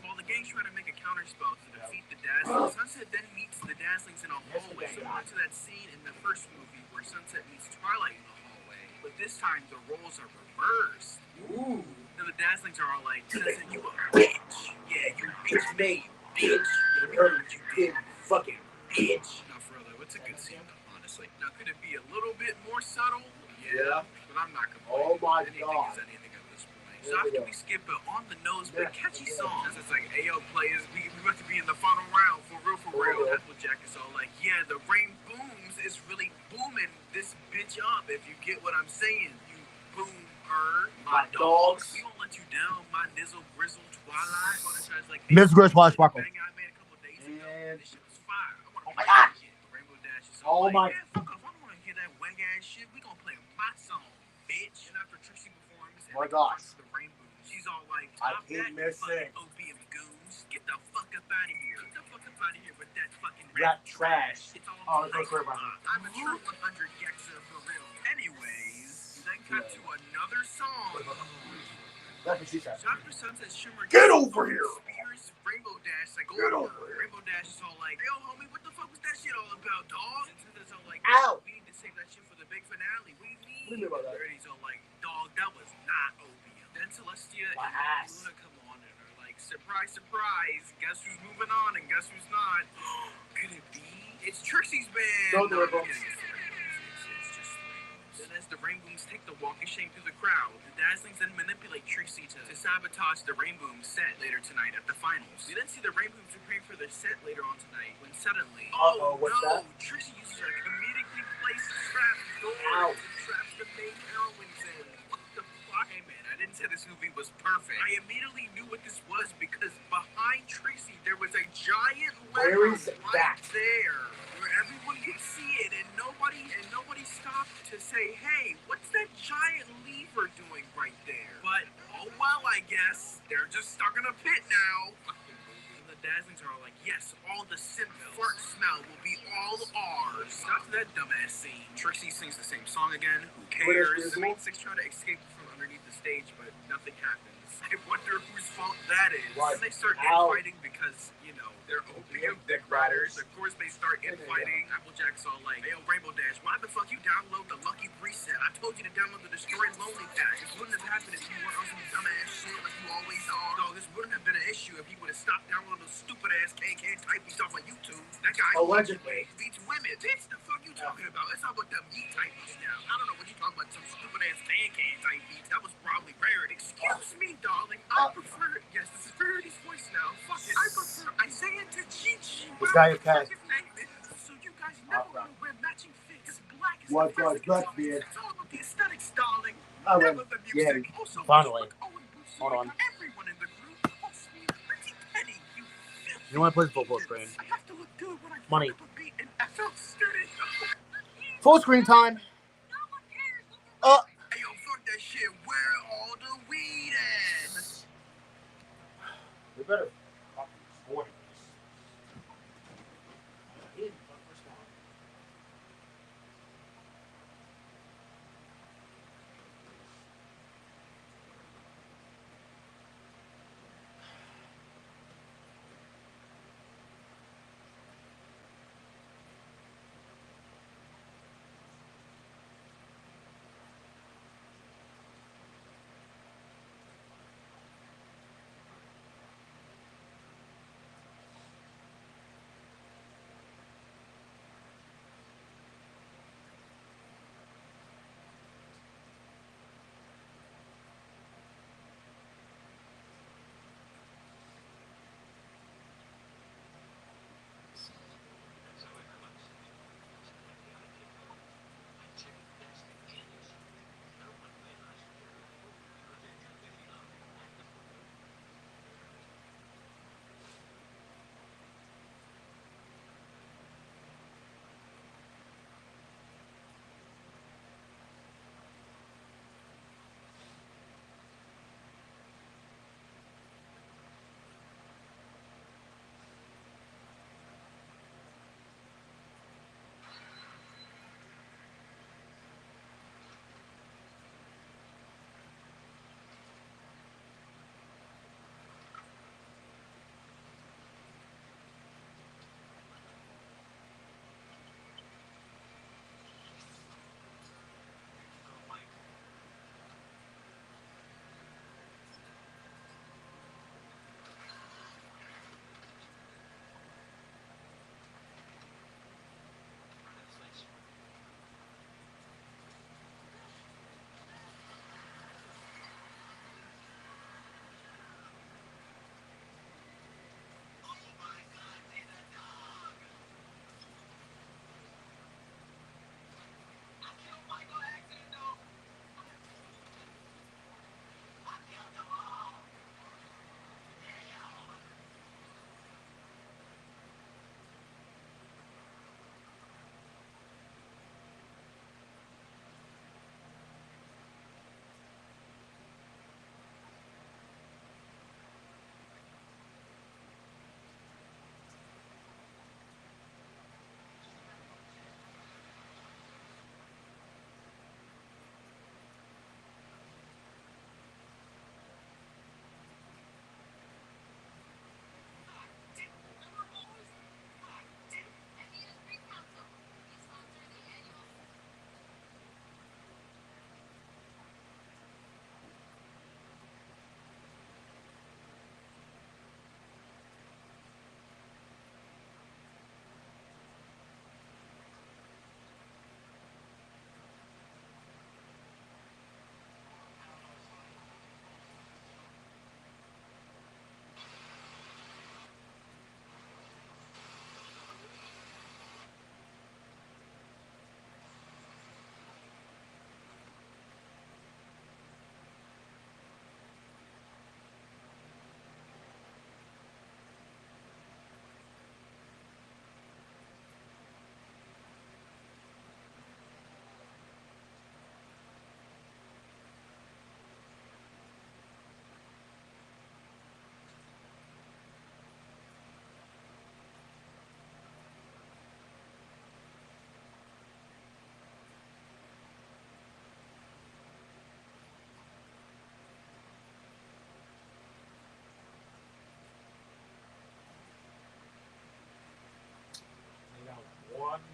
While the gang's trying to make a counterspell to defeat the Dazzlings, Sunset then meets the Dazzlings in a hallway, similar to that scene in the first movie where Sunset meets Twilight in the hallway. But this time the roles are reversed. Ooh. Now the Dazzlings are all like, Sunset, you a bitch. Yeah, you bitch made, bitch. You heard what you did, fucking bitch. No, for real though, it's a good scene though, honestly. Now could it be a little bit more subtle? Yeah. But I'm not complaining. Oh my Anything God. is anything at this point. So after we skip an on-the-nose but catchy song, it's like, Ayo players, we about to be in the final round, for real, for real. Applejack is all like, yeah, the Rain Booms is really booming this bitch up, if you get what I'm saying, you boomer. My dogs. We won't let you down, my nizzle grizzle Twilight. Like, Miss Grish Washbuckle. Bang I made a couple days ago. This shit was fire. Oh my God. Rainbow Dash is Oh all my. like, fuck off, I don't want to hear that wang ass shit. We gonna play my song, bitch. And after Trixie performs, Oh my gosh. the Rainbow, she's all like, I "Stop keep that, missing. fucking opium goons. Get the fuck up out of here. Get the fuck up out of here with that fucking Rap trash. It's all Oh, like, that's right, brother. I'm a true 100 Gexa for real. Anyways, then cut to another song. That's what she said. Dr. Sunset Shimmer. Get over here. Spears Rainbow Dash like, Get over here. Rainbow Dash is all like, yo, homie, what the fuck was that shit all about, dog? And Sunset's all like, ow. We need to save that shit for the big finale. What do you mean? What do you mean about that? And he's all like, dog, that was not opium. Then Celestia My and ass. Luna come on and are like, surprise, surprise. Guess who's moving on and guess who's not? Could it be? It's Trixie's band. Don't do it, bro. It's just then as the Rainbooms take the walk of shame through the crowd, the Dazzlings then manipulate Trixie to sabotage the Rainboom set later tonight at the finals. We then see the Rainbooms preparing for their set later on tonight when suddenly, Uh-oh, what's that? Trixie uses her comedically Ow. Traps the main heroines in. What the fuck? Hey man, I didn't say this movie was perfect. I immediately knew what this was because behind Tracy there was a giant lever Where is right that? there where everyone could see it, and nobody stopped to say, hey, what's that giant lever doing right there? But oh well, I guess they're just stuck in a pit now. The Dazzlings are all like, yes, all the simp fart smell will be all ours. After that dumbass scene, Trixie sings the same song again. Who cares? The main six try to escape from underneath the stage, but nothing happens. I wonder whose fault that is. What? And they start Ow. infighting because, you know, they're opium dick riders. Of course, they start infighting. Applejack's all like, hey, yo, Rainbow Dash, why the fuck you download the Lucky Reset? I told you to download the Destroy Lonely Pack. This wouldn't have happened if you weren't on some dumbass shit like you always are. No, this wouldn't have been an issue if he would have stopped downloading those stupid ass KK typies off on YouTube. That guy Allegedly. beats women. Bitch, the fuck you talking about? It's all about them yeet typies now. I don't know what you talking about, some stupid ass KK typies. That was probably Rarity. Excuse me, darling. I prefer, yes, this is Rarity's voice now. Fuck it. I prefer Isaiah to Gigi. This guy is okay. So you guys never want to wear matching fits. Black is What the was first that, man? It's all about the aesthetics, darling. I Never win. the Yeah, music. Also, finally. Owen Boosie, Hold on. everyone in the group. Oh, sweet pretty penny, you filthy. You want to play full screen? I have to look good when I Money. fuck up a beat and I felt sturdy. Full screen time. Hey, yo, fuck that shit. Where all the weed at? We better fucking score this.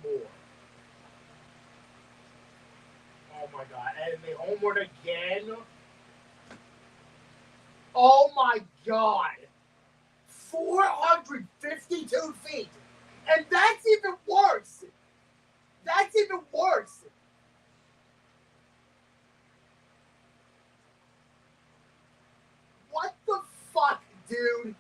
one more. Oh my god. And they homered again. Oh my god. 452 feet. And that's even worse. That's even worse. What the fuck, dude?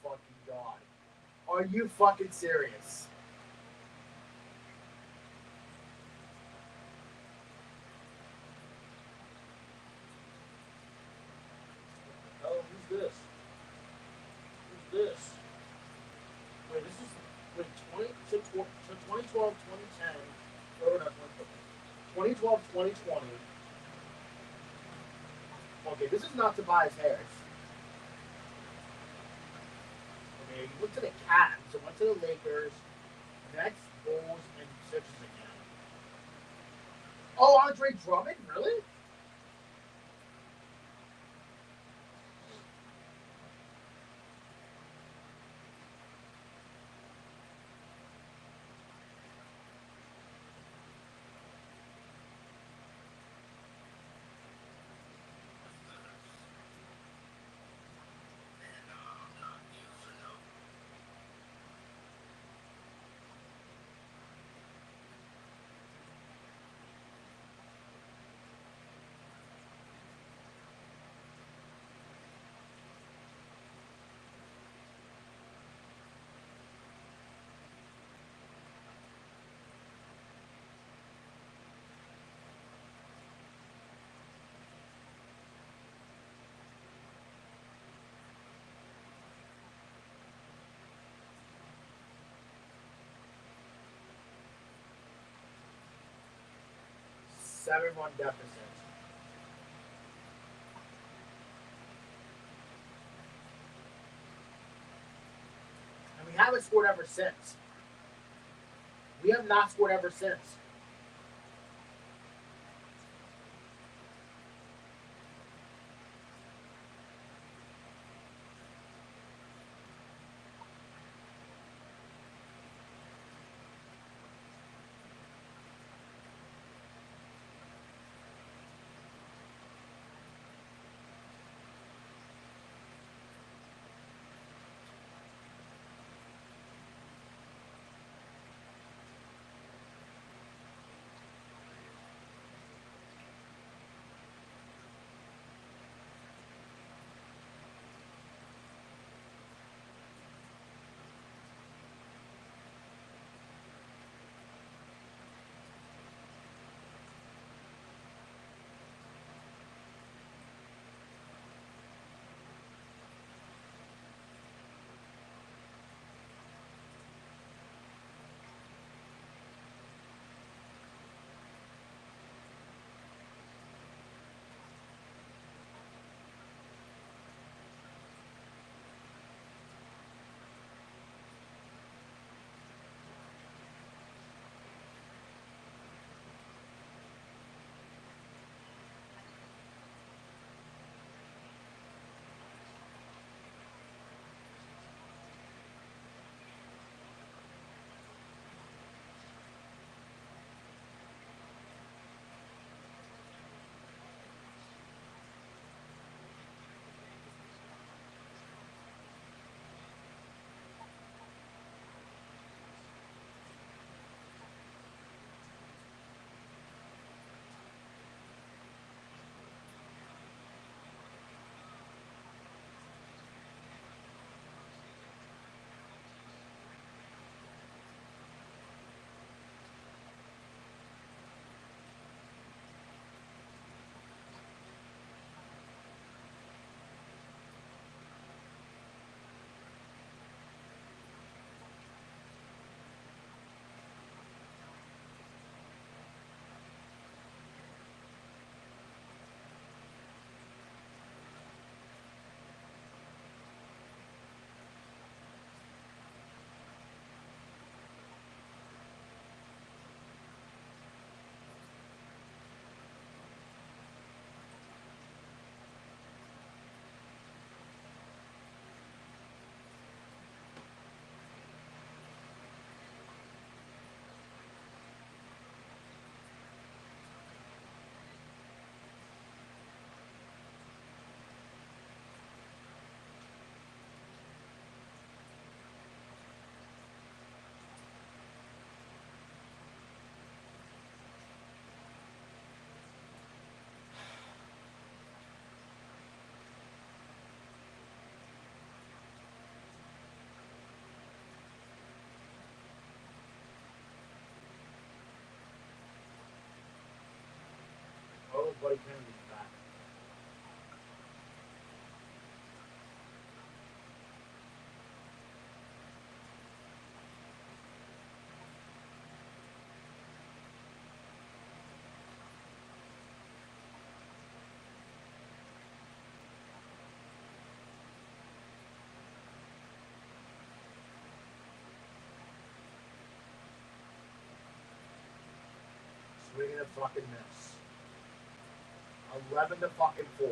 Fucking god. Are you fucking serious? Oh, who's this? Who's this? Wait, this is wait 2012, 2010. Oh, not 2012, 2020. Okay, this is not Tobias Harris. Okay, you went to the Cavs, so went to the Lakers, Nets, Bulls, and Sixers again. Oh, Andre Drummond? Really? Seven-run deficit. And we haven't scored ever since. We have not scored ever since. Buddy Kennedy's back. Swinging a fucking miss. 11 to fucking 4.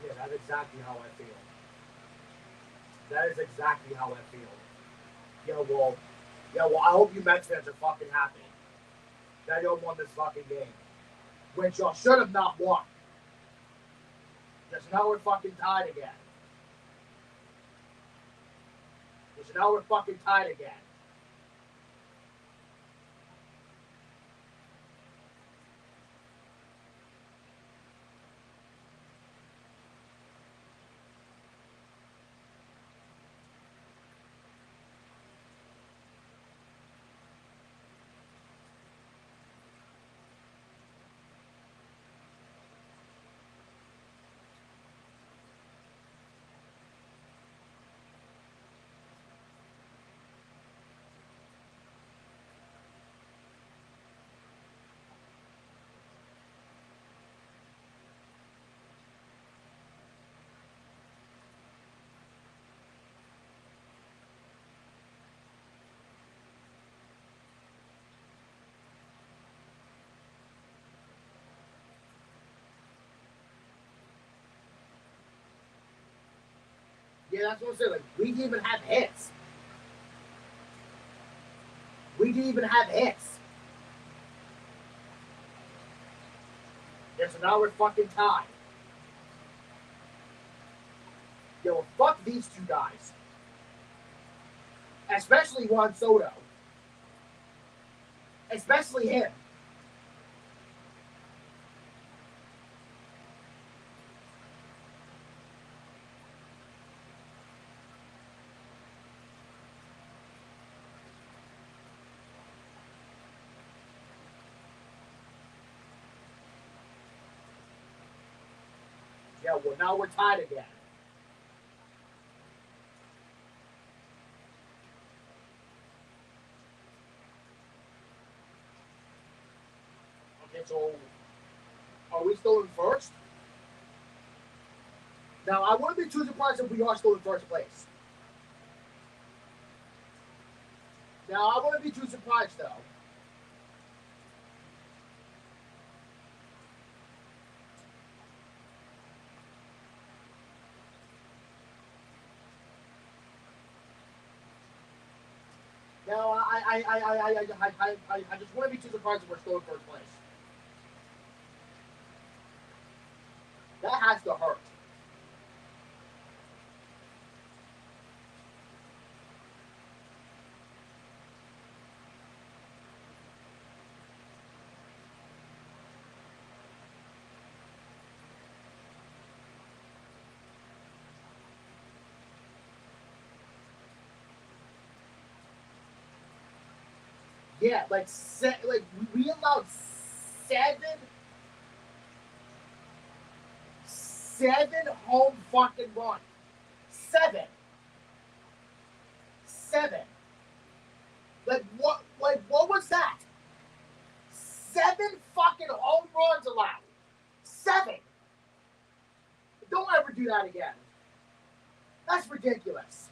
Yeah, that's exactly how I feel. That is exactly how I feel. Yeah, well, I hope you Mets fans are fucking happy that y'all won this fucking game, which y'all should have not won. Because now we're fucking tied again. Because now we're fucking tied again. Yeah, that's what I'm saying. Like, we didn't even have hits. We didn't even have hits. Yeah, so now we're fucking tied. Yo, fuck these two guys. Especially Juan Soto. Especially him. Yeah, well, now we're tied again. Okay, so are we still in first? Now, I wouldn't be too surprised if we are still in first place. Now, I wouldn't be too surprised, though. Now, I just wouldn't be too surprised if we're still in first place. That has to hurt. Yeah, like we allowed seven home fucking runs. Seven. Like what was that? 7 fucking home runs allowed. 7. Don't ever do that again. That's ridiculous.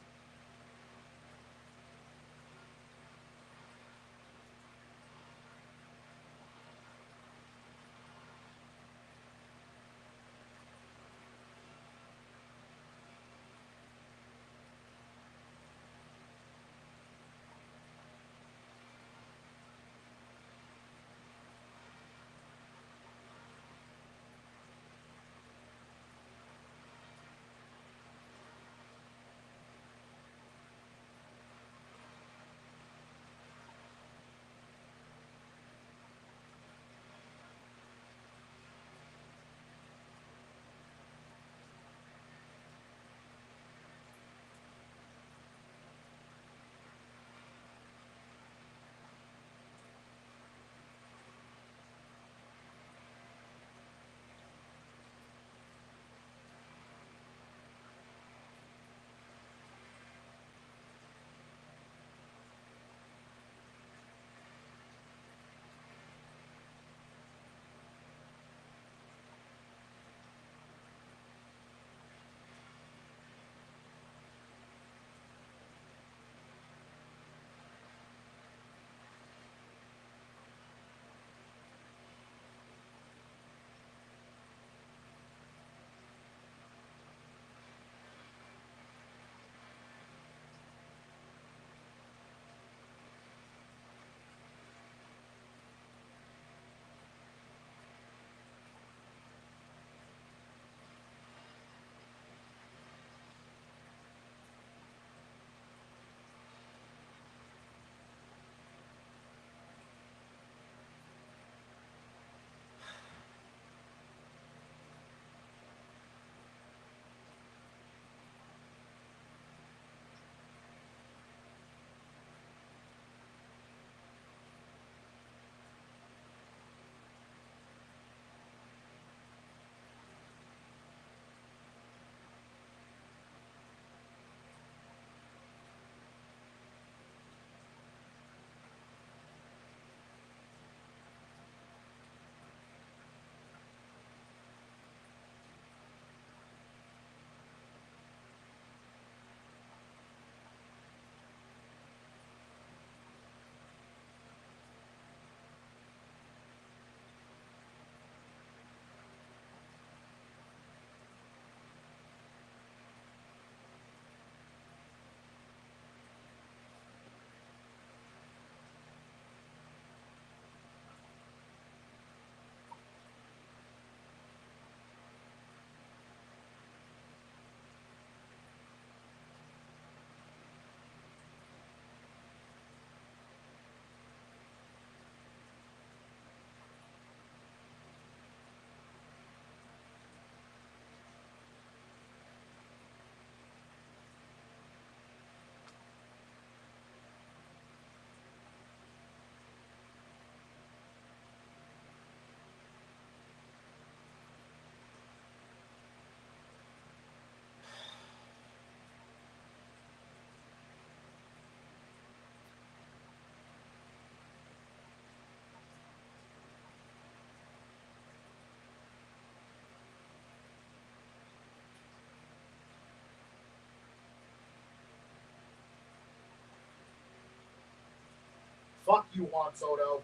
Fuck you, Juan Soto.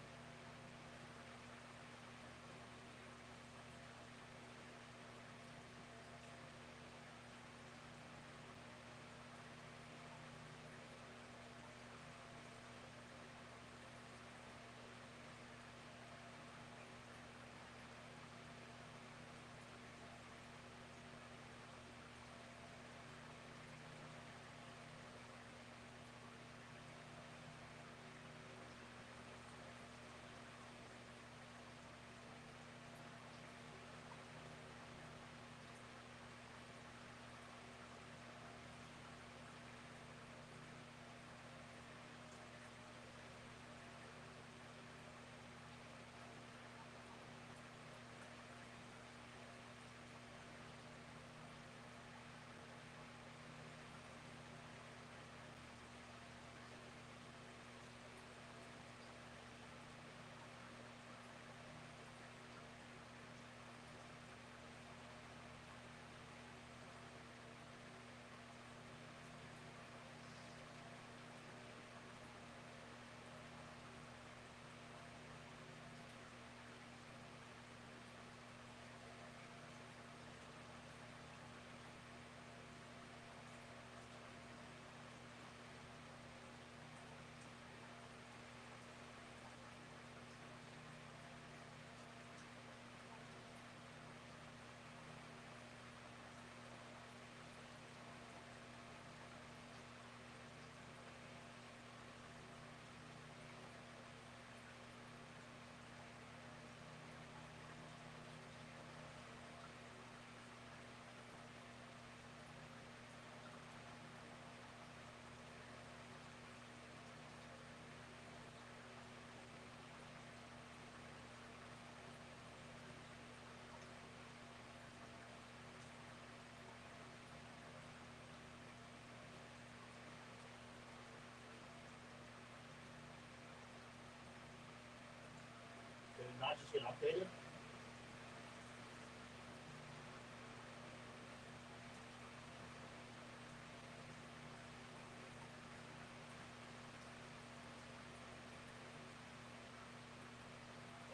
located?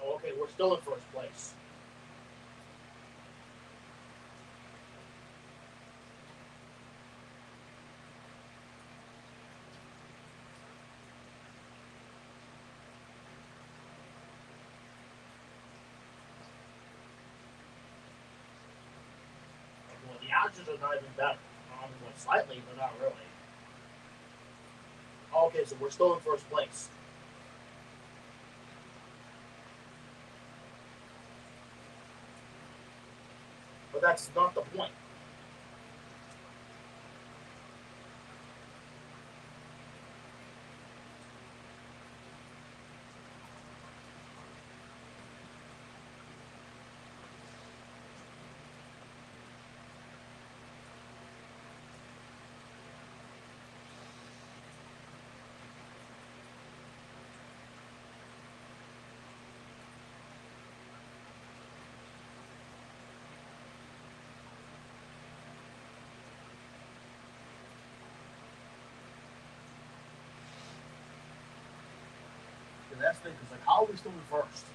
Oh, okay, we're still in first place. Well, the odds are not even better. Well, slightly, but not really. Okay, so we're still in first place. But that's not the point. And that's the thing, because like, how are we still in first?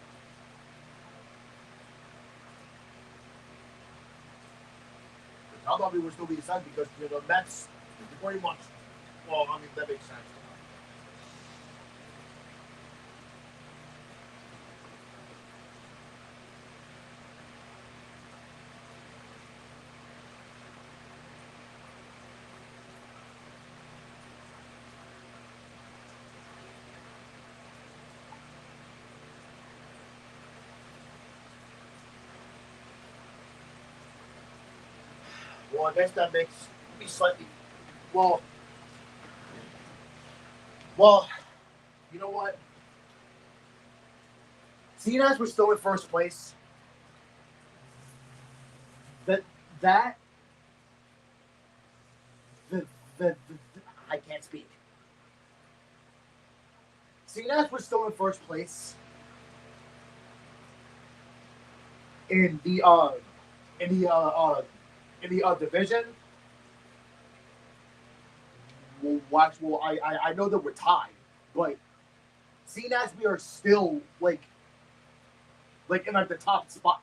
I thought we were still being second because the Mets pretty much. Well, I mean that makes sense. Well, I guess that makes me slightly. Well, you know what? Seeing as we're still in first place, that that the I can't speak. Seeing as we're still in first place in the in the division, well, watch. Well, I know that we're tied, but seeing as we are still like in like the top spot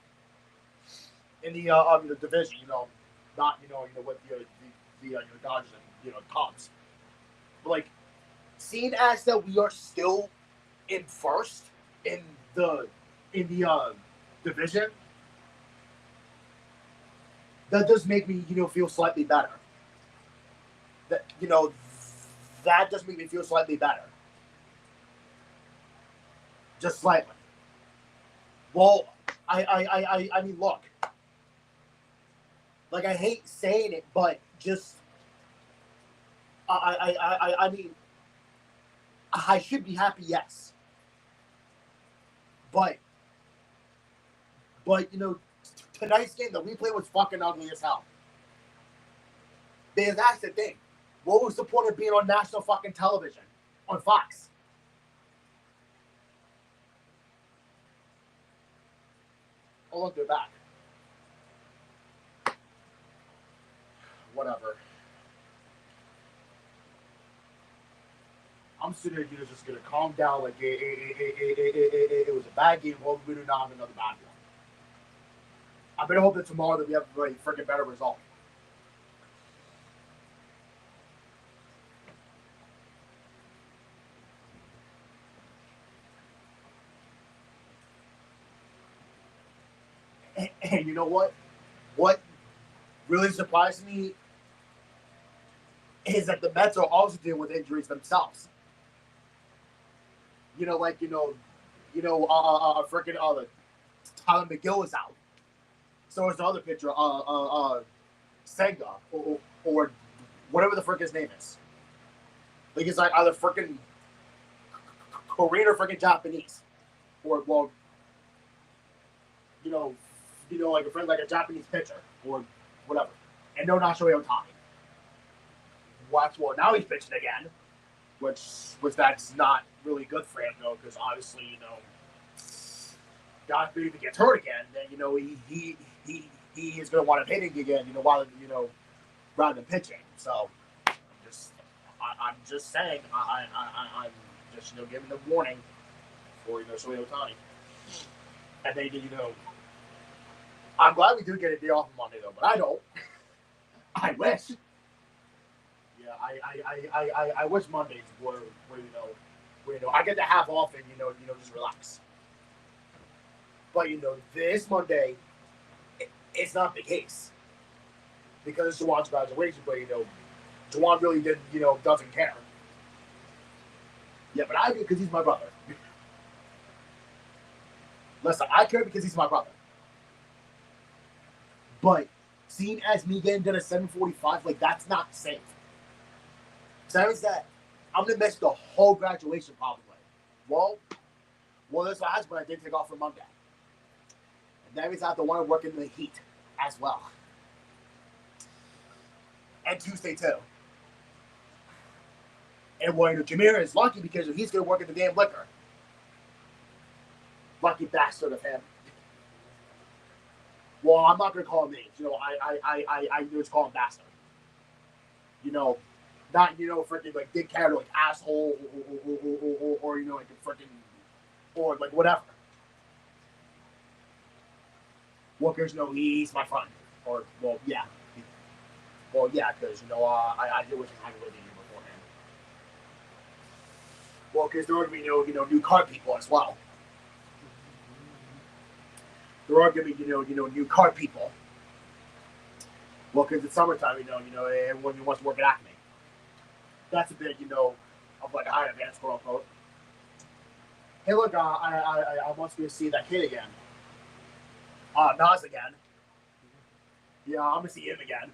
in the division, not with the Dodgers and Cubs, but like seeing as that we are still in first in the division, that does make me feel slightly better. That does make me feel slightly better, just slightly. Well, I mean, look, like I hate saying it, but just I mean, I should be happy, yes, but tonight's game, the replay was fucking ugly as hell. Because that's the thing. What was the point of being on national fucking television on Fox? Oh, look, they're back. Whatever. I'm sitting here just gonna calm down like it was a bad game. Well, we do not have another bad one. I better hope that tomorrow that we have a freaking better result. And you know what? What really surprised me is that the Mets are also dealing with injuries themselves. Freaking Tyler McGill is out. So is the other pitcher, Senga, or whatever the frick his name is. Like he's like either freaking Korean or freaking Japanese, or well, like a friend, like a Japanese pitcher or whatever. And no Shohei Ohtani. Well, now he's pitching again, which that's not really good for him though, because obviously God forbid if he gets hurt again, then he is going to want to hitting again. Rather than pitching. So I'm just saying. I'm just giving the warning for Shohei Ohtani. And they did I'm glad we do get a day off on Monday though, but I don't. I wish. Yeah, I wish Mondays were where I get to have off and just relax. But this Monday, it's not the case because it's Juwan's graduation. But Juwan really didn't doesn't care. Yeah, but I do because he's my brother. Listen, I care because he's my brother. But seen as me getting done at 7:45, like that's not safe. So that means that I'm gonna miss the whole graduation probably. Well, that's what happens when I did take off for Monday. And that means I have to want to work in the heat as well. And Tuesday too. And Jameer is lucky because he's gonna work at the damn liquor. Lucky bastard of him. Well, I'm not gonna call him names. I just call him bastard. Not freaking like dick cat or like asshole or like a freaking or like whatever. Well, because he's my friend. Or yeah. Well, yeah, because I did wish I had lived here beforehand. Well, because there are gonna be new car people as well. There are gonna be new car people. Well, because it's summertime, everyone wants to work at Acme. That's a bit, of like a high advance, quote unquote. Hey, look, I want to see that kid again. Nas again. Yeah, I'm gonna see him again.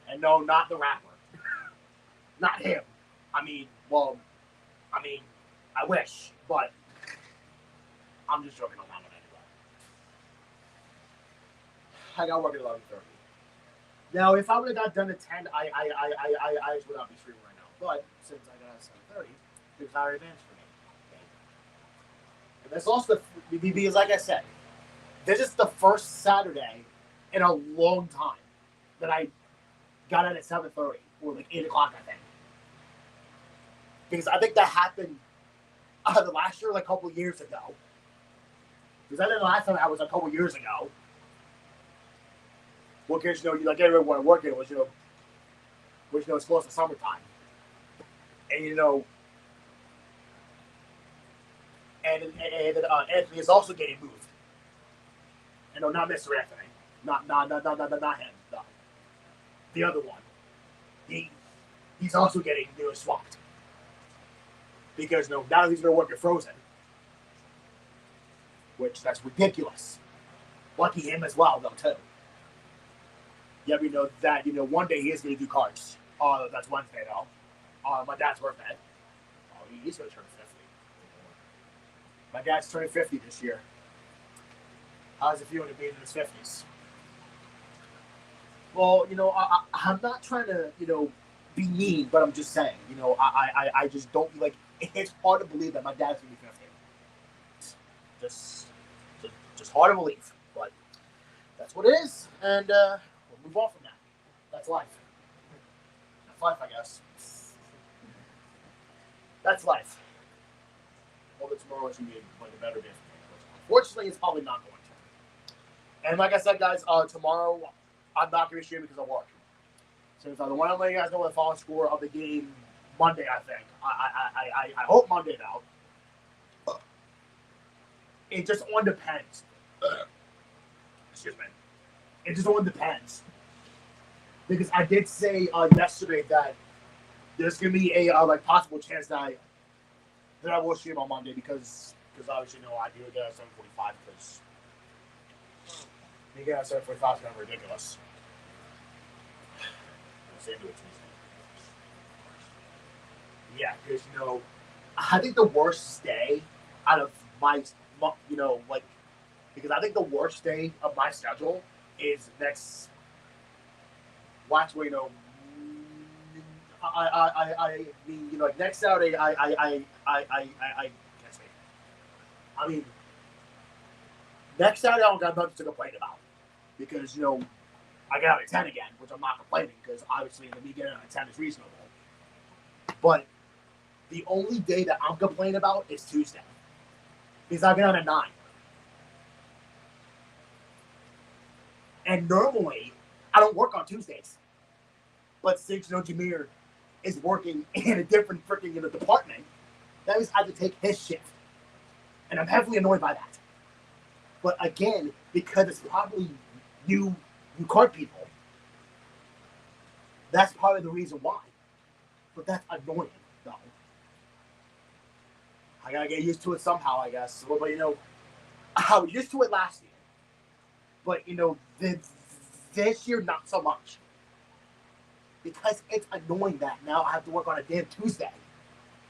And no, not the rapper. Not him. I wish, but I'm just joking on that one anyway. I got work at 11:30. Now, if I would have got done at 10, I just would not be streaming right now. But since I got at 7:30, it's higher advance for me. And that's also because, like I said, this is the first Saturday in a long time that I got out at 7:30 or like 8 o'clock, I think. Because I think that happened the last year, like a couple years ago. Because I think the last time I was a couple years ago. Well, because like everyone wanted to work it was which it's close to summertime, and and Anthony is also getting moved. And no, not Mr. Anthony, not him, no. The other one. He's also getting swapped because now he's going to work at Frozen, which that's ridiculous. Lucky him as well, though too. Yeah, we know that one day he is going to do cards. That's Wednesday though. My dad's birthday. Oh, he's going to turn 50. My dad's turning 50 this year. How's it feeling to be in his 50s? Well, I'm not trying to be mean, but I'm just saying, I just don't like. It's hard to believe that my dad's going to be 50. Just hard to believe, but that's what it is, and we'll move on from that. That's life. That's life, I guess. That's life. Well, tomorrow is going to be like a better day for me. Unfortunately, it's probably not going to. And like I said, guys, tomorrow I'm not going to stream because of work. So the one I'm letting you guys know the final score of the game Monday, I think. I hope Monday now. It just on depends. Excuse me. It just on depends. Because I did say yesterday that there's gonna be a possible chance that I will stream on Monday because obviously I do get at 7:45 because you get at 7:45 is kind of ridiculous. Yeah, because I think the worst day out of my because I think the worst day of my schedule is next. I mean, you know, like next Saturday, I can't say. I mean, next Saturday I don't got nothing to complain about because you know I get out of 10 again, which I'm not complaining because obviously me getting out of 10 is reasonable. But the only day that I'm complaining about is Tuesday because I get out at 9. And normally I don't work on Tuesdays, but since you know Jameer is working in a different freaking department, that means I have to take his shift, and I'm heavily annoyed by that. But again, because it's probably new card people, that's probably the reason why. But that's annoying, though. I gotta get used to it somehow, I guess. But you know, I was used to it last year, but you know, this year not so much. Because it's annoying that now I have to work on a damn Tuesday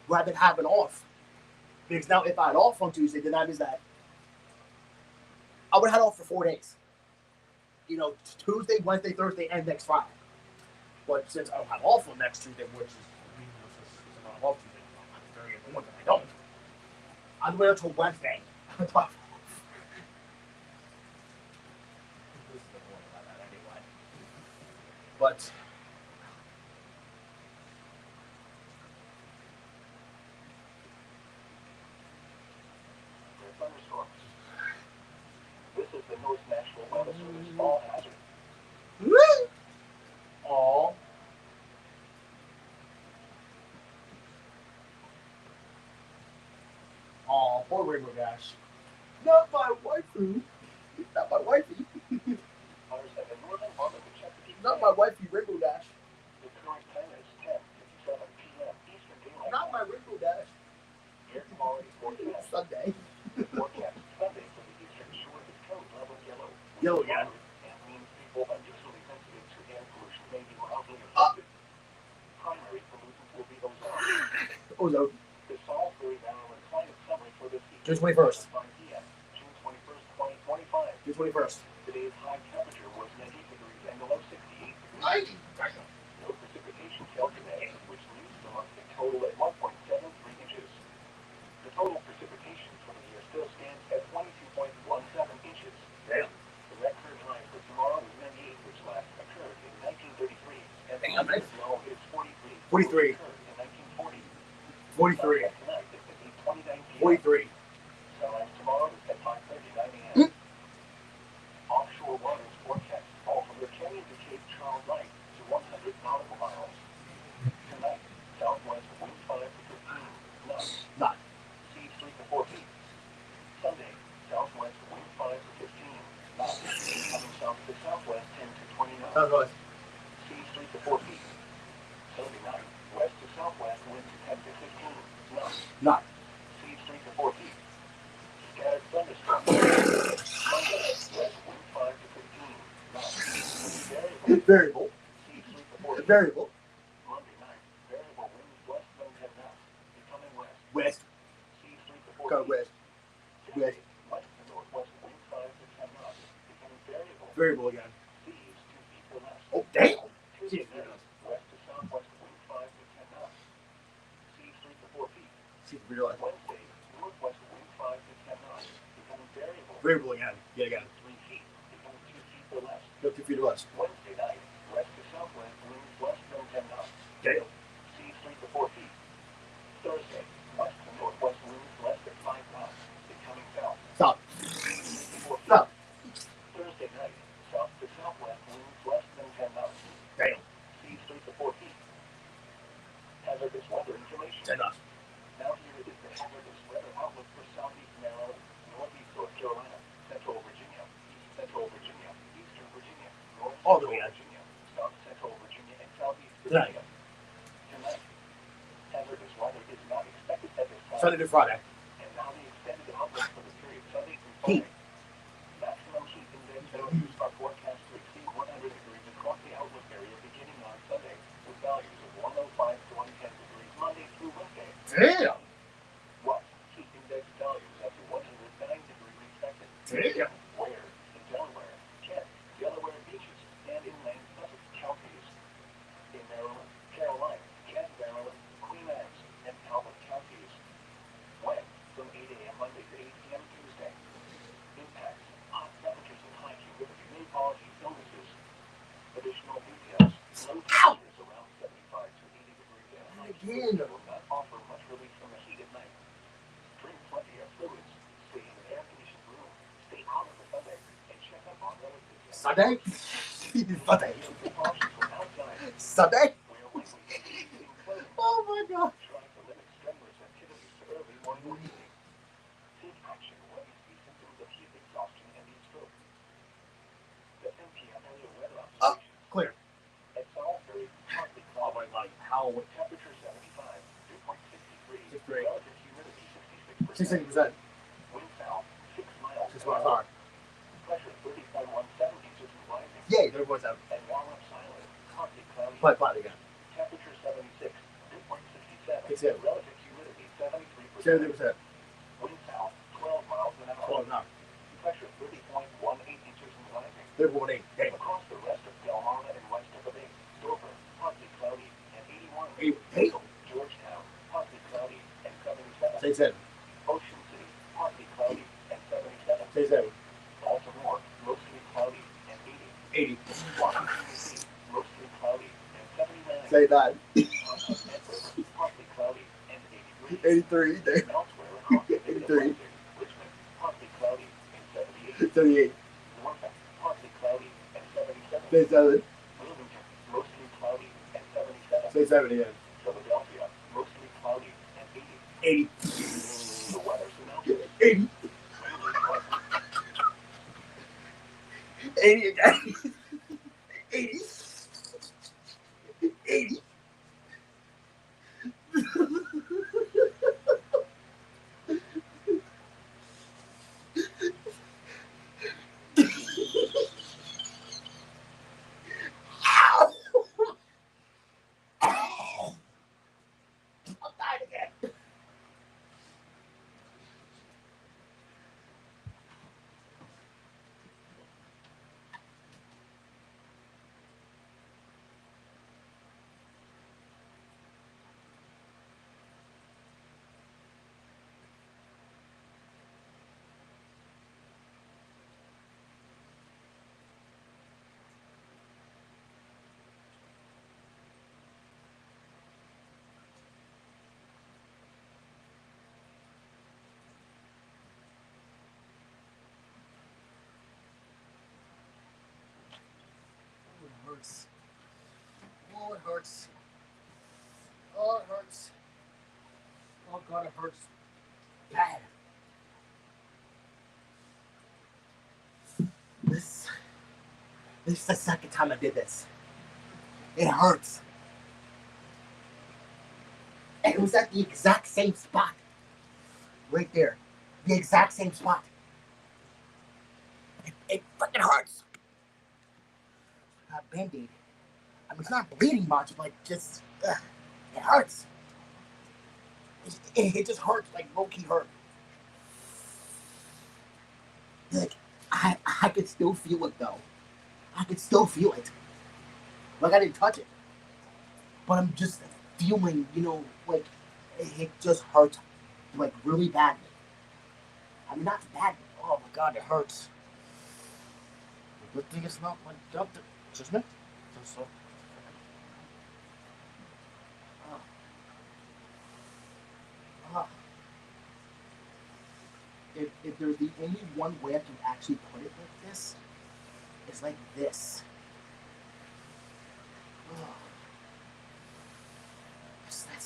rather than having off. Because now if I had off on Tuesday, then that means that I would have had off for 4 days. You know, Tuesday, Wednesday, Thursday, and next Friday. But since I don't have off on next Tuesday, which is I'm not off Tuesday, I'm very annoying that I don't. I'm waiting until Wednesday. But thunderstorms. This is the North National Weather Service all hazard. Aw. Aw, poor Rainbow Dash. Not my waifu. Not my wifey. Not my wifey, Rainbow Dash. The current time is 10:57 p.m. Eastern Daylight. Not my Rainbow Dash. Air quality forecast. Sunday. Forecast Sunday for the eastern shore is code level yellow. Yellow again. And means people unusually sensitive to air pollution may be mildly affected. Primary pollutants will be ozone. Ozone. The Salisbury, Maryland climate summary for this evening. June 21st. 5 p.m. June 21st, 2025. June 21st. Today's high temperature was 90 degrees and the low 68 degrees. 90. No precipitation fell today, which leaves the month a total at 1.73 inches. The total precipitation for the year still stands at 22.17 inches. Damn. The record high for tomorrow is 98, which last occurred in 1933, and the Damn, nice. low is 43. 43. Which occurred in 1940. 43. Tonight is at 8:29 p.m. 43. Sunrise tomorrow is at 5:39 a.m. Offshore waters forecast fall from the Canyon to Cape Charles Light to 100 nautical miles. Tonight, southwest winds 5 to 15 knots. Not. Seas 3 to 4 feet. Sunday, southwest winds 5 to 15 knots. Coming south to southwest 10 to 20 knots. Southwest. Seas 3 to 4 feet. Sunday night, west to southwest winds 10 to 15 knots. Not. Seas 3 to 4 feet. Scattered thunderstorms. Monday, west wind 5 to 15 knots. Variable. Seas 3 to 4 feet. Variable. Monday night, variable winds west from 10 knots. Becoming west. West. Seas 3 to 4 Go feet. west. West. West to northwest wind 5 to 10 knots. Becoming variable. Variable again. Seas 2 feet to less. Oh, damn. Tuesday night, west to southwest wind 5 to 10 knots. Seas 3 to 4 feet. See if we realize. Wednesday, northwest wind 5 to 10 knots. Becoming variable. Variable again. Yet again. 3 feet. Becoming 2 feet to less. Go 2 feet of us. Wednesday night, west to southwest winds west from 10 knots. Damn. Seas 3 to 4 feet. Thursday, west to northwest winds less than 5 knots. Becoming south. Stop. 4 feet. Stop. Thursday night, south to southwest winds less than 10 knots. Damn. Seas 3 to 4 feet. Hazardous weather information. 10 knots. Now here is the hazardous weather outlook for southeast Maryland, northeast North Carolina, central Virginia, east central Virginia, eastern Virginia, north All the central way out. Virginia, south central Virginia, and southeast Tonight. Virginia. Tonight, hazardous weather is not expected at this time. Sunday to Friday. And now the extended outlook for the period Sunday through Heat. Friday. Maximum heat index values are forecast to exceed 100 degrees across the outlook area beginning on Sunday, with values of 105 to 110 degrees Monday through Wednesday. Damn. What? Heat index values up to 109 degrees expected. Damn. Where? In Delaware, Kent, Delaware beaches, and inland Sussex counties. In Maryland, Carolina, again. Will not offer much relief from the heat at night. Drink plenty of fluids. Stay in an air-conditioned room. Stay out of the sunlight and check up on relatives. Sunday? Sunday. Sunday? Oh my god. Try to limit strenuous activities to early morning or evening. Take action when you see symptoms of heat exhaustion and heat stroke. The NPM annual weather observation. Clear. At Salisbury, partly Oh cloudy. my god. How? Temperature 75. Dew point 63. 63. Relative humidity 66%. 60%. Wind south 6 miles. 6 miles an hour. Pressure 30.17 inches and rising. Yay, there was out. And while up silent, partly cloudy. Play cloud again. Temperature 76. Dew point 67. 67. Relative humidity 73%. 70%. Wind south 12 miles an hour. 12 an hour. Pressure 30.18 inches and rising. 30.8. Damn. Across the rest of Delmarva and west of the bay, Dover, partly cloudy and 81. Damn. Georgetown, partly cloudy and 77. Say 7. Ocean City, partly cloudy and 77. Say 7. Baltimore, mostly cloudy and 80. 80. Washington D.C., mostly cloudy and 79. Say 9. Partly cloudy and 83. 83. Damn. Elsewhere across the state of 83. Lansing, Richmond, partly cloudy and 78. 38. Norfolk, partly cloudy and 77. Say 7. Bloomington, mostly cloudy and 77. Say 7 again. Philadelphia, mostly cloudy and 80. 80. The weather's announcement. 80. 80 again. 80. 80. I'm dying again. It hurts. Oh, it hurts. Oh, it hurts. Oh, God, it hurts. Bad. This is the second time I did this. It hurts. And it was at the exact same spot. Right there. The exact same spot. It fucking hurts. Band-Aid. I mean, it's not bleeding much, but just, it hurts. It just hurts, like low-key hurt. Like, I could still feel it, though. I could still feel it. Like, I didn't touch it. But I'm just feeling, like, it just hurts, like, really badly. I mean, not badly. Oh, my God, it hurts. The good thing it's not like doctor. Just me? So. If there's the only one way I can actually put it like this, it's like this.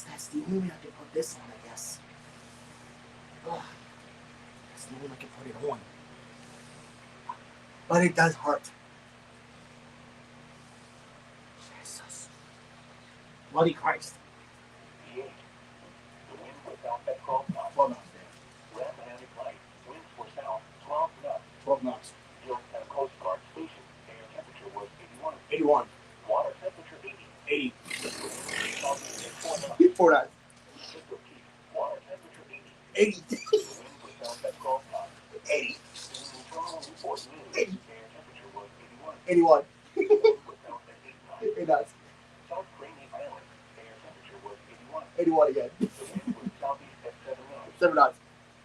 That's the only way I can put this on, I guess. That's the only way I can put it on. But it does hurt. Jesus. Bloody Christ. The wind was south at 12 knots. 12 knots. Rappahannock Light, winds were south 12 knots. 12 knots. Yorktown Coast Guard Station, air temperature was 81. 81. Water temperature 80. 80. 4 knots. 4 knots. Crystal Peak, water temperature 80. 80. The wind was south at 12 knots. 80. Toronto, Newport News, 80. air temperature was 81. 81. The wind was south at 8 knots. 8 knots. South Rainy Island, air temperature was 81. 81 again. The wind was southeast at 7 knots. 7 knots.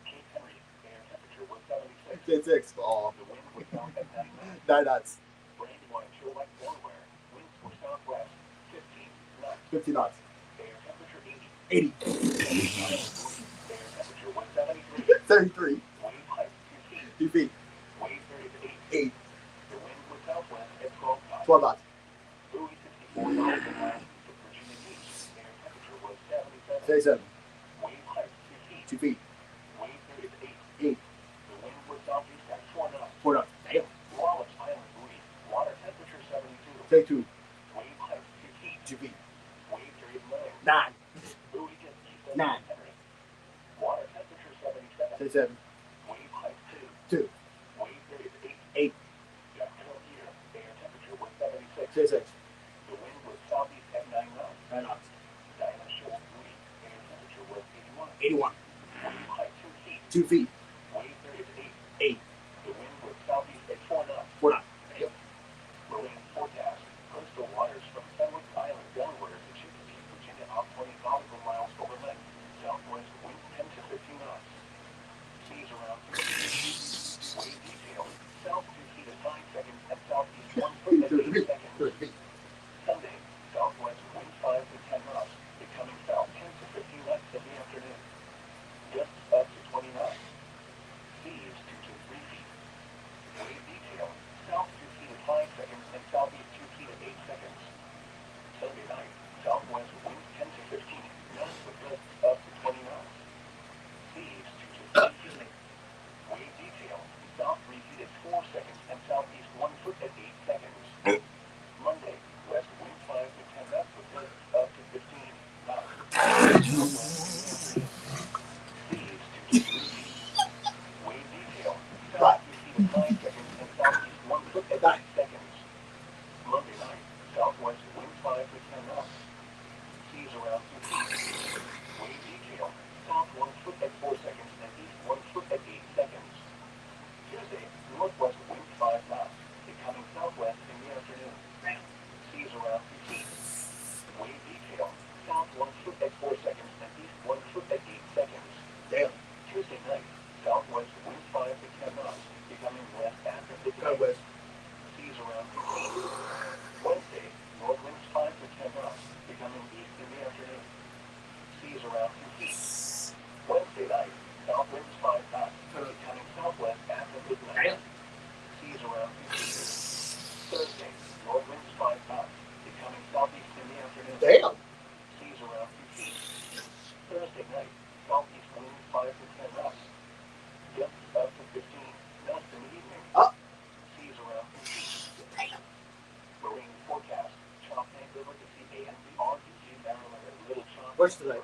Cape Henry, air temperature was 76. 6. Oh. The wind was south at 9 knots. 9 knots. Brandywine, Sherlock, Delaware, winds were southwest 15 knots. 50 knots. Air temperature 80. 80. 33. 2 feet. 8. 12 knots. 37. 2 feet. 8. 4 knots. Damn. 32. 2 feet. 9. 9. 37. 2. 8. 36. 9 knots. 81. 2 feet. 8. 4 knots. Damn. What's today?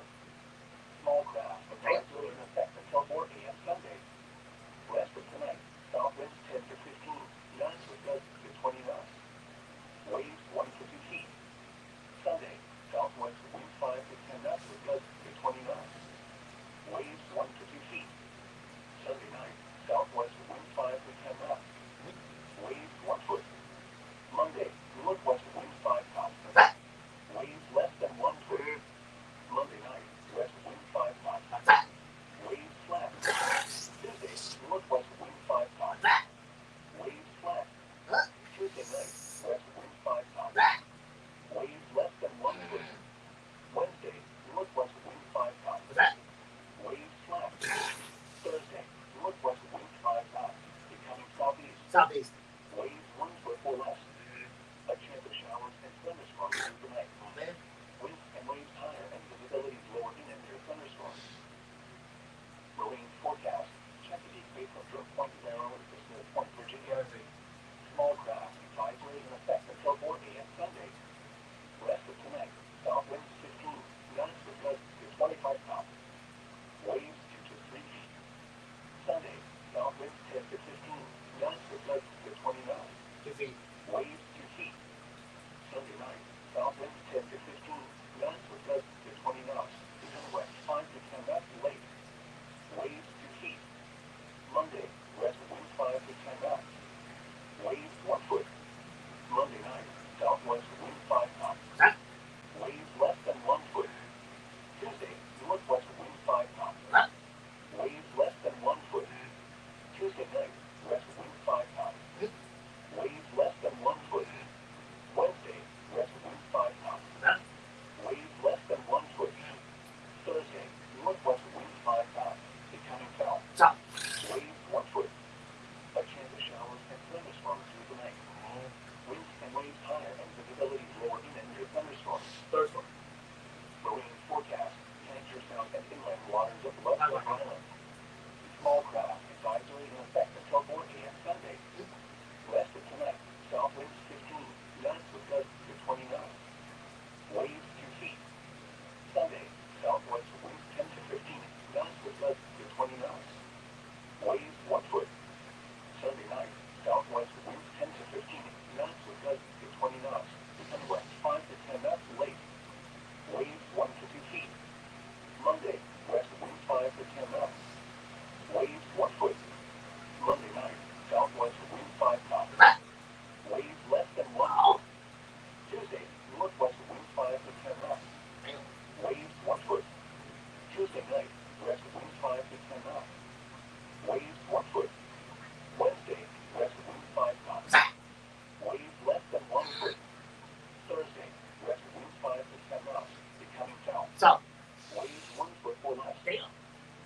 Damn.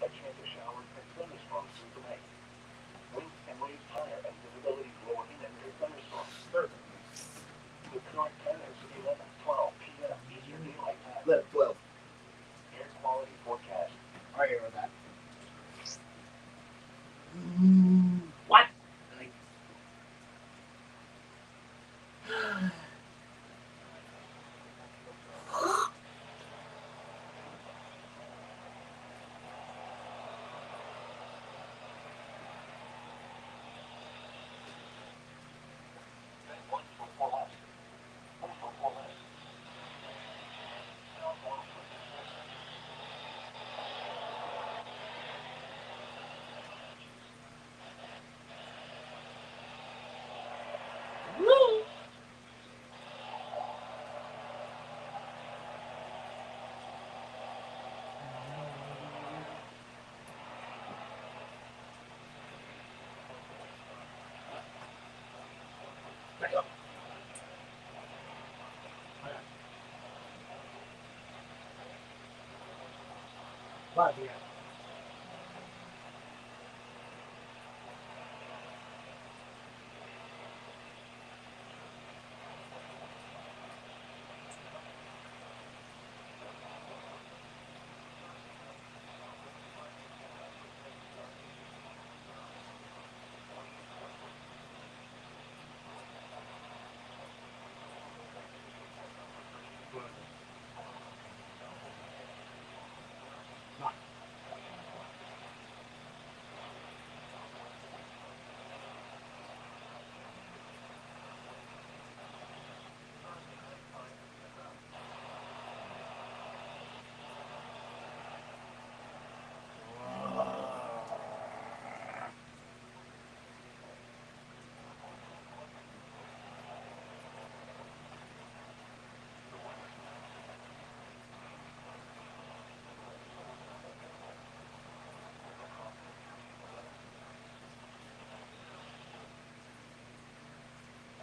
A chance of showers and thunderstorms through the night. Winds and waves higher and visibility lower in and near thunderstorms. The current time is 11:12 p.m. Eastern Daylight Time. 11:12. Air quality forecast. I hear that. What? What? Yeah.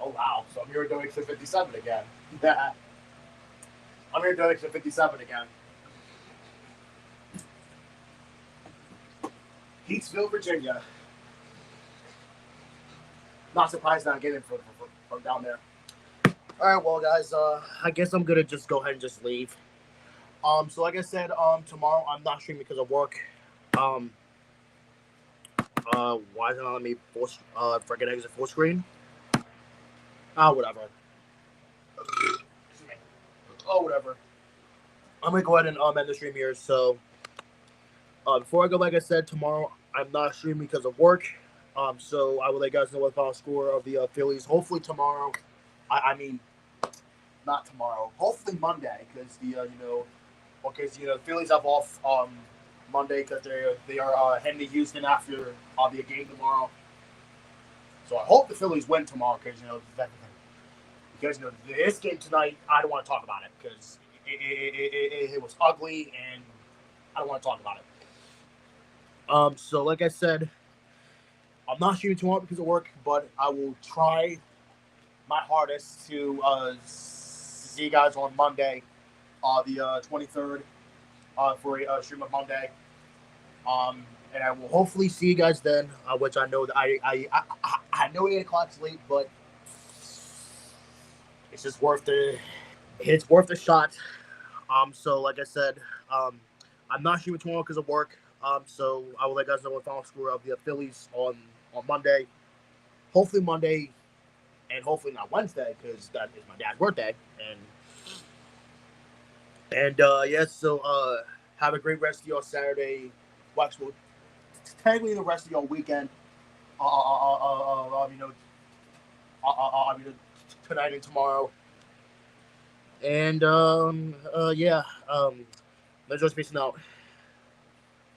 Oh wow! So I'm here doing 57 again. I'm here doing 57 again. Heatsville, Virginia. Not surprised not getting from down there. All right, well, guys, I guess I'm gonna just go ahead and just leave. So like I said, tomorrow I'm not streaming because of work. Why is it not letting me freaking exit full screen? Whatever. Oh, whatever. I'm gonna go ahead and end the stream here. So, before I go, like I said, tomorrow I'm not streaming because of work. So I will let you guys know what the final score of the Phillies. Hopefully tomorrow. I mean, not tomorrow. Hopefully Monday, because the the Phillies have off Monday because they are heading to Houston after the game tomorrow. So I hope the Phillies win tomorrow because this game tonight I don't want to talk about it because it was ugly and I don't want to talk about it. So like I said, I'm not shooting tomorrow because of work, but I will try my hardest to see you guys on Monday, the 23rd, for a stream of Monday. And I will hopefully see you guys then, which I know that I know 8 o'clock's late, but it's just worth the shot. So like I said, I'm not streaming tomorrow because of work. So I will let you guys know what the final score of the Phillies on Monday. Hopefully Monday, and hopefully not Wednesday because that is my dad's birthday. And yes, so have a great rest of your Saturday. Watch technically the rest of your weekend. Tonight and tomorrow. And yeah, let's just peace out.